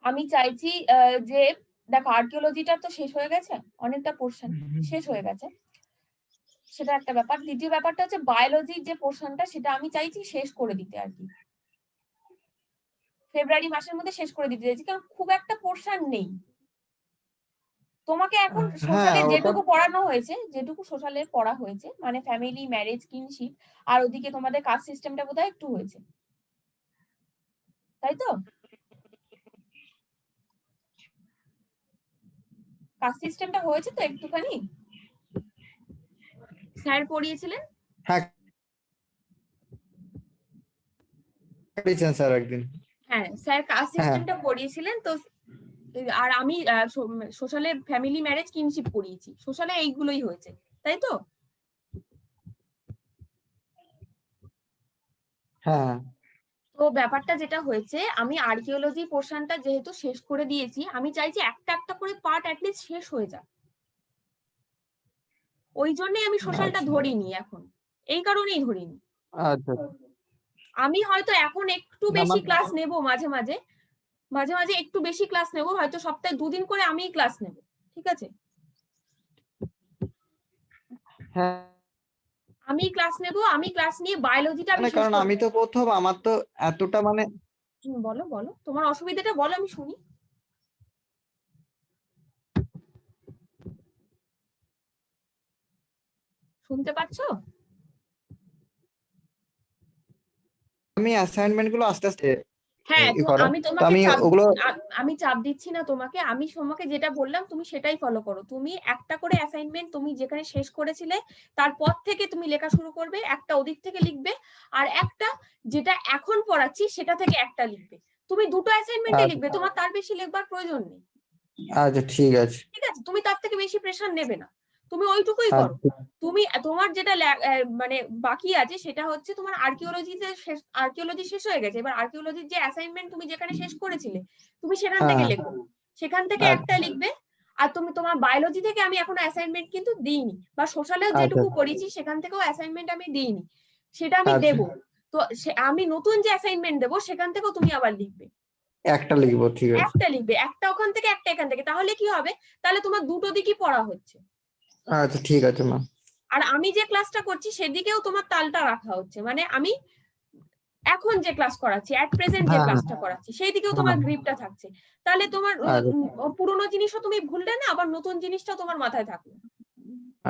আমি চাইছি যে দেখো আর্কিওলজিটা তো শেষ হয়ে গেছে, অনেকটা পোর্শন শেষ হয়ে গেছে, সেটা একটা ব্যাপার। দ্বিতীয় ব্যাপারটা হচ্ছে বায়োলজির যে পোর্শনটা সেটা আমি চাইছি শেষ করে দিতে আর কি, ফেব্রুয়ারি মাসের মধ্যে শেষ করে দিতে চাইছি, কারণ খুব একটা পোর্শন নেই। তোমাকে এখন হ্যাঁ, সোশ্যালে ওটা যেটুকু পড়ানো হয়েছে, যেটুকু সোশ্যালে পড়া হয়েছে মানে ফ্যামিলি, ম্যারেজ, কিনশিপ, আর ওদিকে তোমাদের কাস্ট সিস্টেমটা বোধহয় একটু হয়েছে, তাই তো? কাস্ট সিস্টেমটা হয়েছে তো একটুখানি, স্যার পড়িয়েছিলেন। হ্যাঁ করেছেন স্যার একদিন। হ্যাঁ স্যার কাস্ট হ্যাঁ সিস্টেমটা পড়িয়েছিলেন তো। আর আমি সোশ্যালে ফ্যামিলি, ম্যারেজ, কিনশিপ পড়িয়েছি, সোশ্যালে এইগুলোই হয়েছে, তাই তো? হ্যাঁ তো ব্যাপারটা যেটা হয়েছে, আমি আর্কিওলজি পোর্শনটা যেহেতু শেষ করে দিয়েছি, আমি চাইছি একটা একটা করে পার্ট অ্যাটলিস্ট শেষ হয়ে যাক। ওই জন্যই আমি সোশ্যালটা আচ্ছা ধরিনি এখন, এই কারণেই ধরিনি। আচ্ছা। আমি হয়তো এখন একটু না বেশি মানে ক্লাস নেব, মাঝে মাঝে মাঝে মাঝে একটু বেশি ক্লাস নেব, হয়তো সপ্তাহে 2 দিন করে আমি ক্লাস নেব, ঠিক আছে? হ্যাঁ, আমি ক্লাস নেব, আমি ক্লাস নিয়ে বায়োলজিটা আমি মানে শেষ কারণ করবো। আমি তো প্রথম, আমার তো এতটা মানে। বলো বলো তোমার অসুবিধাটা বলো, আমি শুনি। শুনতে পাচ্ছো? আমি অ্যাসাইনমেন্ট গুলো আস্তে আস্তে হ্যাঁ ই করো, আমি তো তোমাকে আমি চাপ ওগুলো। আমি চাপ দিচ্ছি না তোমাকে, আমি তোমাকে যেটা বললাম তুমি সেটাই ফলো করো। তুমি একটা করে অ্যাসাইনমেন্ট তুমি যেখানে শেষ করেছিলে তারপর থেকে তুমি লেখা শুরু করবে, একটা ওদিক থেকে লিখবে, আর একটা যেটা এখন পড়াচ্ছি সেটা থেকে একটা লিখবে। তুমি দুটো অ্যাসাইনমেন্টই লিখবে, আচ্ছা তোমার তার বেশি লিখবার প্রয়োজন নেই, আচ্ছা ঠিক আছে। ঠিক আছে? তুমি তার থেকে বেশি প্রেশার নেবে না, তুমি ওইটুকুই করো। আচ্ছা তুমি তোমার যেটা মানে বাকি আছে সেটা হচ্ছে তোমার আর্কিওলজিতে আর্কিওলজি শেষ হয়ে গেছে, এবার আর্কিওলজির যে অ্যাসাইনমেন্ট তুমি যেখানে শেষ করেছিলে তুমি সেখান থেকে হ্যাঁ লেখো, সেখান থেকে একটা আচ্ছা লিখবে। আর তুমি তোমার বায়োলজি থেকে আমি এখনো অ্যাসাইনমেন্ট কিন্তু দিইনি, বা সোশ্যালেও আচ্ছা যেটুকু করেছি সেখান থেকেও অ্যাসাইনমেন্ট আমি দিইনি, সেটা আমি আচ্ছা দেবো। তো আমি নতুন যে অ্যাসাইনমেন্ট দেবো সেখান থেকেও তুমি আবার লিখবে, একটা লিখবো, ঠিক আছে। একটা লিখবে, একটা ওখান থেকে একটা এখান থেকে, তাহলে কি হবে, তাহলে তোমার দুটো দিকই পড়া হচ্ছে। আচ্ছা ঠিক আছে ম্যাম। আর আমি যে ক্লাসটা করছি সেদিকেও তোমার তালটা রাখা হচ্ছে, মানে আমি এখন যে ক্লাস করাচ্ছি, এট প্রেজেন্ট যে হ্যাঁ হ্যাঁ ক্লাসটা করাচ্ছি সেই দিকেও তোমার হ্যাঁ গ্রিপটা থাকছে। তাহলে তোমার আচ্ছা পুরোনো জিনিসও তুমি ভুললে না, আবার নতুন জিনিসটাও তোমার মাথায় থাকলো।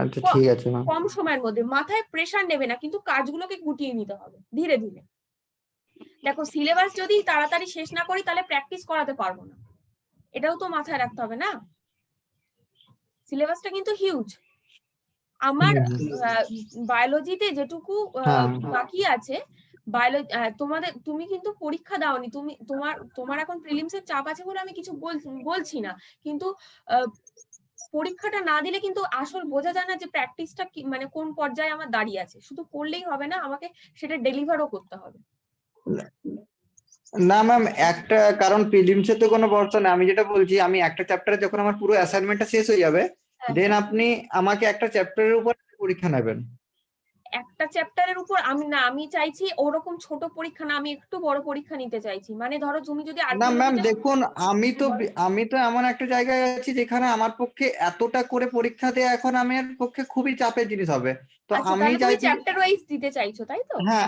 আচ্ছা ঠিক আছে ম্যাম। কম সময়ের মধ্যে মাথায় প্রেসার নেবে না, কিন্তু কাজগুলোকে গুটিয়ে নিতে হবে ধীরে ধীরে। দেখো সিলেবাস যদি তাড়াতাড়ি শেষ না করি তাহলে প্র্যাকটিস করাতে পারবো না, এটাও তো মাথায় রাখতে হবে না। সিলেবাসটা কিন্তু হিউজ। আমার বায়োলজিতে যেটুকু হ্যাঁ বাকি আছে, তুমি কিন্তু পরীক্ষা দাওনি, তুমি তোমার এখন প্রিলিমস এর চাপ আছে বলে আমি কিছু বলছি না, কিন্তু পরীক্ষাটা না দিলে কিন্তু আসল বোঝা যায় না যে প্র্যাকটিসটা মানে কোন পর্যায়ে আমার দাঁড়িয়ে আছে। শুধু পড়লেই হবে না, আমাকে সেটা ডেলিভারও করতে হবে। না ম্যাম, একটা কারণ প্রিলিমসে তো কোনো ভরসা নেই, আমি যেটা বলছি, আমি একটা চ্যাপ্টারে যখন আমার পুরো অ্যাসাইনমেন্টটা শেষ হয়ে যাবে, হ্যাঁ দেন হ্যাঁ। আপনি আমাকে একটা চ্যাপ্টারের উপর পরীক্ষা নেবেন। একটা চ্যাপ্টারের উপর আমি চাইছি ওরকম ছোট পরীক্ষা না, আমি একটু বড় পরীক্ষা নিতে চাইছি। মানে ধরো তুমি যদি না ম্যাম আর্কিওলজিতে, দেখুন, আমি তো এমন একটা জায়গায় আছি যেখানে আমার পক্ষে এতটা করে পরীক্ষা দেওয়া এখন আমার পক্ষে খুবই চাপের জিনিস হবে, তো আচ্ছা আমি তাহলে তুমি চাইছি। চ্যাপ্টার ওয়াইজ দিতে চাইছো তাই তো? হ্যাঁ,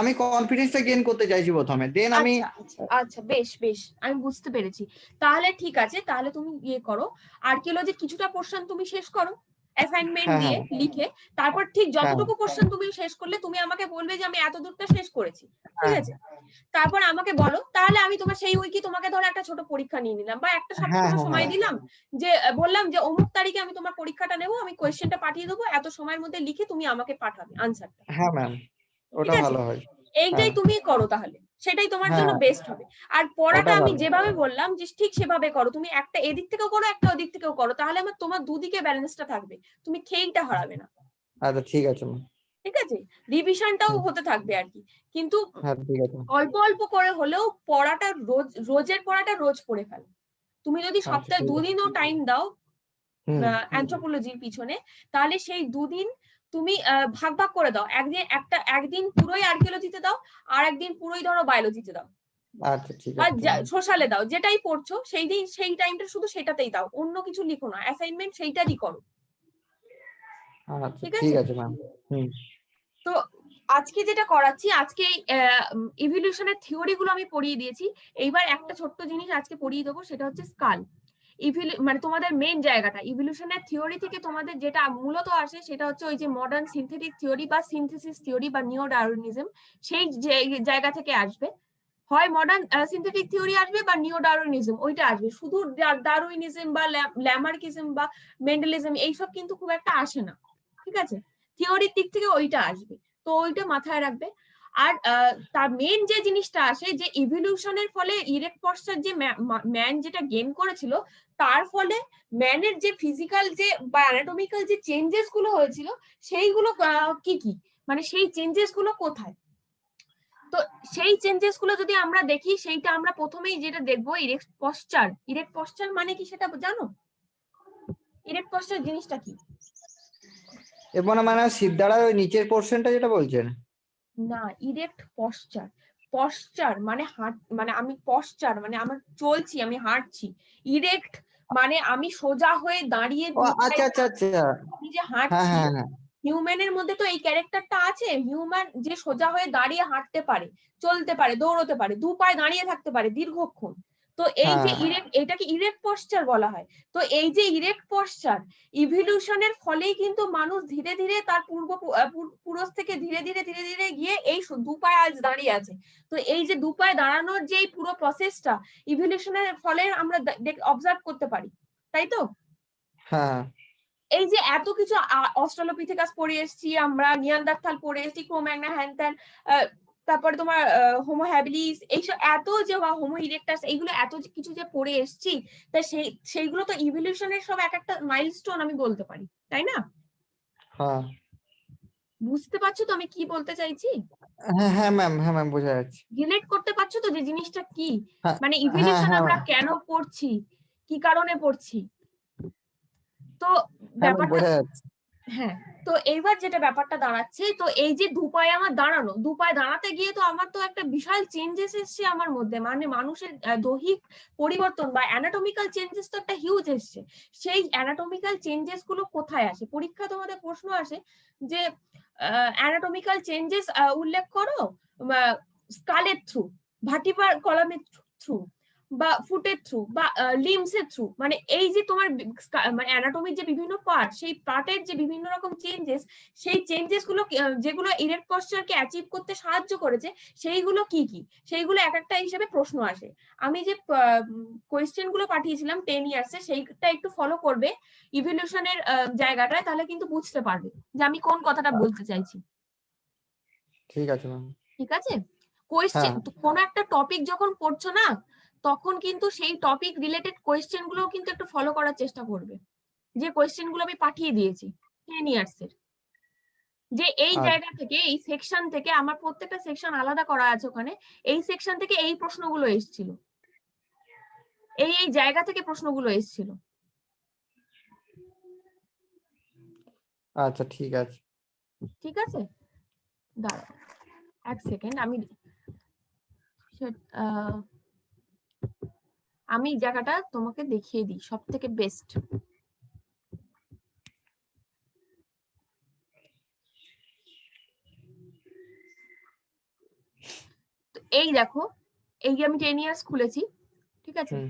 আমি কনফিডেন্সটা গেইন করতে চাইছি প্রথমে, দেন আমি। আচ্ছা আচ্ছা আচ্ছা, বেশ বেশ, আমি বুঝতে পেরেছি। তাহলে ঠিক আছে, তাহলে তুমি ইয়ে করো, আর্কিওলজির কিছুটা পোর্শন তুমি শেষ করো, অ্যাসাইনমেন্ট হ্যাঁ দিয়ে হ্যাঁ লিখে, তারপর ঠিক হ্যাঁ যতটুকু কোশ্চেন তুমি শেষ করলে তুমি আমাকে বলবে যে আমি এত দূরটা শেষ করেছি, ঠিক হ্যাঁ আছে? তারপর আমাকে বলো, তাহলে আমি তোমার সেই উইকে তোমাকে ধরো একটা ছোট পরীক্ষা নিয়ে নিলাম বা একটা হ্যাঁ সপ্তাহ হ্যাঁ সময় হ্যাঁ দিলাম, যে বললাম যে অমুক তারিখে আমি তোমার পরীক্ষাটা নেবো, আমি কোয়েশ্চেনটা পাঠিয়ে দেবো, এত সময়ের মধ্যে লিখে তুমি আমাকে পাঠাবে আনসারটা, হ্যাঁ ম্যাম, ঠিক ওটা আছে? ভালো হয়। এইটাই হ্যাঁ তুমি করো, তাহলে সেটাই তোমার জন্য হ্যাঁ বেস্ট হবে। আর পড়াটা ওটা আমি ভালো। যেভাবে বললাম যে ঠিক সেভাবে করো, তুমি একটা এদিক থেকেও করো একটা ওদিক থেকেও করো, তাহলে আমার তোমার দুদিকে ব্যালেন্সটা থাকবে, তুমি খেইটা হারাবে না, আচ্ছা ঠিক আছে ম্যাম। ঠিক আছে? রিভিশনটাও হতে থাকবে আর কি, কিন্তু হ্যাঁ ঠিক আছে। অল্প অল্প করে হলেও পড়াটা রোজের পড়াটা রোজ পড়ে ফেলো। তুমি যদি আচ্ছা সপ্তাহে ঠিক আছে। দুদিনও টাইম দাও হুম অ্যানথ্রোপোলজির পিছনে, তাহলে সেই দুদিন তুমি ভাগ ভাগ করে দাও, একদিন পুরোই আর্কিওলজিতে দাও, আর একদিন পুরোই ধরো বায়োলজিতে দাও, আচ্ছা ঠিক বা আছে। সোশ্যালে দাও, যেটাই পড়ছো সেই দিন সেই টাইমটা শুধু সেটাতেই দাও, অন্য কিছু লিখো না, অ্যাসাইনমেন্ট সেইটারই করো, আচ্ছা ঠিক ঠিক আছে? আছে ম্যাম। হুম তো আজকে যেটা করাচ্ছি, আজকে ইভলিউশনের থিওরি গুলো আমি পড়িয়ে দিয়েছি, এইবার একটা ছোট্ট জিনিস আজকে পড়িয়ে দেবো, সেটা হচ্ছে স্কাল। মানে তোমাদের মেন জায়গাটা ইভলিউশনের থিওরি থেকে তোমাদের যেটা মূলত আসে সেটা হচ্ছে ওই যে মডার্ন সিনথেটিক থিওরি বা সিনথেসিস থিওরি বা নিও ডারউইনিজম, সেই জায়গা থেকে আসবে। হয় মডার্ন সিনথেটিক থিওরি আসবে বা নিও ডারউইনিজম ওইটা আসবে, শুধু ডারউইনিজম বা ল্যামার্কিজম বা মেন্ডেলিজম এইসব কিন্তু খুব একটা আসে না, ঠিক আছে? থিওরির দিক থেকে ওইটা আসবে, তো ওইটা মাথায় রাখবে। আর তার মেন যে জিনিসটা আসে যে ইভলিউশনের ফলে ইরেক্ট পশ্চার যে ম্যান যেটা গেইন করেছিল, তার ফলে ম্যানের যে ফিজিক্যাল যে বা অ্যানাটমিক্যাল যে চেঞ্জেস গুলো হয়েছিল, সেইগুলো কি কি, মানে সেই চেঞ্জেস গুলো কোথায়। তো সেই চেঞ্জেস গুলো যদি আমরা দেখি, সেইটা আমরা প্রথমেই যেটা দেখবো ইরেক্ট পশ্চার। ইরেক্ট পশ্চার মানে কি সেটা জানো? ইরেক্ট পশ্চার জিনিসটা কি? এবার মানে সিদ্ধারা ওই নিচের পোর্শনটা যেটা বলছেন? না, ইরেক্ট পশ্চার, পশ্চার মানে হাঁট, মানে আমি পশ্চার মানে আমার চলছি, আমি হাঁটছি। ইরেক্ট মানে আমি সোজা হয়ে দাঁড়িয়ে ও আচ্ছা আচ্ছা আচ্ছা। আমি যে হ্যাঁ হাঁটছি। হ্যাঁ হ্যাঁ হিউম্যানের মধ্যে তো এই ক্যারেক্টারটা আছে, হিউম্যান যে সোজা হয়ে দাঁড়িয়ে হাঁটতে পারে, চলতে পারে, দৌড়তে পারে, দু পায়ে দাঁড়িয়ে থাকতে পারে দীর্ঘক্ষণ। তো এই যে হ্যাঁ এটাকে ইরেক্ট পশ্চার বলা হয়। তো এই যে ইরেক্ট পশ্চার ইভলিউশনের ফলেই কিন্তু মানুষ ধীরে ধীরে তার পুরুষ থেকে ধীরে ধীরে ধীরে ধীরে গিয়ে এই দু পায়ে আজ দাঁড়িয়ে আছে। তো এই যে দু পায়ে দাঁড়ানোর যে পুরো প্রসেসটা ইভলিউশনের ফলে আমরা অবজার্ভ করতে পারি, তাই তো? হ্যাঁ এই যে এত কিছু অস্ট্রালোপিথেকাস পড়ে এসেছি আমরা, নিয়ানদারথাল পড়ে এসেছি, ক্রোম্যাগনা হ্যান ত্যান, তারপরে তোমার হোমো হ্যাবিলিস, এইসব এত যে হোমো ইরেক্টাস, এইগুলো এত কিছু যে পড়ে এসেছি, তা সেইগুলো তো ইভলিউশনের সব এক একটা মাইলস্টোন আমি বলতে পারি, তাই না? হ্যাঁ বুঝতে পারছো তো আমি কি বলতে চাইছি? হ্যাঁ হ্যাঁ ম্যাম, হ্যাঁ ম্যাম বোঝা যাচ্ছে। রিলেট করতে পারছো তো যে জিনিসটা কি, হ্যাঁ মানে হ্যাঁ ইভলিউশন হ্যাঁ আমরা কেন পড়ছি, কি কারণে পড়ছি। তো হ্যাঁ ম্যাম ব্যাপারটা, বোঝা যাচ্ছে। হ্যাঁ, তো এইবার যেটা ব্যাপারটা দাঁড়াচ্ছে, তো এই যে দুপায়ে আমার দাঁড়ানো, দুপায়ে দাঁড়াতে গিয়ে তো আমার তো একটা বিশাল চেঞ্জেস এসছে আমার মধ্যে, মানে মানুষের দৈহিক পরিবর্তন বা অ্যানাটমিক্যাল চেঞ্জেস তো একটা হিউজ এসছে। সেই অ্যানাটমিক্যাল চেঞ্জেস গুলো কোথায় আসে? পরীক্ষা তোমাদের প্রশ্ন আসে যে অ্যানাটমিক্যাল চেঞ্জেস উল্লেখ করো স্কালের থ্রু, ভার্টিব্রাল কলামের থ্রু, বা ফুটের থ্রু, বা লিমস এর থ্রু, মানে এই যে তোমার মানে অ্যানাটমির যে বিভিন্ন পার্ট, সেই পার্টের যে বিভিন্ন রকম চেঞ্জেস, সেই চেঞ্জেস গুলো যেগুলো ইরেক্ট পশ্চারকে অ্যাচিভ করতে সাহায্য করেছে, সেইগুলো কি কি, সেইগুলো এক একটা হিসেবে প্রশ্ন আসে। আমি যে কোয়েশ্চেন গুলো পাঠিয়েছিলাম 10 ইয়ার্সে, সেইটা একটু ফলো করবে ইভলিউশনের জায়গাটায়, তাহলে কিন্তু বুঝতে পারবে যে আমি কোন কথাটা বলতে চাইছি, ঠিক আছে ম্যাম। ঠিক আছে? কোয়েশ্চেন, হ্যাঁ কোন একটা টপিক যখন পড়ছো না, তখন কিন্তু সেই টপিক রিলেটেড কোয়েশ্চেন গুলো কিন্তু একটু ফলো করার চেষ্টা করবে, যে কোয়েশ্চেন গুলো আমি পাঠিয়ে দিয়েছি 10 ইয়ার্স এর, যে এই আর জায়গা থেকে, এই সেকশন থেকে, আমার প্রত্যেকটা সেকশন আলাদা করা আছে ওখানে, এই সেকশন থেকে এই প্রশ্নগুলো এসেছিল, এই জায়গা থেকে প্রশ্নগুলো এসেছিল। আচ্ছা ঠিক আছে। ঠিক আছে, দাঁড়াও এক সেকেন্ড, আমি জায়গাটা তোমাকে দেখিয়ে দিই সব থেকে বেস্ট। এই দেখো, এই যে আমি 10 ইয়ার্স খুলেছি, ঠিক আছে? হুম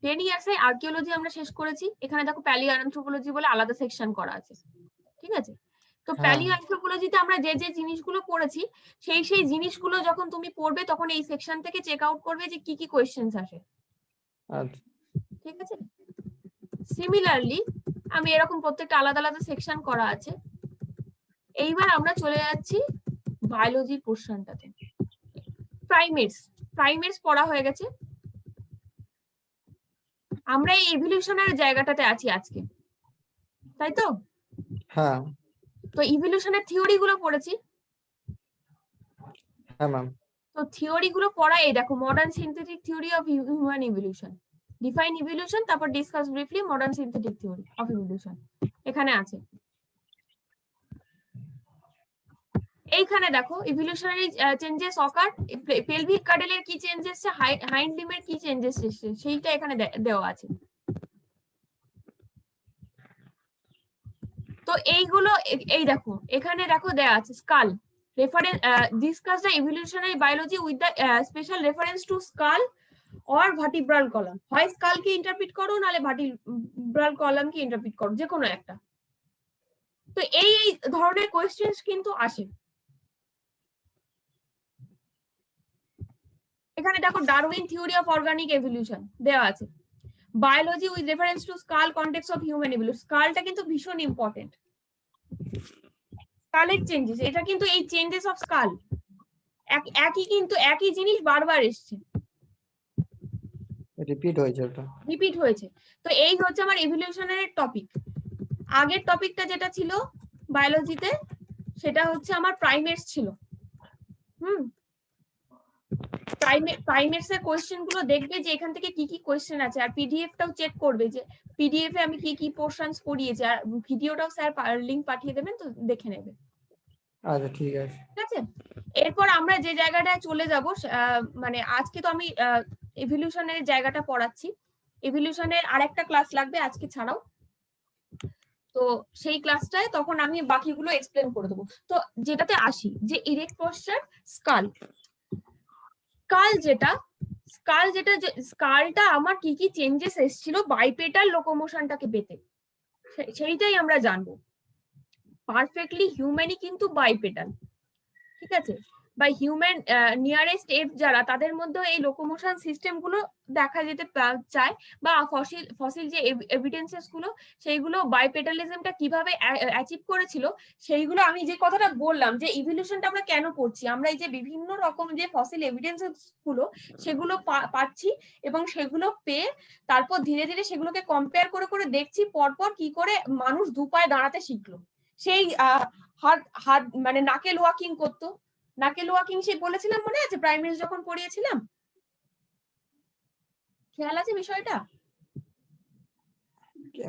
10 ইয়ার্সে আর্কিওলজি আমরা শেষ করেছি, এখানে দেখো প্যালিও অ্যানথ্রোপোলজি বলে আলাদা সেকশন করা আছে, ঠিক আছে? তো হ্যাঁ। প্যালিও অ্যানথ্রোপোলজিতে আমরা যে যে জিনিসগুলো পড়েছি সেই জিনিসগুলো যখন তুমি পড়বে তখন এই সেকশন থেকে চেক আউট করবে যে কি কি কোয়েশ্চেন্স আসে, আচ্ছা ঠিক আছে? সিমিলারলি আমি এরকম প্রত্যেকটা আলাদা আলাদা সেকশন করা আছে। এইবার আমরা চলে যাচ্ছি বায়োলজির পোর্শনটাতে। প্রাইমেটস পড়া হয়ে গেছে, আমরা এই ইভলিউশনের জায়গাটাতে আছি আজকে, তাই তো? হ্যাঁ তো ইভলিউশনের থিওরি গুলো পড়েছি। হ্যাঁ ম্যাম। তো থিওরি গুলো পড়া, এই দেখো modern synthetic theory of human evolution, define evolution, তারপর discuss briefly modern synthetic theory of evolution, এখানে আছে। এইখানে দেখো ইভলিউশনারি চেঞ্জেস অকার, পেলভিক কাডেলের কি চেঞ্জ এসেছে, হাইন্ড লিমের কি চেঞ্জেস এসেছে সেইটা এখানে দেওয়া আছে। তো এইগুলো এই দেখো এখানে দেখো দেওয়া আছে skull reference, discuss the evolutionary biology with the special reference to skull or vertebral column. হয় স্কাল কে ইন্টারপ্রিট করো নালে ভার্টিব্রাল কলাম কে ইন্টারপ্রিট করো, যে কোনো একটা। তো এই ধরনের কোয়েশ্চেন্স কিন্তু আসে। এখানে দেখো Darwin theory of organic evolution দেওয়া আছে, biology with reference to skull context of human evolution. স্কালটা কিন্তু ভীষণ ইম্পর্টেন্ট, স্কালের চেঞ্জেস, এটা কিন্তু এই চেঞ্জেস অফ স্কাল একই জিনিস বারবার এসছে, রিপিট হয়েছে ওটা। রিপিট হয়েছে। তো এই হচ্ছে আমার ইভলিউশনের টপিক। আগের টপিকটা যেটা ছিল বায়োলজিতে সেটা হচ্ছে আমার প্রাইমেটস ছিল। প্রাইমেটস এর কোশ্চেন গুলো দেখবে যে এখান থেকে কি কি কোশ্চেন আছে, আর পিডিএফটাও চেক করবে যে পিডিএফ এ আমি কি কি পোর্শনস পড়িয়েছি, আর ভিডিওটাও স্যার লিংক পাঠিয়ে দেবেন, তো দেখে নেবে। আচ্ছা ঠিক আছে। ঠিক আছে, এরপর আমরা যে জায়গাটায় চলে যাব, মানে আজকে তো আমি ইভলিউশনের জায়গাটা পড়াচ্ছি, ইভলিউশনের আরেকটা ক্লাস লাগবে আজকে ছাড়াও, তো সেই ক্লাসটায় তখন আমি বাকিগুলো এক্সপ্লেন করে দেবো। তো যেটাতে আসি, যে ইরেক্ট পশ্চার স্কাল, স্কালটা আমার কি কি চেঞ্জেস এসেছিল বাইপেটাল লোকোমোশনটাকে পেতে, সেইটাই আমরা জানবো। পারফেক্টলি হিউম্যানই কিন্তু বাইপেটাল, ঠিক আছে? বা হিউম্যান নিয়ারেস্ট এপ যারা, তাদের মধ্যে এই লোকোমোশন সিস্টেম গুলো দেখা যেতে চায়, বা ফসিল যে এভিডেন্সেস গুলো সেইগুলো বাইপেটালিজমটা কিভাবে অ্যাচিভ করেছিল, সেইগুলো আমি যে কথাটা বললাম যে ইভলিউশনটা আমরা কেন করছি, আমরা এই যে বিভিন্ন রকম যে ফসিল এভিডেন্সেস গুলো সেগুলো পাচ্ছি, এবং সেগুলো পেয়ে তারপর ধীরে ধীরে সেগুলোকে কম্পেয়ার করে করে দেখছি পরপর কি করে মানুষ দু পায়ে দাঁড়াতে শিখলো। সেই হাত মানে নাকেল ওয়াকিং করতো, নাকেল ওয়াকিং সে বলেছিলাম, মনে আছে প্রাইমারি যখন পড়িয়েছিলাম, খেয়াল আছে বিষয়টা?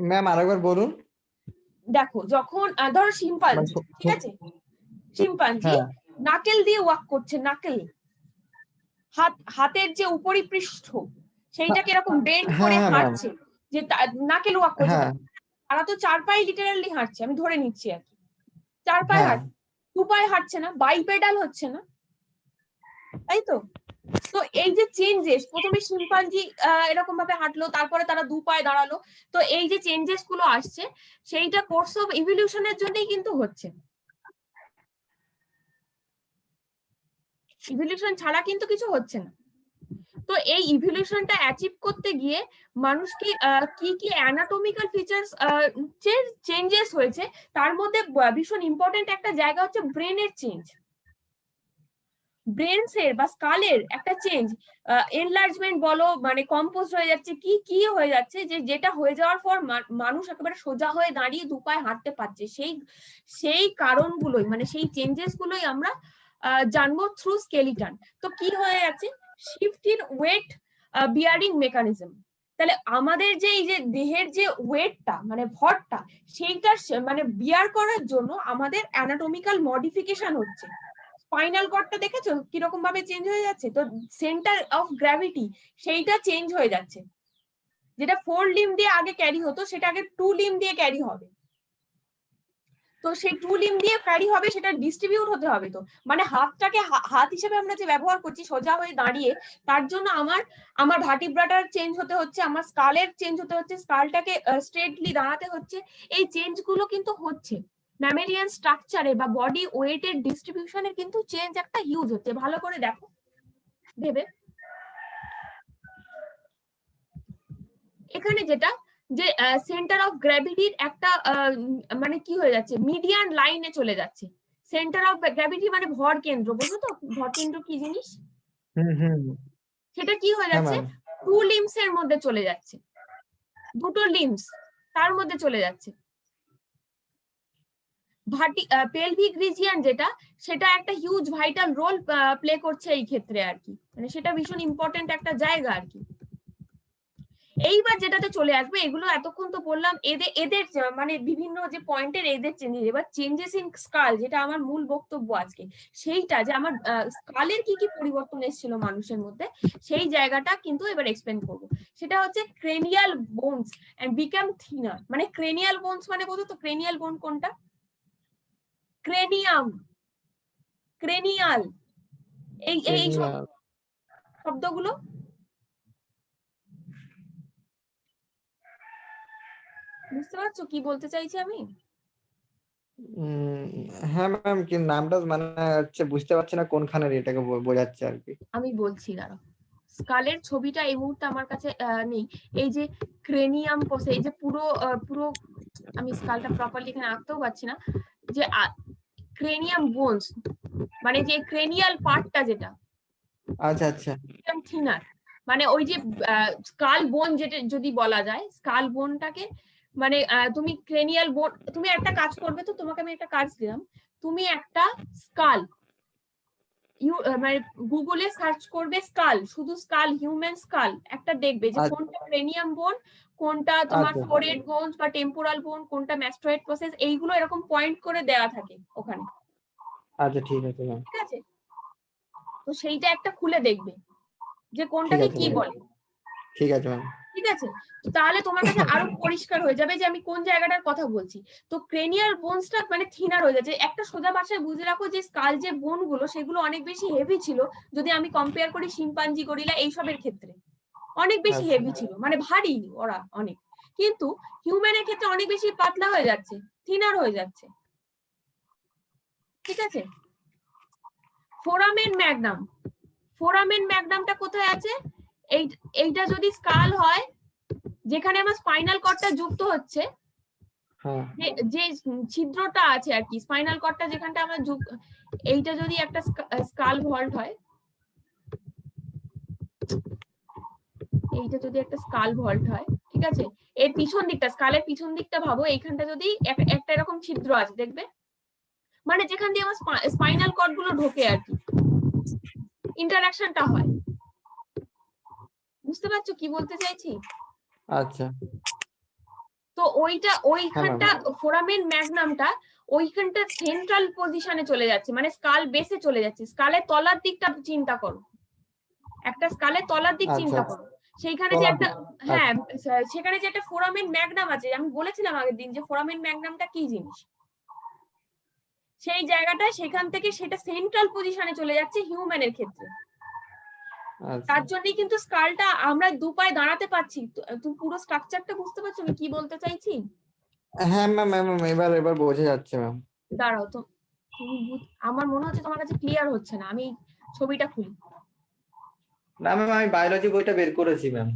ম্যাম আরেকবার বলুন। দেখো যখন ধরো শিম্পাঞ্জি, ঠিক আছে, শিম্পাঞ্জি নাকেল দিয়ে ওয়াক করছে, নাকেল হাতের যে উপরিপৃষ্ঠ সেইটাকে এরকম বেন্ড করে হাঁটছে, যে নাকেল ওয়াক করছে। তারা তো 4 পায়ে লিটারালি হাঁটছে, আমি ধরে নিচ্ছি আর কি, 4 পায়ে হাঁটছে, 2 পায়ে হাঁটছে না, বাইপেডাল হচ্ছে না, তাই তো? তো এই যে চেঞ্জেস, প্রথমে শিম্পাঞ্জি এরকম ভাবে হাঁটলো, তারপরে তারা 2 পায়ে দাঁড়ালো, তো এই যে চেঞ্জেস গুলো আসছে সেইটা কোর্স অফ ইভলিউশনের জন্যই কিন্তু হচ্ছে, ইভলিউশন ছাড়া কিন্তু কিছু হচ্ছে না। তো এই ইভলিউশনটা অ্যাচিভ করতে গিয়ে মানুষকে কি কি অ্যানাটমিক্যাল ফিচার্স চেঞ্জেস হয়েছে, তার মধ্যে ভীষণ ইম্পর্টেন্ট একটা জায়গা হচ্ছে ব্রেনের চেঞ্জ, ব্রেনসের বা স্কালের একটা চেঞ্জ, এনলার্জমেন্ট বলো, মানে কম্পোজ হয়ে যাচ্ছে, কি কি হয়ে যাচ্ছে, যেটা হয়ে যাওয়ার পর মানুষ একেবারে সোজা হয়ে দাঁড়িয়ে 2 পায়ে হাঁটতে পারছে, সেই কারণগুলোই, মানে সেই চেঞ্জেস গুলোই আমরা জানবো থ্রু স্কেলিটন। তো কি হয়ে যাচ্ছে, shift in weight bearing mechanism. তাহলে আমাদের যে এই যে দেহের যে ওয়েটটা মানে ভরটা, সেইটা মানে বিয়ার করার জন্য আমাদের অ্যানাটমিক্যাল মডিফিকেশন হচ্ছে। স্পাইনাল কর্ডটা দেখেছো কিরকম ভাবে চেঞ্জ হয়ে যাচ্ছে, তো সেন্টার অফ গ্র্যাভিটি সেইটা চেঞ্জ হয়ে যাচ্ছে, যেটা 4 লিম্ব দিয়ে আগে ক্যারি হতো সেটা আগে 2 লিম্ব দিয়ে ক্যারি হবে। তো তো সেই টু লিম দিয়ে ক্যারি হবে, সেটা ডিস্ট্রিবিউট হতে হবে। তো মানে হাতটাকে হাত হিসেবে আমরা যে ব্যবহার করছি সোজা হয়ে দাঁড়িয়ে, তার জন্য আমার ভার্টিব্রাটার চেঞ্জ হতে হচ্ছে, আমার স্কালের চেঞ্জ হতে হচ্ছে, স্কালটাকে স্ট্রেটলি দাঁড়াতে হচ্ছে। এই চেঞ্জ গুলো কিন্তু হচ্ছে ম্যামেলিয়ান স্ট্রাকচারে বা বডি ওয়েটের ডিস্ট্রিবিউশনের কিন্তু চেঞ্জ একটা হিউজ হচ্ছে। ভালো করে দেখো ভেবে, এখানে যেটা যে সেন্টার অফ গ্র্যাভিটির একটা মানে কি হয়ে যাচ্ছে, মিডিয়ান লাইনে চলে যাচ্ছে। সেন্টার অফ গ্র্যাভিটি মানে ভর কেন্দ্র, বুঝলো তো ভর কেন্দ্র কি জিনিস? সেটা কি হয়ে হ্যাঁ যাচ্ছে, ম্যাম। টু লিম্স এর মধ্যে চলে যাচ্ছে, দুটো লিম্স তার মধ্যে চলে যাচ্ছে। পেলভিক রিজিয়ন যেটা, সেটা একটা হিউজ ভাইটাল রোল প্লে করছে এই ক্ষেত্রে আর কি, মানে সেটা ভীষণ ইম্পর্টেন্ট একটা জায়গা আর কি। এইবার যেটাতে চলে আসবে, এগুলো এতক্ষণ তো বললাম এদের মানে বিভিন্ন যে পয়েন্টের এদের চেঞ্জেস। এবার চেঞ্জেস ইন স্কাল, যেটা আমার মূল বক্তব্য আজকে, সেইটা যে আমার স্কালের কি কি পরিবর্তন এসেছিল মানুষের মধ্যে, সেই জায়গাটা কিন্তু এবার এক্সপ্লেন করব। সেটা হচ্ছে cranial bones and become thinner. মানে ক্রেনিয়াল বোনস মানে বোঝো তো, ক্রেনিয়াল বোন কোনটা? ক্রেনিয়াম, ক্রেনিয়াল, এই এই শব্দগুলো বুঝতে পারছো কি বলতে চাইছি আমি? হ্যাঁ ম্যাম, কি নামটা মানে হচ্ছে বুঝতে পারছি না কোনখানের, এটাকে বোঝাচ্ছে আর কি। আমি বলছি দাঁড়াও, স্কালের ছবিটা এই মুহূর্তে আমার কাছে নেই। এই যে ক্রেনিয়াম কোষে, এই যে পুরো পুরো আমি স্কালটা প্রপারলি এখানে আঁকতেও পারছি না, যে ক্রেনিয়াম বোনস মানে যে ক্রেনিয়াল পার্টটা যেটা, আচ্ছা আচ্ছা থিনার, মানে ওই যে স্কাল বোন যেটা যদি বলা যায়, স্কাল বোনটাকে মানে তুমি ক্রেনিয়াল বোন, তুমি একটা কাজ করবে, তো তোমাকে আমি একটা কাজ দিলাম, তুমি একটা স্কাল মানে গুগলে সার্চ করবে স্কাল, শুধু স্কাল, হিউম্যান স্কাল, একটা দেখবে যে কোনটা ক্রেনিয়াম বোন, কোনটা তোমার আচ্ছা ফোরহেড বোনস বা টেম্পোরাল বোন, কোনটা ম্যাস্টয়েড প্রসেস, এইগুলো এরকম পয়েন্ট করে দেওয়া থাকে ওখানে। আচ্ছা, ঠিক আছে ম্যাম। ঠিক আছে, তো সেইটা একটা খুলে দেখবে যে ঠিক কোনটাকে আছে কি ম্যাম। বলে। ঠিক আছে ম্যাম। ঠিক আছে, তো তাহলে তোমার কাছে আরো পরিষ্কার হয়ে যাবে যে আমি কোন জায়গাটার কথা বলছি। তো ক্রেনিয়াল বোনসটা মানে থিনার হয়ে যাচ্ছে। একটা সোজা ভাষায় বুঝে রাখো যে স্কাল যে বোন গুলো, সেগুলো অনেক বেশি হেভি ছিল যদি আমি কম্পেয়ার করি শিম্পাঞ্জি, গরিলা এইসবের ক্ষেত্রে, অনেক বেশি আচ্ছা হেভি ছিল, মানে ভারী ওরা অনেক। কিন্তু হিউম্যানের ক্ষেত্রে অনেক বেশি পাতলা হয়ে যাচ্ছে, থিনার হয়ে যাচ্ছে। ঠিক আছে, ফোরামেন ম্যাগনাম, ফোরামেন ম্যাগনামটা কোথায় আছে? এইটা যদি স্কাল হয়, যেখানে আমার স্পাইনাল কর্ডটা যুক্ত হচ্ছে, হ্যাঁ যে ছিদ্রটা আছে আর কি, স্পাইনাল কর্ডটা যেখানটা আমার এইটা যদি একটা স্কাল ভল্ট হয়, এইটা যদি একটা স্কাল ভল্ট হয়, ঠিক আছে, এর পিছন দিকটা, স্কালের পিছন দিকটা ভাবো, এইখানটা যদি একটা এরকম ছিদ্র আছে দেখবে, মানে যেখান দিয়ে আমার স্পাইনাল কর্ড গুলো ঢোকে আর কি, ইন্টারাকশনটা হয়। বুঝতে পারছো কি বলতে চাইছি? আচ্ছা তো ওইখানটা ফোরামেন ম্যাগনামটা ওইখানটা সেন্ট্রাল পজিশনে চলে যাচ্ছে, মানে স্কাল বেসে চলে যাচ্ছে। স্কালের তলার দিকটা চিন্তা করো, একটা স্কালের তলার দিক চিন্তা করো, সেইখানে যে একটা, হ্যাঁ সেখানে যে একটা ফোরামেন ম্যাগনাম আছে, আমি বলেছিলাম আগের দিন যে ফোরামেন ম্যাগনামটা কি জিনিস, সেই জায়গাটা সেখান থেকে সেটা সেন্ট্রাল পজিশনে চলে যাচ্ছে হিউম্যানের ক্ষেত্রে। তার জন্যই কিন্তু স্কালটা আমরা দু পায়ে দাঁড়াতে পারছি। তুমি পুরো স্ট্রাকচারটা বুঝতে পারছো আমি কি বলতে চাইছি? হ্যাঁ ম্যাম, ম্যাম এবার বোঝা যাচ্ছে ম্যাম। দাঁড়াও তো, আমার মনে হচ্ছে তোমার কাছে ক্লিয়ার হচ্ছে না, আমি ছবিটা খুলি। না ম্যাম, আমি বায়োলজি বইটা বের করেছি ম্যাম।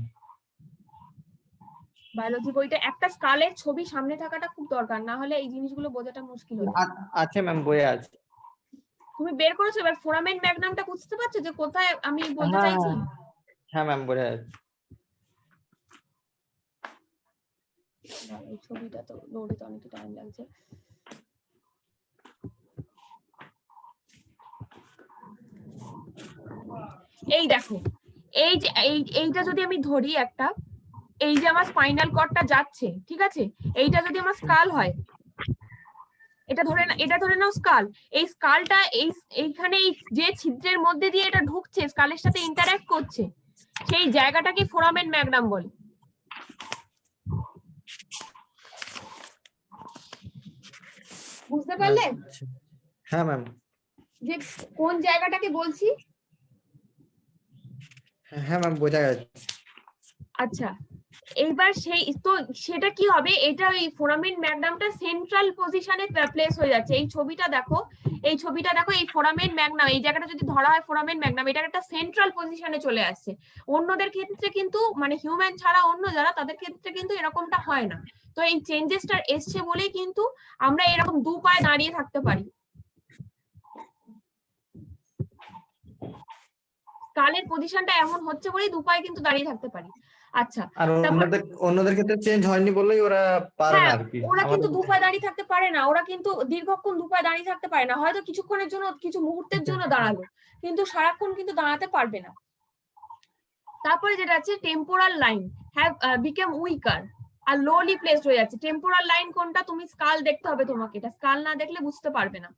বায়োলজি বইটা একটা স্কালের ছবি সামনে থাকাটা খুব দরকার, না হলে এই জিনিসগুলো বোঝাটা মুশকিল হয়ে যায়। আচ্ছা ম্যাম, বইয়ে আছে। তুমি বের করেছো, এবার ফোরামেন ম্যাগনামটা বুঝতে পারছো যে কোথায় আমি বলতে চাইছি? হ্যাঁ ম্যাম, বইয়ে আছে। এই ছবিটা তো লোডে তো অনেকটা টাইম লাগছে। এই দেখো, এই যে এইটা যদি আমি ধরি একটা, এই যে আমার স্পাইনাল কর্ডটা যাচ্ছে, ঠিক আছে, এইটা যদি আমার স্কাল হয়, এটা ধরে নাও স্কাল। এই স্কালটা এইখানে এই যে ছিদ্রের মধ্যে দিয়ে এটা ঢুকছে, স্কালের সাথে ইন্টারঅ্যাক্ট করছে, সেই জায়গাটাকে ফোরামেন ম্যাগনাম বলে। বুঝতে পারলে আচ্ছা। হ্যাঁ ম্যাম। যে কোন জায়গাটাকে বলছি? হ্যাঁ ম্যাম, বোঝা গেছে। আচ্ছা, এইবার সেই তো সেটা কি হবে, এটা এই ফোরামেন ম্যাগনামটা সেন্ট্রাল পজিশনে প্লেস হয়ে যাচ্ছে। এই ছবিটা দেখো, এই ছবিটা দেখো, এই ফোরামেন ম্যাগনাম, এই জায়গাটা যদি ধরা হয় ফোরামেন ম্যাগনাম, এটা একটা সেন্ট্রাল পজিশনে চলে আসছে। অন্যদের ক্ষেত্রে কিন্তু মানে হিউম্যান ছাড়া অন্য যারা, তাদের ক্ষেত্রে কিন্তু এরকমটা হয় না। তো এই চেঞ্জেসটা এসছে বলেই কিন্তু আমরা এরকম দু পায়ে দাঁড়িয়ে থাকতে পারি। স্কালের পজিশনটা এমন হচ্ছে বলেই দু পায়ে কিন্তু দাঁড়িয়ে থাকতে পারি। আচ্ছা, আর তারপর অন্যদের ক্ষেত্রে চেঞ্জ হয়নি বললেই ওরা পারে না হ্যাঁ, আর কি। ওরা কিন্তু আমাদের দু পায়ে দাঁড়িয়ে থাকতে পারে না, ওরা কিন্তু দীর্ঘক্ষণ দু পায়ে দাঁড়িয়ে থাকতে পারে না, হয়তো কিছুক্ষণের জন্য, কিছু মুহূর্তের জন্য দাঁড়ালো, কিন্তু সারাক্ষণ কিন্তু দাঁড়াতে পারবে না। তারপরে যেটা আছে temporal line have become weaker আর লোলি প্লেসড হয়ে যাচ্ছে। টেম্পোরাল লাইন কোনটা, তুমি স্কাল দেখতে হবে তোমাকে, এটা স্কাল না দেখলে বুঝতে পারবে না।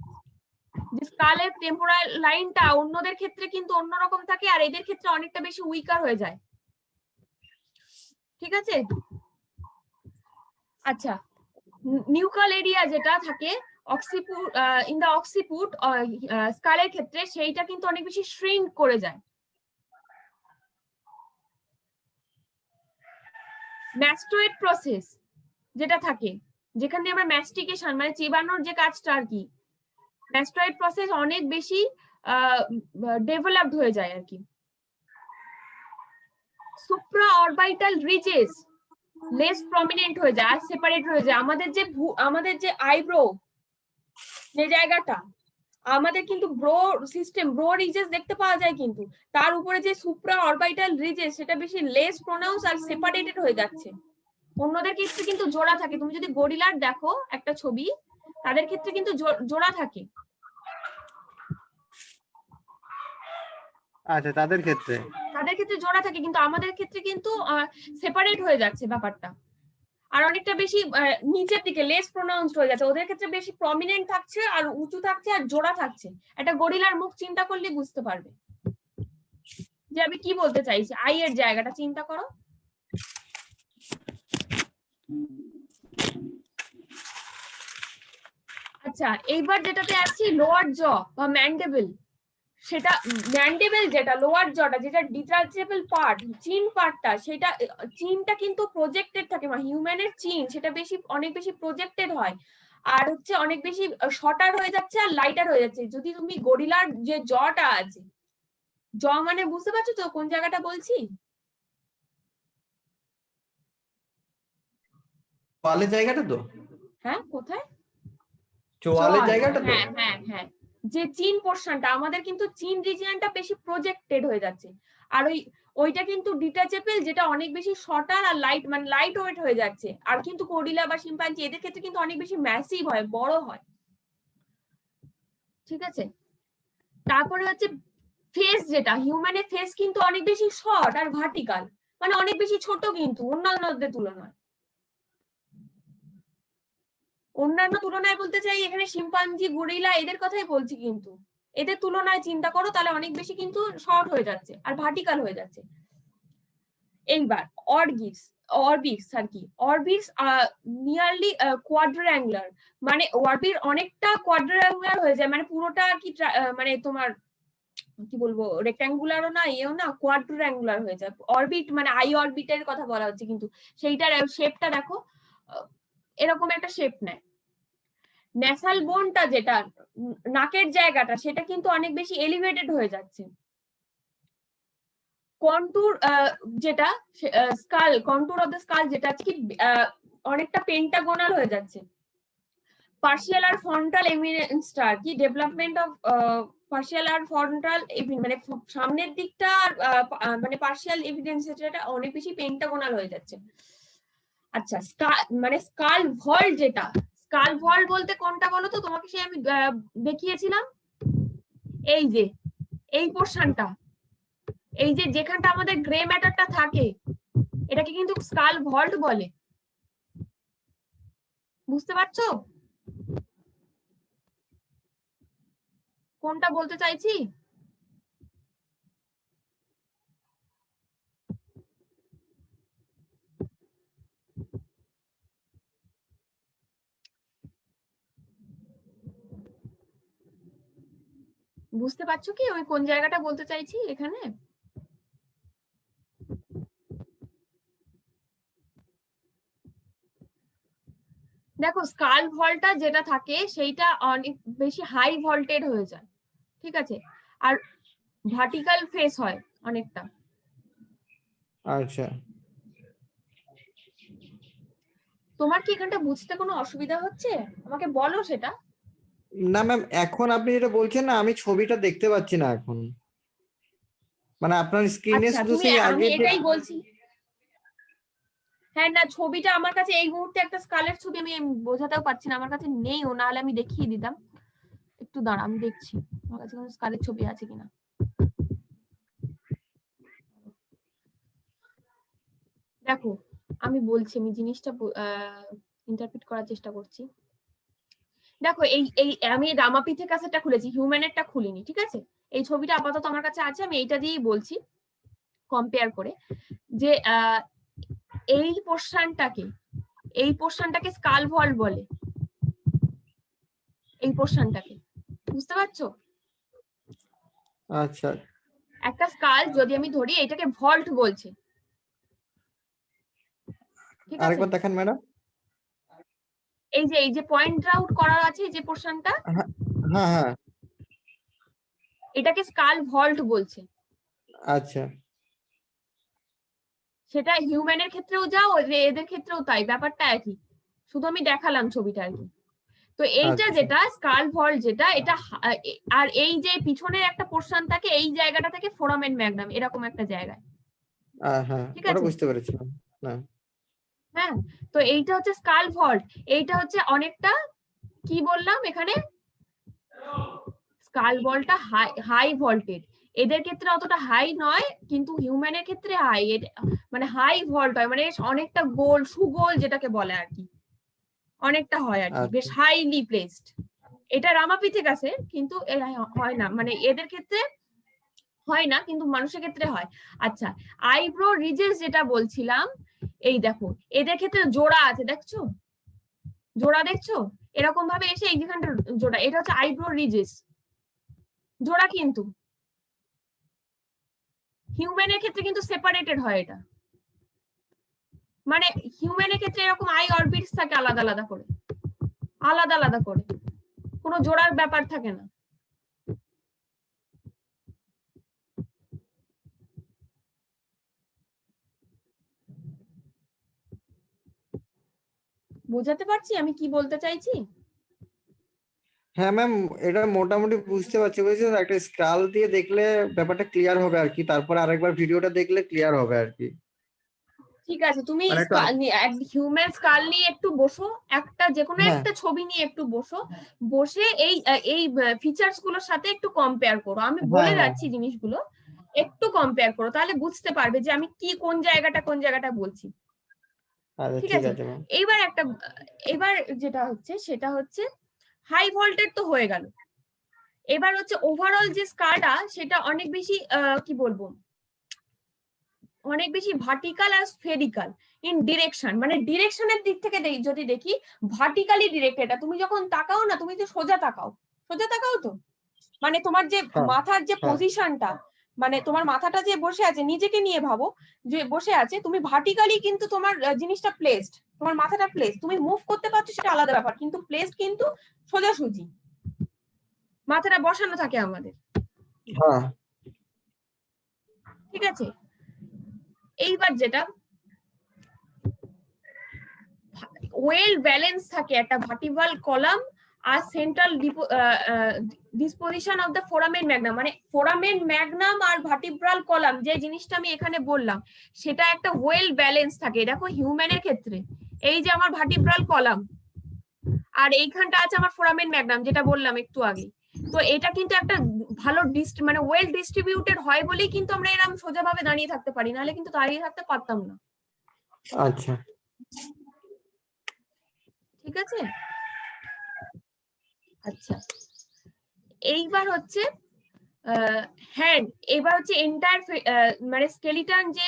যে স্কালের টেম্পোরাল লাইনটা অন্যদের ক্ষেত্রে কিন্তু অন্যরকম থাকে, আর এদের ক্ষেত্রে অনেকটা বেশি উইকার হয়ে যায়। ঠিক আছে? আচ্ছা, নিউক্লিয়াল এরিয়া যেটা থাকে অক্সিপুট, ইন দা অক্সিপুট স্কালের ক্ষেত্রে, সেইটা কিন্তু অনেক বেশি শ্রিঙ্ক করে যায়। ম্যাস্টোয়েড প্রসেস যেটা থাকে, যেখানে আমরা ম্যাস্টিকেশন মানে চিবানোর যে কাজটা আর কি, ম্যাস্টোয়েড প্রসেস অনেক বেশি ডেভেলপড হয়ে যায় আর কি। Supra orbital rises less prominent হয়ে যায় আর সেপারেট হয়ে যায়। আমাদের যে আইব্রো যে জায়গাটা, আমাদের কিন্তু ব্রো রিজেস দেখতে পাওয়া যায়, কিন্তু তার উপরে যে সুপ্রা অরবিটাল রিজেস সেটা বেশি লেস প্রোনাউন্স আর সেপারেটেড হয়ে যাচ্ছে। অন্যদের ক্ষেত্রে কিন্তু জোড়া থাকে, তুমি যদি গরিলার দেখো একটা ছবি, তাদের ক্ষেত্রে কিন্তু জোড়া থাকে। আচ্ছা, তাদের ক্ষেত্রে জোড়া থাকে, কিন্তু আমাদের ক্ষেত্রে কিন্তু সেপারেট হয়ে যাচ্ছে ব্যাপারটা, আর অনেকটা বেশি নিচের দিকে লেস প্রোনাউন্সড হয়ে যাচ্ছে। ওদের ক্ষেত্রে বেশি প্রমিনেন্ট থাকছে আর উঁচু থাকছে আর জোড়া থাকছে। একটা গরিলার মুখ চিন্তা করলে বুঝতে পারবে যে আমি কি বলতে চাইছি। আই এর জায়গাটা চিন্তা করো। আচ্ছা, এইবার যেটাতে আসছি লোয়ার জ বা ম্যান্ডেবল, সেটা ম্যান্ডেবল যেটা লোয়ার জটা, যেটা ডিটাচেবল পার্ট, চিন পার্টটা, সেটা চিনটা কিন্তু প্রজেক্টেড থাকে, মানে হিউম্যানের চিন সেটা অনেক বেশি প্রজেক্টেড হয়, আর হচ্ছে অনেক বেশি শর্টার হয়ে যাচ্ছে আর লাইটার হয়ে যাচ্ছে। যদি তুমি গরিলার যে জটা আছে, জ মানে বুঝতে পারছো তো কোন জায়গাটা বলছি? চোয়ালের জায়গাটা তো, হ্যাঁ, কোথায়? চোয়ালের জায়গাটা তো। হ্যাঁ হ্যাঁ হ্যাঁ, যে চিন পোর্শনটা, আমাদের কিন্তু চিন রিজিয়নটা বেশি প্রজেক্টেড হয়ে যাচ্ছে, আর ওইটা কিন্তু ডিটাচেবল, যেটা অনেক বেশি শর্টার আর লাইট, মানে লাইট ওয়েট হয়ে যাচ্ছে। আর কিন্তু গরিলা বা শিম্পাঞ্জি এদের ক্ষেত্রে কিন্তু অনেক বেশি ম্যাসিভ হয়, বড় হয়। ঠিক আছে? তারপরে হচ্ছে ফেস, যেটা হিউম্যানের ফেস কিন্তু অনেক বেশি শর্ট আর ভার্টিক্যাল, মানে অনেক বেশি ছোট কিন্তু অন্যান্যদের তুলনায়। অন্যান্য তুলনায় বলতে চাই এখানে শিম্পাঞ্জি, গরিলা এদের কথাই বলছি, কিন্তু এদের তুলনায় চিন্তা করো তাহলে অনেক বেশি কিন্তু শর্ট হয়ে যাচ্ছে আর ভার্টিক্যাল হয়ে যাচ্ছে। এইবার অরবিটস আর কি, অরবিটস নিয়ারলি কোয়াড্রাঙ্গুলার, মানে অরবিট অনেকটা কোয়াড্রাঙ্গুলার হয়ে যায়, মানে পুরোটা আর কি মানে তোমার কি বলবো, রেক্ট্যাঙ্গুলারও না এও না, কোয়াড্রাঙ্গুলার হয়ে যায়। অরবিট মানে আই অরবিটের কথা বলা হচ্ছে, কিন্তু সেইটার শেপটা দেখো এরকম একটা শেপ নেয়। ন্যাসাল বোনটা যেটা নাকের জায়গাটা, সেটা কিন্তু অনেক বেশি এলিভেটেড হয়ে যাচ্ছে। কন্টুর যেটা skull, contour of the skull যেটা কি অনেকটা পেন্টাগোনাল হয়ে যাচ্ছে। পার্শিয়াল আর ফ্রন্টাল এমিনেন্সটা কি ডেভেলপমেন্ট অফ পার্শিয়াল আর ফ্রন্টাল, মানে সামনের দিকটা মানে পার্শিয়াল এভিডেন্স যেটা অনেক বেশি পেন্টাগোনাল হয়ে যাচ্ছে। আচ্ছা, মানে স্কাল ভল্ট যেটা, স্কাল ভল্ট বলতে কোনটা বলো তো, তোমাকে সে আমি দেখিয়েছিলাম, এই যে এই পোর্শনটা, এই যে যেখানটা আমাদের গ্রে ম্যাটারটা থাকে, এটাকে কিন্তু স্কাল ভল্ট বলে। বুঝতে পারছো কোনটা বলতে চাইছি? বুঝতে পারছো কি আমি কোন জায়গাটা বলতে চাইছি এখানে? দেখো স্কাল ভলটা যেটা থাকে সেইটা অনেক বেশি হাই ভোল্টেড হয়ে যায়, ঠিক আছে, আর ভার্টিক্যাল ফেস হয় অনেকটা। আচ্ছা, তোমার কি এখানটা বুঝতে কোনো অসুবিধা হচ্ছে? আমাকে বলো সেটা। না ম্যাম, এখন আপনি যেটা বলছেন না, আমি ছবিটা দেখতে পাচ্ছি না এখন, মানে আপনার স্ক্রিনে আচ্ছা শুধু তুমি, সেই আমি আগে এটাই বলছি। হ্যাঁ না, ছবিটা আমার কাছে এই মুহূর্তে একটা স্কালের ছবি আমি বোঝাতেও পারছি না, আমার কাছে নেইও, নাহলে আমি দেখিয়ে দিতাম। একটু দাঁড়া, আমি দেখছি আমার কাছে কোনো স্কালের ছবি আছে কিনা। দেখো আমি বলছি, আমি জিনিসটা ইন্টারপ্রিট করার চেষ্টা করছি। দেখো এই এই আমি রামাপিথেকাসেরটা খুলেছি, হিউম্যানেরটা খুলিনি, ঠিক আছে। এই ছবিটা আপাতত আমার কাছে আছে, আমি এইটা দিয়েই বলছি কম্পেয়ার করে যে এই পোর্শনটাকে স্কাল ভল্ট বলে। এই পোর্শনটাকে বুঝতে পারছো? আচ্ছা, একটা স্কাল যদি আমি ধরি, এটাকে ভল্ট বলছে, ঠিক আছে। আরেকবার দেখান ম্যাডাম। এই যে পয়েন্ট আউট করা আছে যে পোর্শনটা, হ্যাঁ হ্যাঁ হ্যাঁ, এটাকে স্কাল ভল্ট বলছে। আচ্ছা সেটা হিউম্যানের ক্ষেত্রেও যাও, এদের ক্ষেত্রেও তাই, ব্যাপারটা একই, শুধু আমি দেখালাম ছবিটা আর কি। তো এইটা আচ্ছা, যেটা স্কাল ভল্ট যেটা, এটা আর এই যে পিছনের একটা পোর্শন থাকে, এই জায়গাটা থাকে ফোরামেন ম্যাগনাম, এরকম একটা জায়গায়, হ্যাঁ, ঠিক ওটা আছে। বুঝতে পেরেছিলাম। হ্যাঁ হ্যাঁ, তো এইটা হচ্ছে স্কাল ভল্ট, এইটা হচ্ছে অনেকটা, কি বললাম এখানে, স্কাল ভল্টটা হাই ভোল্টেজ, এদের ক্ষেত্রে অতটা হাই নয়, কিন্তু হিউম্যানের ক্ষেত্রে হাই, মানে হাই ভল্ট হয়, মানে অনেকটা গোল সুগোল যেটাকে বলে আর কি, অনেকটা হয় আর কি, বেশ আচ্ছা, হাইলি প্লেসড। এটা রামাপিথেকাসে কিন্তু হয় না, মানে এদের ক্ষেত্রে হয় না, কিন্তু মানুষের ক্ষেত্রে হয়। আচ্ছা, আইব্রো রিজেস যেটা বলছিলাম, এই দেখো এদের ক্ষেত্রে জোড়া আছে, দেখছো জোড়া, দেখছো এরকম ভাবে এসে এই যেখানটা জোড়া, এটা হচ্ছে আইব্রো রিজেস, জোড়া। কিন্তু হিউম্যানের ক্ষেত্রে কিন্তু সেপারেটেড হয় এটা, মানে হিউম্যানের ক্ষেত্রে এরকম আই অরবিটস থাকে আলাদা আলাদা করে, আলাদা আলাদা করে, কোনো জোড়ার ব্যাপার থাকে না। বোঝাতে পারছি আমি কি বলতে চাইছি? হ্যাঁ ম্যাম, এটা মোটামুটি বুঝতে পারছি, বুঝছেন, একটা স্কাল দিয়ে দেখলে ব্যাপারটা ক্লিয়ার হবে আর কি, তারপরে আরেকবার ভিডিওটা দেখলে ক্লিয়ার হবে আর কি। ঠিক আছে, তুমি মানে একটা, হিউম্যান স্কাল নিয়ে একটু বসো, একটা যে কোনো হ্যাঁ একটা ছবি নিয়ে একটু বসো, বসে এই ফিচার্স গুলোর সাথে একটু কম্পেয়ার করো, আমি হ্যাঁ বলে হ্যাঁ, যাচ্ছি জিনিসগুলো, একটু কম্পেয়ার করো, তাহলে বুঝতে পারবে যে আমি কি কোন জায়গাটা বলছি, আচ্ছা ঠিক ঠিক আছে। আছে ম্যাম। এইবার এবার যেটা হচ্ছে সেটা হচ্ছে হাই ভোল্টেজ তো হয়ে গেল, এবার হচ্ছে ওভারঅল যে স্কালটা সেটা অনেক বেশি কি বলবো, অনেক বেশি ভার্টিক্যাল আর স্ফেরিক্যাল ইন ডিরেকশন, মানে ডিরেকশনের দিক থেকে যদি দেখি ভার্টিক্যালি ডিরেক্ট। এটা তুমি যখন তাকাও না, তুমি তো সোজা তাকাও, সোজা তাকাও তো, মানে তোমার যে হ্যাঁ মাথার যে হ্যাঁ, পজিশনটা, মানে তোমার মাথাটা যে বসে আছে, নিজেকে নিয়ে ভাবো যে বসে আছে, তুমি ভার্টিক্যালি কিন্তু তোমার জিনিসটা প্লেসড, তোমার মাথাটা প্লেস, তুমি মুভ করতে পারছো সেটা আলাদা ব্যাপার, কিন্তু প্লেসড কিন্তু সোজাসুজি মাথাটা বসানো থাকে আমাদের, হ্যাঁ ঠিক আছে। এইবার যেটা ওয়েল ব্যালেন্স থাকে একটা ভার্টিক্যাল কলাম আর central disposition of the foramen magnum, মানে ফোরামেন ম্যাগনাম আর ভার্টিব্রাল কলাম যে জিনিসটা আমি এখানে বললাম, সেটা একটা ওয়েল ব্যালেন্স থাকে। দেখো হিউম্যানের ক্ষেত্রে এই যে আমার ভার্টিব্রাল কলাম, আর এইখানটা আছে আমার ফোরামেন ম্যাগনাম যেটা বললাম একটু আগে, তো এটা কিন্তু একটা ভালো মানে ওয়েল ডিস্ট্রিবিউটেড হয় বলেই কিন্তু আমরা এরকম সোজাভাবে দাঁড়িয়ে থাকতে পারি, নাহলে কিন্তু দাঁড়িয়ে থাকতে পারতাম না, আচ্ছা, ঠিক আছে। আচ্ছা, এইবার হচ্ছে হ্যান্ড, এবার হচ্ছে এন্টায়ার মানে স্কেলিটন যে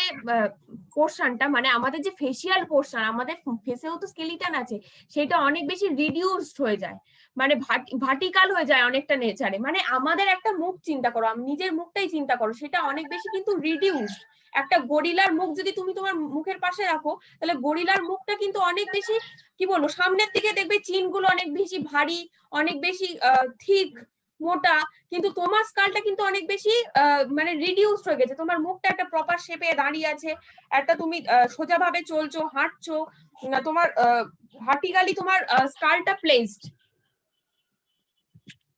পোর্শনটা, মানে আমাদের যে ফেসিয়াল পোর্শন, আমাদের ফেসেও তো স্কেলিটন আছে, সেটা অনেক বেশি রিডিউসড হয়ে যায়, মানে ভার্টিক্যাল হয়ে যায় অনেকটা নেচারে। মানে আমাদের একটা মুখ চিন্তা করো, আমি নিজের মুখটাই চিন্তা করো, সেটা অনেক বেশি কিন্তু রিডিউসড। একটা গরিলার মুখ যদি তুমি তোমার মুখের পাশে রাখো, তাহলে গরিলার মুখটা কিন্তু অনেক বেশি, কি বলবো, সামনের দিকে দেখবে চিনগুলো অনেক বেশি ভারী, অনেক বেশি থিক, মোটা, কিন্তু তোমার স্কালটা কিন্তু অনেক বেশি মানে রিডিউসড হয়ে গেছে। তোমার মুখটা একটা প্রপার শেপে দাঁড়িয়ে আছে, একটা তুমি সোজাভাবে চলছো, হাঁটছো, তোমার ভার্টিক্যালি তোমার স্কালটা প্লেসড,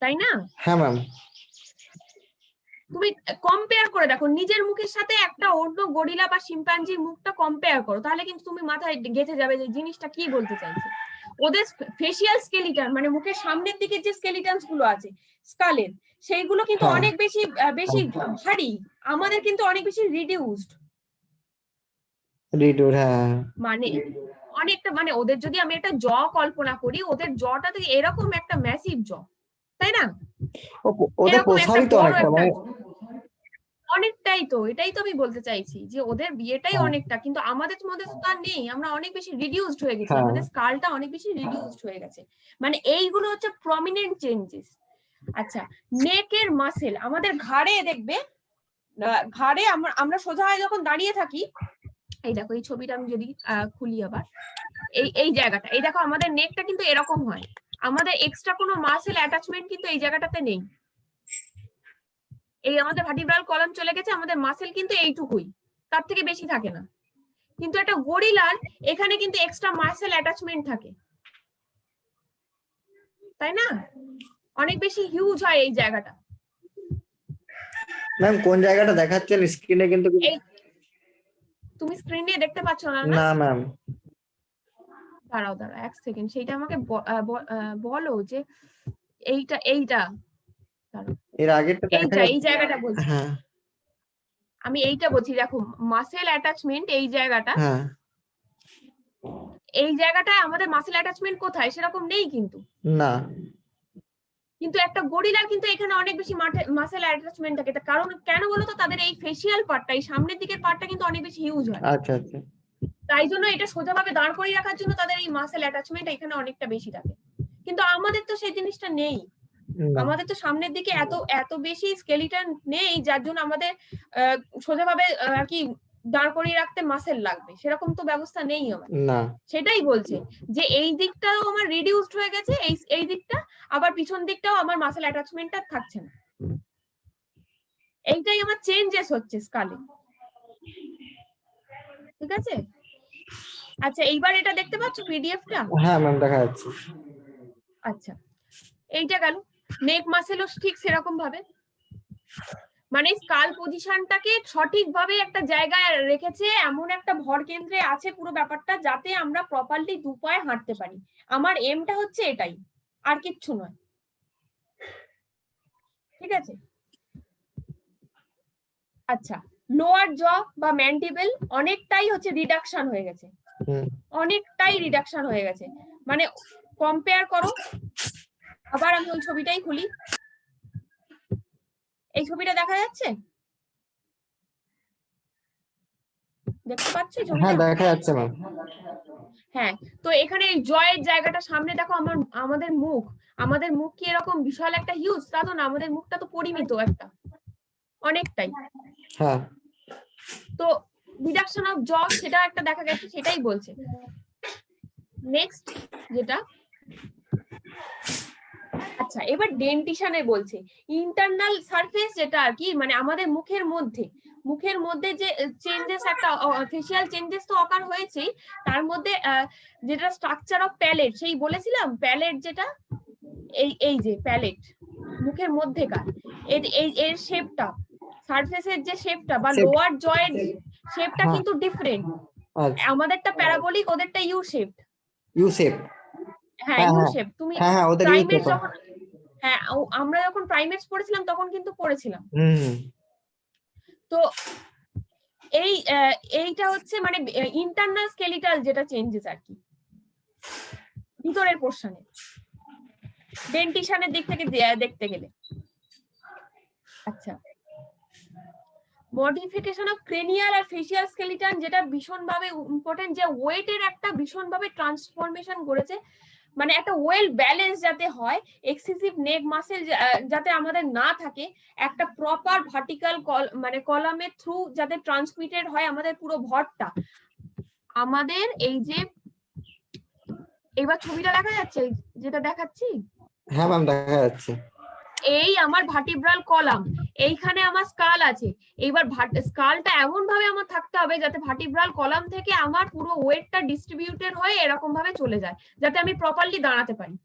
তাই না? হ্যাঁ ম্যাম। তুমি কম্পেয়ার করে দেখো নিজের মুখের সাথে একটা অন্য গরিলা বা শিম্পাঞ্জির মুখটা কম্পেয়ার করো, তাহলে কিন্তু তুমি মাথায় গেঁথে যাবে যে জিনিসটা কি বলতে চাইছে। ওদের ফেসিয়াল স্কেলিটন, মানে মুখের সামনের দিকে যে স্কেলিটনস গুলো আছে স্কালের, সেইগুলো কিন্তু হ্যাঁ। অনেক বেশি বেশি ভারী, আমাদের কিন্তু অনেক বেশি রিডিউসড। রিডুর, হ্যাঁ। মানে অনেকটা, মানে ওদের যদি আমি একটা জ কল্পনা করি, ওদের জটা তো এরকম একটা ম্যাসিভ জ, তাই না? ওদের এরকম একটা প্রসারিত বড় অনেকটা, একটা, মানে অনেকটাই তো, এটাই তো আমি বলতে চাইছি যে ওদের বিয়েটাই হ্যাঁ। অনেকটা, কিন্তু আমাদের মধ্যে তো আর নেই, আমরা অনেক বেশি রিডিউসড হয়ে গেছি, হ্যাঁ। আমাদের স্কালটা অনেক বেশি রিডিউসড হয়ে গেছে। মানে এইগুলো হচ্ছে প্রমিনেন্ট চেঞ্জেস। আচ্ছা, নেকের মাসেল, আমাদের ঘাড়ে দেখবে, ঘাড়ে আমরা সোজা হয়ে যখন দাঁড়িয়ে থাকি, এই দেখো এই ছবিটা আমি যদি খুলি আবার, এই জায়গাটা, এই দেখো আমাদের নেকটা কিন্তু এরকম হয়, আমাদের এক্সট্রা কোনো মাসেল অ্যাটাচমেন্ট কিন্তু এই জায়গাটাতে নেই। এই আমাদের ভার্টিব্রাল কলাম চলে গেছে, আমাদের মাসেল কিন্তু এইটুকুই, তার থেকে বেশি থাকে না। কিন্তু একটা গরিলার এখানে কিন্তু এক্সট্রা মাসেল অ্যাটাচমেন্ট থাকে, তাই না? অনেক বেশি হিউজ হয় এই জায়গাটা। ম্যাম কোন জায়গাটা দেখাচ্ছেন স্ক্রিনে? কিন্তু এই তুমি স্ক্রিনে দেখতে পাচ্ছ না? না, না ম্যাম। দাঁড়াও দাঁড়াও এক সেকেন্ড, সেইটা আমাকে বলো যে এইটা দাঁড়াও, এর আগেরটা দেখা এই যাচ্ছে। জায়গাটা বলছি হ্যাঁ আমি, এইটা বলছি, দেখো মাসেল অ্যাটাচমেন্ট এই জায়গাটা, হ্যাঁ। এই জায়গাটায় আমাদের মাসেল অ্যাটাচমেন্ট কোথায় সেরকম নেই কিন্তু। না। কিন্তু একটা গরিলার কিন্তু এখানে অনেক বেশি মাসেল অ্যাটাচমেন্ট থাকে, তার কারণ কেন বলো তো, তাদের এই ফেসিয়াল পার্টটা, এই সামনের দিকের পার্টটা কিন্তু অনেক বেশি হিউজ হয়, আচ্ছা আচ্ছা। তাই জন্য এটা সোজাভাবে দাঁড় করিয়ে রাখার জন্য তাদের এই মাসেল অ্যাটাচমেন্ট এখানে অনেকটা বেশি থাকে। কিন্তু আমাদের তো সেই জিনিসটা নেই, না। আমাদের তো সামনের দিকে এত এত বেশি স্কেলিটন নেই, যার জন্য আমাদের সোজাভাবে আর কি দাঁড় করিয়ে রাখতে মাসেল লাগবে, সেরকম তো ব্যবস্থা নেই আমার। না। সেটাই বলছে যে এই দিকটাও আমার রিডিউসড হয়ে গেছে, এই দিকটা, আবার পিছন দিকটাও আমার মাসেল অ্যাটাচমেন্টটা থাকছে না, এইটাই আমার চেঞ্জেস হচ্ছে স্কালে। ঠিক আছে? আচ্ছা, এইবার এটা দেখতে পাচ্ছ পিডিএফটা? হ্যাঁ ম্যাম দেখা যাচ্ছে। আচ্ছা, এইটা গেল। নেক মাসেলও ঠিক সেরকম ভাবে, মানে স্কাল পজিশনটাকে সঠিকভাবে একটা জায়গায় রেখেছে, এমন একটা ভর কেন্দ্রে আছে পুরো ব্যাপারটা, যাতে আমরা প্রপারলি দু পায়ে হাঁটতে পারি। আমার এমটা হচ্ছে এটাই, আর কিচ্ছু নয়। ঠিক আছে? আচ্ছা, লোয়ার জ বা ম্যান্ডিবেল অনেকটাই হচ্ছে রিডাকশন হয়ে গেছে, অনেকটাই রিডাকশন হয়ে গেছে। মানে কম্পেয়ার করো, আবার আমি ওই ছবিটাই খুলি, এই ছবিটা দেখা যাচ্ছে, দেখতে পাচ্ছ এই ছবিটা? হ্যাঁ দেখা যাচ্ছে ম্যাম। হ্যাঁ, তো এখানে এই জয়ের জায়গাটা সামনে দেখো, আমাদের মুখ কি এরকম বিশাল একটা হিউজ? তা তো না, আমাদের মুখটা তো পরিমিত একটা, অনেকটাই। হ্যাঁ। তো রিডাকশন অফ জ সেটা একটা দেখা গেছে, সেটাই বলছে। নেক্সট যেটা, আচ্ছা এবার ডেন্টিশনে বলছে ইন্টারনাল সারফেস, যেটা আর কি, মানে আমাদের মুখের মধ্যে যে চেঞ্জেস, একটা ফেসিয়াল চেঞ্জেস তো অকার হয়েছেই, তার মধ্যে যেটা স্ট্রাকচার অফ প্যালেট, সেই বলেছিলাম প্যালেট যেটা, এই যে প্যালেট মুখের মধ্যেকার, এর শেপটা, সারফেসের যে শেপটা বা লোয়ার জয়ের শেপটা কিন্তু ডিফারেন্ট, আমাদেরটা প্যারাবোলিক, ওদেরটা ইউ শেপ। U shape. হ্যাঁ ইউ শেপ। তুমি হ্যাঁ ওদের ইউ প্রাইমেট শেপ। যখন, হ্যাঁ আমরা যখন প্রাইমেটস পড়েছিলাম তখন কিন্তু পড়েছিলাম। তো এইটা হচ্ছে মানে ইন্টারনাল স্কেলিটাল যেটা চেঞ্জেস আর কি, ভিতরের পোর্শনে, ডেন্টিশনের দিক থেকে দেখতে গেলে। আচ্ছা, মডিফিকেশন অফ ক্রেনিয়াল আর ফেসিয়াল স্কেলিটন, যেটা ভীষণভাবে ইম্পর্টেন্ট, যে ওয়েটের একটা ভীষণভাবে ট্রান্সফরমেশন করেছে, মানে একটা ওয়েল ব্যালেন্স যাতে হয়, এক্সেসিভ নেক মাসেল যাতে আমাদের না থাকে, একটা প্রপার ভার্টিক্যাল মানে কলামের থ্রু যাতে ট্রান্সমিটেড হয় আমাদের পুরো ভরটা। আমাদের এই যে এবার ছবিটা দেখা যাচ্ছে যেটা দেখাচ্ছি, হ্যাঁ ম্যাম দেখা যাচ্ছে। এই আমার ভার্টিব্রাল কলাম, এইখানে আমার স্কাল আছে। এইবার স্কালটা এমন ভাবে আমার থাকতে হবে যাতে ভার্টিব্রাল কলাম থেকে আমার পুরো ওয়েটটা ডিস্ট্রিবিউটেড হয়ে এরকম ভাবে চলে যায়, যাতে আমি প্রপারলি দাঁড়াতে পারি।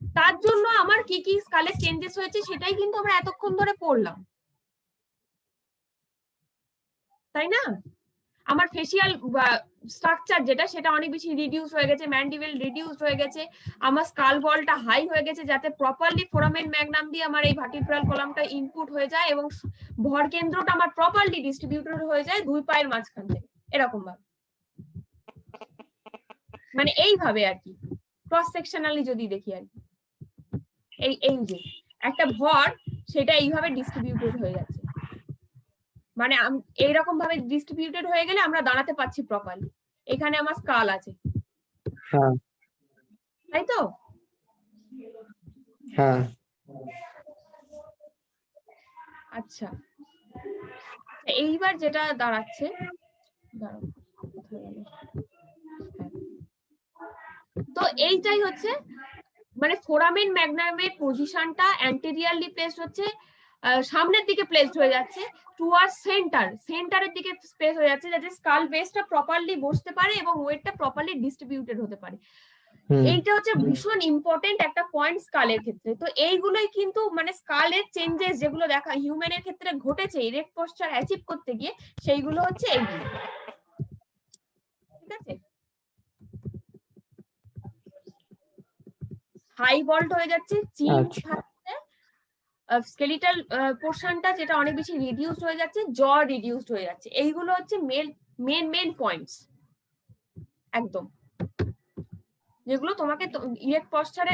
তার জন্য আমার কি কি স্কালে চেঞ্জেস হয়েছে সেটাই কিন্তু আমরা এতক্ষণ ধরে পড়লাম, তাই না? আমার ফেসিয়াল স্ট্রাকচার যেটা, সেটা অনেক বেশি রিডিউস হয়ে গেছে, ম্যান্ডিবেল রিডিউস হয়ে গেছে, আমার স্কাল বলটা হাই হয়ে গেছে যাতে প্রপারলি ফোরামেন ম্যাগনাম দিয়ে আমার এই ভার্টিব্রাল কলামটা ইনপুট হয়ে যায় এবং ভর কেন্দ্রটা আমার প্রপারলি ডিস্ট্রিবিউটেড হয়ে যায় দুই পায়ের মাঝখান থেকে, এরকম ভাবে, মানে এইভাবে আর কি ক্রস সেকশনালি যদি দেখি আর কি, এই যে একটা ভর সেটা এইভাবে ডিস্ট্রিবিউটেড হয়ে যাচ্ছে, মানে এইরকম ভাবে ডিস্ট্রিবিউটেড হয়ে গেলে আমরা দাঁড়াতে পারছি প্রপারলি। এখানে আমার স্কাল আছে, হ্যাঁ তাই তো? হ্যাঁ আচ্ছা, এইবার যেটা দাঁড়াচ্ছে, দাঁড়াও, কোথায় গেল? হ্যাঁ। তো এইটাই হচ্ছে মানে ফোরামেন ম্যাগনামের পজিশনটা অ্যান্টেরিয়ারলি প্লেস হচ্ছে, সামনের দিকে প্লেসড হয়ে যাচ্ছে, টুয়ার্ডস সেন্টারের দিকে প্লেস হয়ে যাচ্ছে, যাতে স্কাল বেসটা প্রপারলি বসতে পারে এবং ওয়েটটা প্রপারলি ডিস্ট্রিবিউটেড হতে পারে। এইটা হচ্ছে ভীষণ ইম্পর্টেন্ট একটা পয়েন্ট স্কালের ক্ষেত্রে। তো এইগুলোই কিন্তু মানে স্কালের চেঞ্জেস যেগুলো দেখা হিউম্যানের ক্ষেত্রে ঘটেছে ইরেক্ট পোস্চার অ্যাচিভ করতে গিয়ে, সেইগুলো হচ্ছে এইগুলো, ঠিক আছে? হাই বল্ট হয়ে যাচ্ছে, চিন থাকছে, স্কেলিটাল পোর্শনটা যেটা অনেক বেশি রিডিউসড হয়ে যাচ্ছে, জ রিডিউসড হয়ে যাচ্ছে। এইগুলো হচ্ছে মেন পয়েন্টস একদম, যেগুলো তোমাকে ইরেক্ট পশ্চারে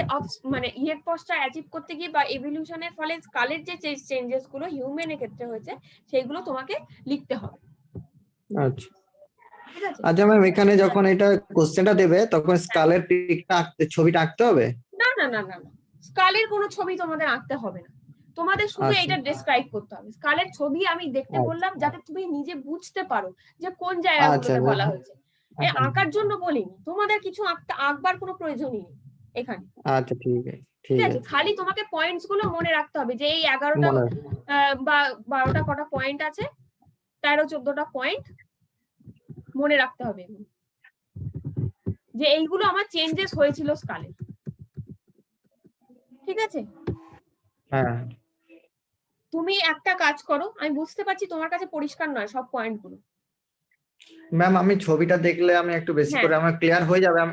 মানে ইরেক্ট পশ্চার অ্যাচিভ করতে গিয়ে বা এভলিউশনের ফলে স্কালের যে চেঞ্জেস গুলো হিউম্যানের ক্ষেত্রে হয়েছে সেগুলো তোমাকে লিখতে হবে। আচ্ছা ঠিক আছে? আচ্ছা ম্যাম, এখানে যখন এটা কোশ্চেনটা দেবে তখন স্কালের পিকটা আঁকতে, ছবিটা আঁকতে হবে? না না না না, স্কালের কোনো ছবি তোমাদের আঁকতে হবে না, তোমাদের শুধু আচ্ছা। এটা ডেসক্রাইব করতে হবে। স্কালের ছবি আমি দেখতে আচ্ছা। বললাম যাতে তুমি নিজে বুঝতে পারো যে কোন আচ্ছা, জায়গাগুলোতে বলা হ্যাঁ। হয়েছে। আঁকার জন্য বলিনি, তোমাদের কিছু আঁকবার কোনো প্রয়োজনই নেই এখানে। আচ্ছা ঠিক আছে, ঠিক ঠিক আছে, আছে। খালি তোমাকে পয়েন্টস গুলো মনে রাখতে হবে যে এই 11টা মনে বা 12টা কটা পয়েন্ট আছে, 13-14টা পয়েন্ট মনে রাখতে হবে যে এইগুলো আমার চেঞ্জেস হয়েছিল স্কালে। ঠিক আছে? হ্যাঁ তুমি একটা কাজ করো, আমি বুঝতে পারছি তোমার কাছে পরিষ্কার নয় সব পয়েন্ট গুলো। ম্যাম, আমি ছবিটা দেখলে আমি একটু বেশি হ্যাঁ। করে আমার ক্লিয়ার হয়ে যাবে। হ্যাঁ।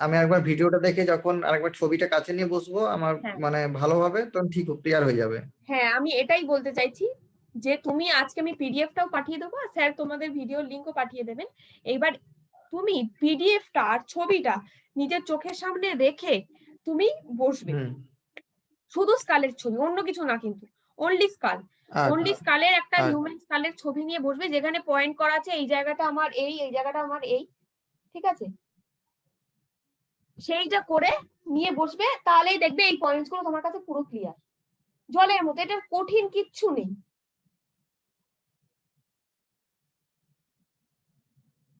আমি একবার ভিডিওটা দেখে যখন আরেকবার ছবিটা কাছে নিয়ে বসবো আমার হ্যাঁ। মানে ভালোভাবে, তখন ঠিক ক্লিয়ার হয়ে যাবে। হ্যাঁ, আমি এটাই বলতে চাইছি যে তুমি আজকে আমি পিডিএফটাও পাঠিয়ে দেবো আর স্যার তোমাদের ভিডিও লিংকও পাঠিয়ে দেবেন। এইবার তুমি পিডিএফটা আর ছবিটা নিজের চোখের সামনে রেখে তুমি বসবে, শুধু স্কালের ছবি, অন্য কিছু না, কিন্তু অনলি স্কাল, অনলি স্কালের একটা হিউম্যান স্কালের ছবি নিয়ে বসবে যেখানে পয়েন্ট করা আছে এই জায়গাটা আমার এই জায়গাটা আমার এই, ঠিক আছে? সেইটা করে নিয়ে বসবে, তাহলেই দেখবে এই পয়েন্টস গুলো তোমার কাছে পুরো ক্লিয়ার, জলের মতো, এটা কঠিন কিচ্ছু নেই।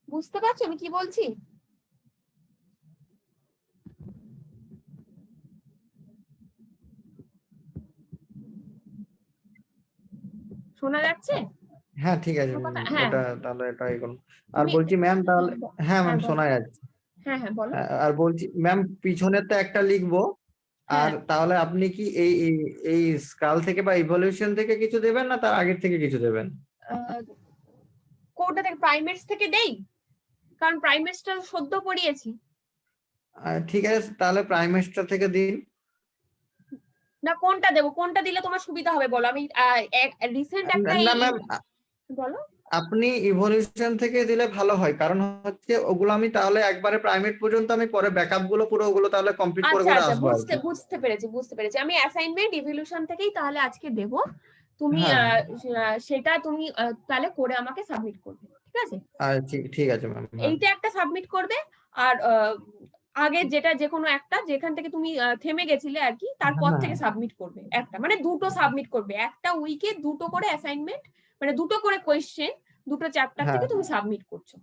বুঝতে পারছো আমি কি বলছি? শোনা যাচ্ছে? হ্যাঁ ঠিক আছে, হ্যাঁ। ওটা তাহলে এটাই করুন। আর বলছি ম্যাম তাহলে, হ্যাঁ ম্যাম শোনা যাচ্ছে। হ্যাঁ হ্যাঁ বলো। আর বলছি ম্যাম, পিছনে তো একটা লিখবো, আর তাহলে আপনি কি এই এই স্কাল থেকে বা ইভলিউশন থেকে কিছু দেবেন না তার আগের থেকে কিছু দেবেন? কোনটা থেকে, প্রাইমেটস থেকে দেই? কারণ প্রাইমেটসটা সদ্য পড়িয়েছি। ঠিক আছে, তাহলে প্রাইমেটসটা থেকে দিন। না কোনটা দেবো, কোনটা দিলে তোমার সুবিধা হবে বলো? আমি রিসেন্ট একটা না ম্যাম, বলো। আপনি ইভলিউশন থেকে দিলে ভালো হয়, কারণ হচ্ছে ওগুলো আমি তাহলে একবারে প্রাইমেট পর্যন্ত আমি পরে ব্যাকআপ গুলো পুরো ওগুলো তাহলে কমপ্লিট করে আচ্ছা করে আচ্ছা, আসবো আর কি। বুঝতে পেরেছি। আমি অ্যাসাইনমেন্ট ইভলিউশন থেকেই তাহলে আজকে দেব। তুমি হ্যাঁ সেটা তুমি তাহলে করে আমাকে সাবমিট করবে, ঠিক আছে? আর ঠিক আছে ম্যাম। হ্যাঁ এইটা একটা সাবমিট করবে, আর আগে যেটা যে কোনো একটা যেখান থেকে তুমি থেমে গেছিলে আর কি, তারপর হ্যাঁ থেকে সাবমিট করবে একটা, মানে দুটো সাবমিট করবে, একটা উইকে দুটো করে অ্যাসাইনমেন্ট, মানে দুটো করে কোয়েশ্চেন, দুটো চ্যাপ্টার হ্যাঁ থেকে তুমি সাবমিট করছো,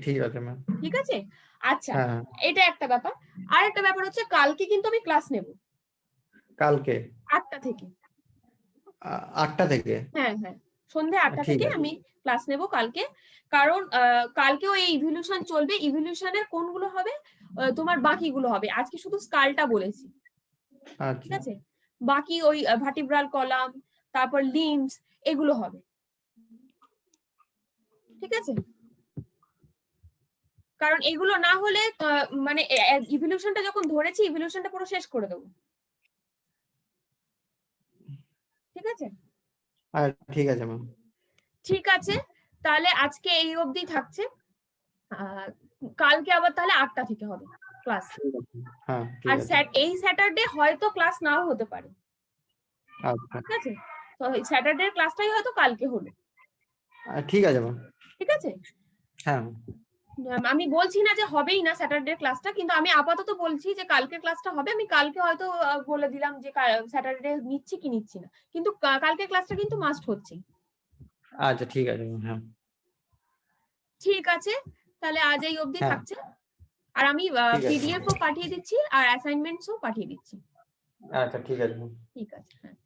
ঠিক আছে ম্যাম। ঠিক আছে? আচ্ছা, হ্যাঁ এটা একটা ব্যাপার। আর একটা ব্যাপার হচ্ছে কালকে কিন্তু আমি ক্লাস নেব কালকে 8টা থেকে। 8টা থেকে? হ্যাঁ হ্যাঁ, সন্ধ্যে 8টা ঠিক থেকে আছে। আমি ক্লাস নেব কালকে। কারণ কালকেও এই ইভলিউশন চলবে, ইভলিউশনের কোনগুলো হবে, তোমার বাকিগুলো হবে, আজকে শুধু স্কালটা বলেছি, ঠিক আচ্ছা আছে? বাকি ওই ভার্টিব্রাল কলাম, তারপর লিম্বস, এগুলো হবে, ঠিক আছে? কারণ এগুলো না হলে মানে ইভলিউশনটা যখন ধরেছি, ইভলিউশনটা পুরো শেষ করে দেবো, ঠিক আছে? ঠিক আছে ম্যাম। ঠিক আছে, তাহলে আজকে এই অবধি থাকছে। আহ, কালকে আবার তাহলে 8টা থেকে হবে ক্লাস। হ্যাঁ ঠিক আর আছে। এই স্যাটারডে হয়তো ক্লাস নাও হতে পারে, আচ্ছা ঠিক আছে? তো স্যাটারডে ক্লাসটাই হয়তো কালকে হলো, ঠিক আছে ম্যাম। ঠিক আছে? হ্যাঁ আমি বলছি না যে হবেই না স্যাটারডে ক্লাসটা, কিন্তু আমি আপাতত বলছি যে কালকে ক্লাসটা হবে। আমি কালকে হয়তো বলে দিলাম যে স্যাটারডে নিচ্ছি কি নিচ্ছি না, কিন্তু কালকে ক্লাসটা কিন্তু মাস্ট হচ্ছে, আচ্ছা ঠিক আছে ম্যাম। হ্যাঁ ঠিক আছে? তাহলে আজ এই অবধি হ্যাঁ থাকছে। আর আমি ঠিক আছে। পিডিএফ ও পাঠিয়ে দিচ্ছি আর অ্যাসাইনমেন্টসও পাঠিয়ে দিচ্ছি, আচ্ছা ঠিক আছে ম্যাম। ঠিক আছে? হ্যাঁ।